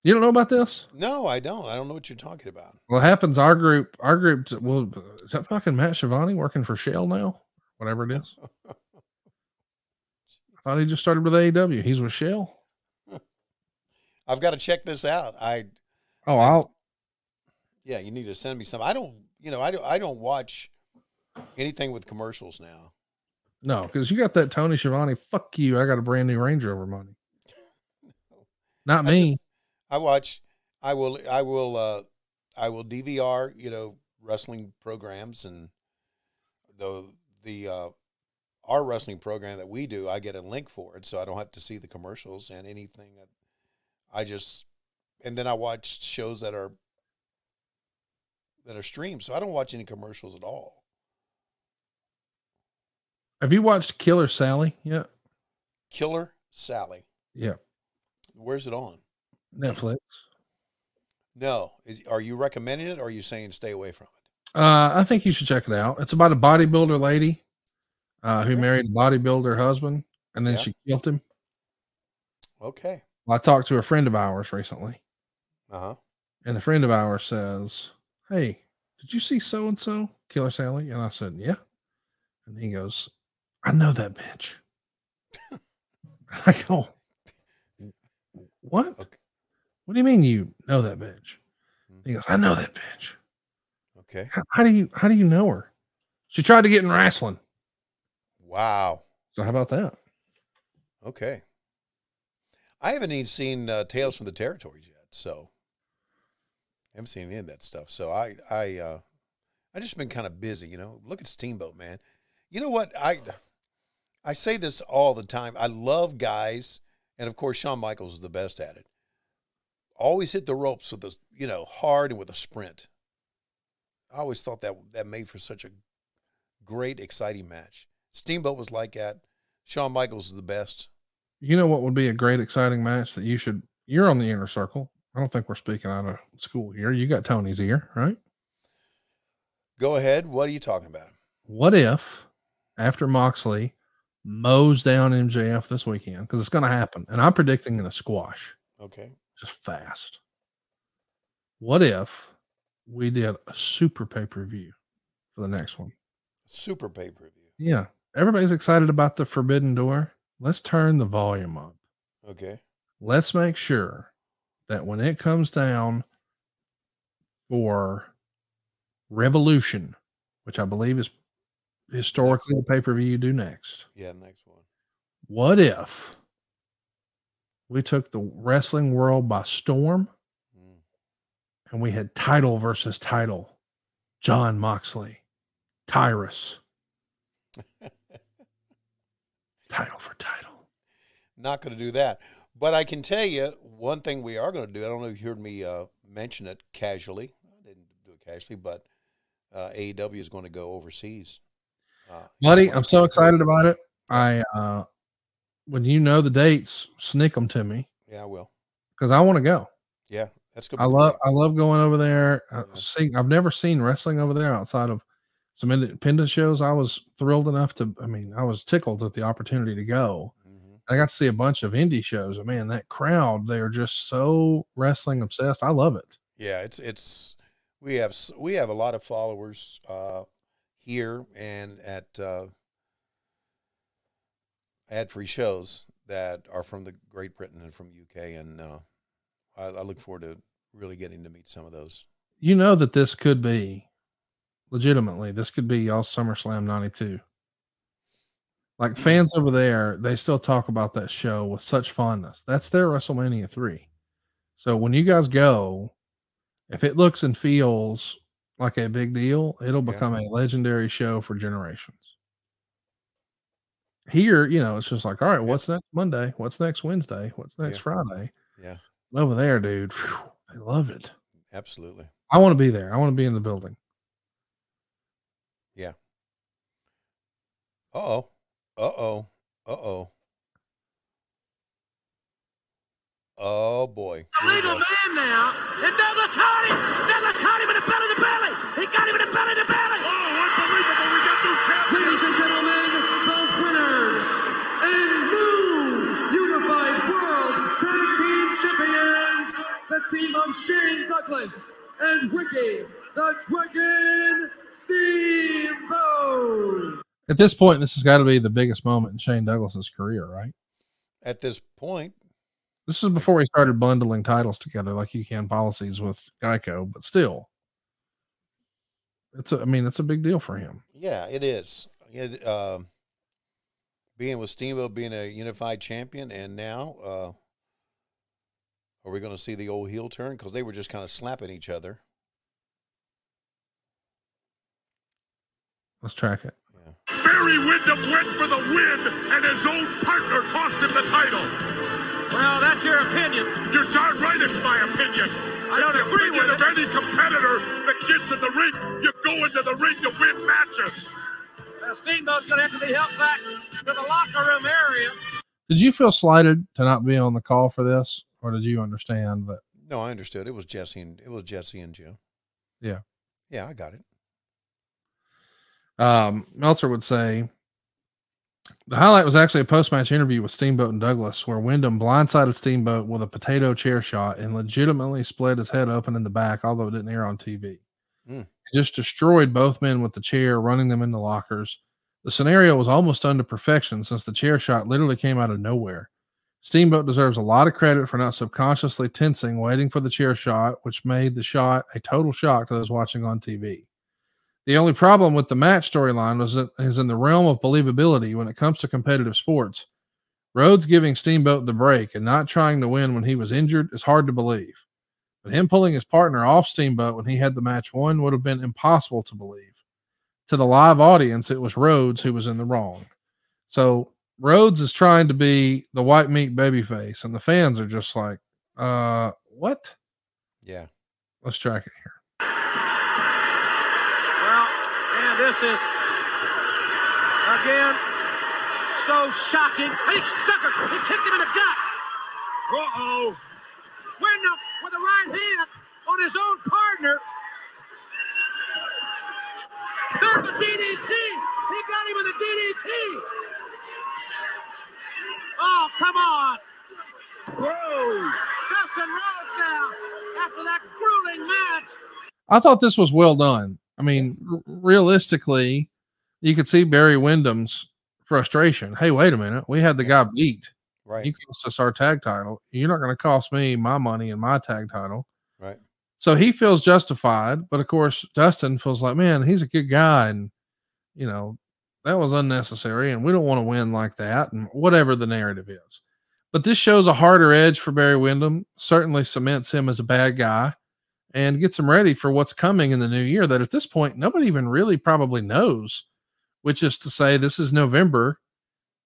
You don't know about this? No, I don't. I don't know what you're talking about. Well, it happens. Our group. Well, is that fucking Matt Schiavone working for Shell now? Whatever it is. I thought he just started with AEW. He's with Shell. I've got to check this out. Yeah, you need to send me some. I don't watch anything with commercials now. No, because you got that Tony Schiavone. Fuck you. I got a brand new Range Rover money. Not me. I will DVR, wrestling programs, and our wrestling program that we do, I get a link for it, so I don't have to see the commercials and anything. And then I watch shows that are streamed, so I don't watch any commercials at all. Have you watched Killer Sally yet? Killer Sally. Yeah. Where's it on? Netflix. No. Are you recommending it, or are you saying stay away from it? I think you should check it out. It's about a bodybuilder lady who married a bodybuilder husband, and then she killed him. Okay. Well, I talked to a friend of ours recently. Uh-huh. And the friend of ours says, "Hey, did you see so-and-so, Killer Sally?" And I said, "Yeah." And he goes, "I know that bitch." I go, "What? Okay. What do you mean you know that bitch?" He goes, "I know that bitch." Okay. How do you know her? She tried to get in wrestling. Wow. So how about that? Okay. I haven't even seen Tales from the Territories yet, so I haven't seen any of that stuff. So I just been kind of busy, you know. Look at Steamboat, man. You know what? I say this all the time. I love guys, and of course Shawn Michaels is the best at it. Always hit the ropes with a, you know, hard and with a sprint. I always thought that made for such a great, exciting match. Steamboat was like that. Shawn Michaels is the best. You know what would be a great, exciting match that you're on the inner circle. I don't think we're speaking out of school here. You got Tony's ear, right? Go ahead. What are you talking about? What if after Moxley mows down MJF this weekend, because it's going to happen, and I'm predicting in a squash. Okay. Just fast. What if we did a super pay-per-view for the next one? Super pay-per-view. Yeah. Everybody's excited about the Forbidden Door. Let's turn the volume up. Okay. Let's make sure that when it comes down for Revolution, which I believe is historically the pay-per-view you do next. Yeah, next one. What if we took the wrestling world by storm and we had title versus title? John Moxley, Tyrus. Title for title. Not going to do that. But I can tell you one thing we are going to do. I don't know if you heard me mention it casually. I didn't do it casually, but AEW is going to go overseas. Buddy, I'm so excited about it. When you know the dates, sneak them to me. Yeah, I will. Because I want to go. Yeah, that's good. I love going over there. I've never seen wrestling over there outside of some independent shows. I was thrilled enough I was tickled at the opportunity to go. I got to see a bunch of indie shows, and man, that crowd, they are just so wrestling obsessed. I love it. Yeah, we have a lot of followers here and at ad-free shows that are from the Great Britain and from UK, and I look forward to really getting to meet some of those. You know that this could be y'all's SummerSlam 92. Like, fans over there, they still talk about that show with such fondness. That's their WrestleMania 3. So when you guys go, if it looks and feels like a big deal, it'll become a legendary show for generations. Here, you know, it's just like, all right, what's next Monday? What's next Wednesday? What's next Friday? Yeah. Over there, dude, they love it. Absolutely. I want to be there. I want to be in the building. Yeah. Uh-oh. Uh-oh. Uh-oh. Oh, boy. Legal man now. And Douglas caught him. Douglas caught him in the belly to belly. He got him in the belly to belly. Oh, unbelievable. We got new champions. Ladies and gentlemen, the winners and new unified world tag team champions, the team of Shane Douglas and Ricky the Dragon Steamboat. At this point, this has got to be the biggest moment in Shane Douglas's career, right? At this point. This is before he started bundling titles together like you can policies with Geico, but still. It's a big deal for him. Yeah, it is. Being with Steamboat, being a unified champion, and now are we going to see the old heel turn? Because they were just kind of slapping each other. Let's track it. Barry Windham went for the win, and his own partner cost him the title. Well, that's your opinion. You're darn right it's my opinion. I don't agree with it. Of any competitor that gets in the ring, you go into the ring to win matches. Steamboat's going to have to be helped back to the locker room area. Did you feel slighted to not be on the call for this, or did you understand that? No, I understood. It was Jesse and Jim. Yeah. Yeah, I got it. Meltzer would say the highlight was actually a post-match interview with Steamboat and Douglas, where Wyndham blindsided Steamboat with a potato chair shot and legitimately split his head open in the back, although it didn't air on TV. He just destroyed both men with the chair, running them into lockers. The scenario was almost done to perfection since the chair shot literally came out of nowhere. Steamboat deserves a lot of credit for not subconsciously tensing, waiting for the chair shot, which made the shot a total shock to those watching on TV. The only problem with the match storyline is in the realm of believability when it comes to competitive sports. Rhodes giving Steamboat the break and not trying to win when he was injured is hard to believe. But him pulling his partner off Steamboat when he had the match won would have been impossible to believe. To the live audience, it was Rhodes who was in the wrong. So Rhodes is trying to be the white meat babyface, and the fans are just like, what? Yeah. Let's track it here. Well, and this is, again, so shocking. He sucker! He kicked him in the gut! Uh-oh! Wyndham with a right hand on his own partner. There's a DDT! He got him with a DDT! Oh, come on! Whoa! Dustin Rhodes now, after that grueling match. I thought this was well done. I mean, realistically, you could see Barry Windham's frustration. Hey, wait a minute. We had the guy beat. Right. You cost us our tag title. You're not going to cost me my money and my tag title. Right. So he feels justified. But of course, Dustin feels like, man, he's a good guy. And, you know, that was unnecessary. And we don't want to win like that. And whatever the narrative is. But this shows a harder edge for Barry Windham, certainly cements him as a bad guy and gets him ready for what's coming in the new year that at this point, nobody even really probably knows, which is to say this is November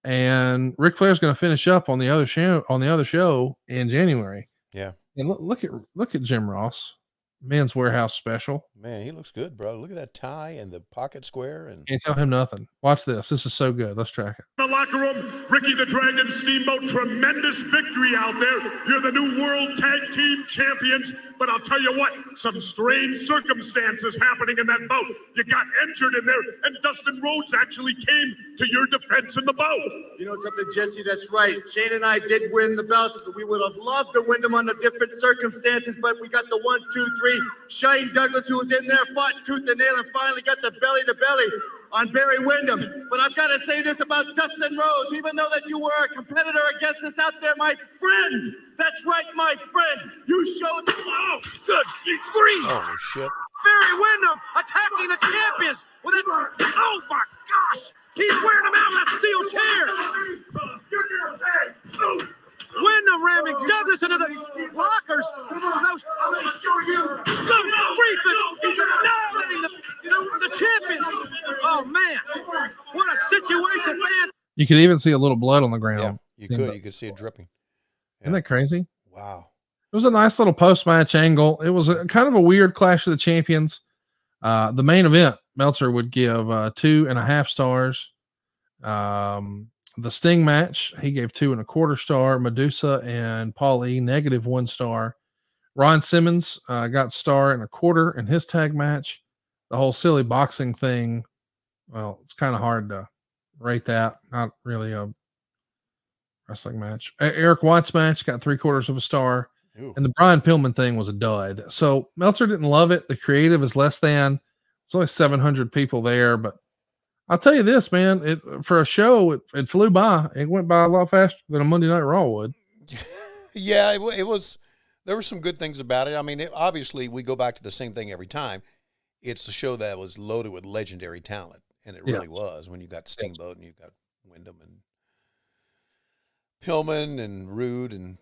and Ric Flair's going to finish up on the other show in January. Yeah. And look at Jim Ross, Men's Warehouse special. Man, he looks good, bro. Look at that tie and the pocket square. And Can't tell him nothing. Watch this. This is so good. Let's track it. The locker room, Ricky the Dragon Steamboat, tremendous victory out there. You're the new World Tag Team Champions. But I'll tell you what, some strange circumstances happening in that boat. You got injured in there, and Dustin Rhodes actually came to your defense in the boat. You know something, Jesse? That's right. Shane and I did win the belt. We would have loved to win them under different circumstances, but we got the 1, 2, 3. Shane Douglas, who was in there, fought tooth and nail, and finally got the belly to belly on Barry Windham. But I've got to say this about Dustin Rhodes. Even though that you were a competitor against us out there, my friend. That's right, my friend. You showed. Oh, good grief. Holy shit. Barry Windham attacking the champions with a. Oh my gosh! He's wearing them out of that steel chair. Wyndham ramming Douglas into the lockers. I'm going to show you. Good grief! He's annihilating the champions. Oh man, what a situation, man! You could even see a little blood on the ground. Yeah, you could see it dripping. Isn't that crazy? Wow. It was a nice little post-match angle. It was a kind of a weird Clash of the Champions. The main event, Meltzer would give 2.5 stars. The Sting match, he gave 2.25 stars. Medusa and Paul E, -1 star. Ron Simmons got 1.25 stars in his tag match. The whole silly boxing thing, well, it's kind of hard to rate that. Not really a wrestling match. Eric White's match got 3/4 star. Ooh. And the Brian Pillman thing was a dud. So Meltzer didn't love it. The creative is less than. There's only 700 people there, but I'll tell you this, man, for a show, it flew by. It went by a lot faster than a Monday Night Raw would. Yeah, it was. There were some good things about it. I mean, obviously, we go back to the same thing every time. It's the show that was loaded with legendary talent, and it really was. When you got Steamboat and you got Wyndham and Pillman and Rude and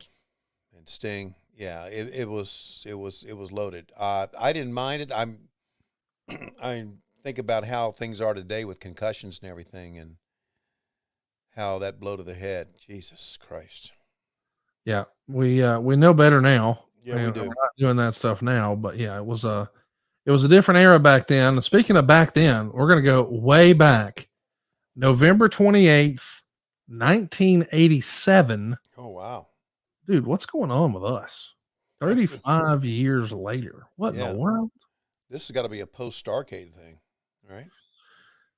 Sting. Yeah, it was loaded. I didn't mind it. I think about how things are today with concussions and everything, and how that blow to the head. Jesus Christ. Yeah, we know better now. Yeah, we do. We're not doing that stuff now, but yeah, it was a different era back then. And speaking of back then, we're gonna go way back, November 28th, 1987. Oh wow, dude, what's going on with us? 35 years later. What in the world? This has got to be a post-Starrcade thing, right?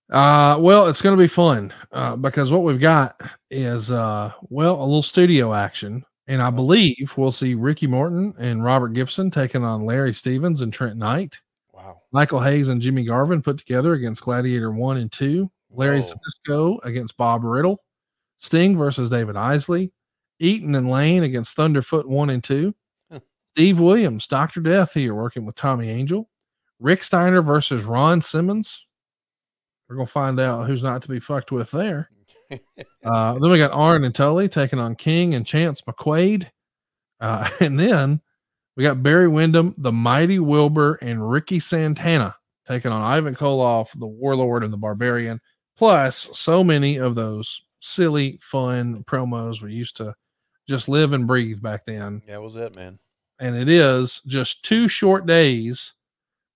Well, it's going to be fun because what we've got is a little studio action, and I believe we'll see Ricky Morton and Robert Gibson taking on Larry Stevens and Trent Knight. Wow. Michael Hayes and Jimmy Garvin put together against Gladiator 1 and 2. Larry Zbyszko against Bob Riddle. Sting versus David Isley. Eaton and Lane against Thunderfoot 1 and 2. Steve Williams, Dr. Death here working with Tommy Angel. Rick Steiner versus Ron Simmons. We're going to find out who's not to be fucked with there. Then we got Arn and Tully taking on King and Chance McQuaid. And then we got Barry Windham, the Mighty Wilbur, and Ricky Santana taking on Ivan Koloff, the Warlord, and the Barbarian. Plus, so many of those silly, fun promos we used to just live and breathe back then. Yeah, what was that, man? And it is just 2 short days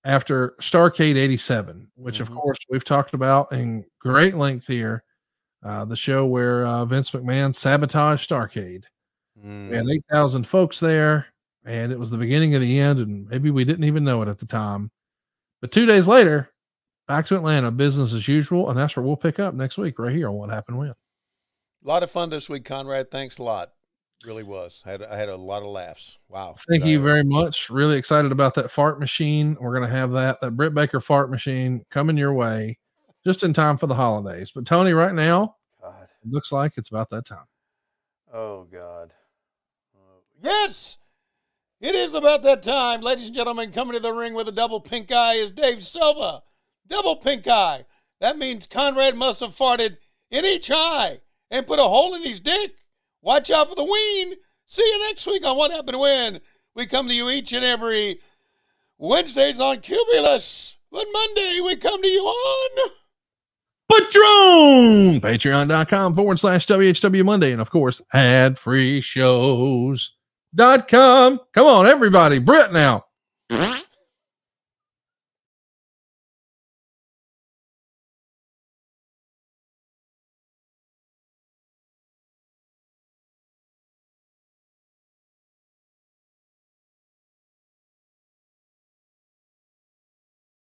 after Starrcade 87, which of course we've talked about in great length here. The show where Vince McMahon sabotaged Starrcade. We had 8,000 folks there, and it was the beginning of the end, and maybe we didn't even know it at the time. But 2 days later, back to Atlanta, business as usual, and that's where we'll pick up next week right here on What Happened When. A lot of fun this week, Conrad. Thanks a lot. Really was. I had a lot of laughs. Wow. Thank you very much. Really excited about that fart machine. We're going to have that Britt Baker fart machine coming your way just in time for the holidays. But Tony, right now, it looks like it's about that time. Oh, God. Yes, it is about that time. Ladies and gentlemen, coming to the ring with a double pink eye is Dave Silva. Double pink eye. That means Conrad must have farted in each eye and put a hole in his dick. Watch out for the ween. See you next week on What Happened When. We come to you each and every Wednesdays on Cumulus. But Monday we come to you on Patreon. Patreon.com/WHW Monday. And of course, adfreeshows.com. Come on, everybody. Brett now.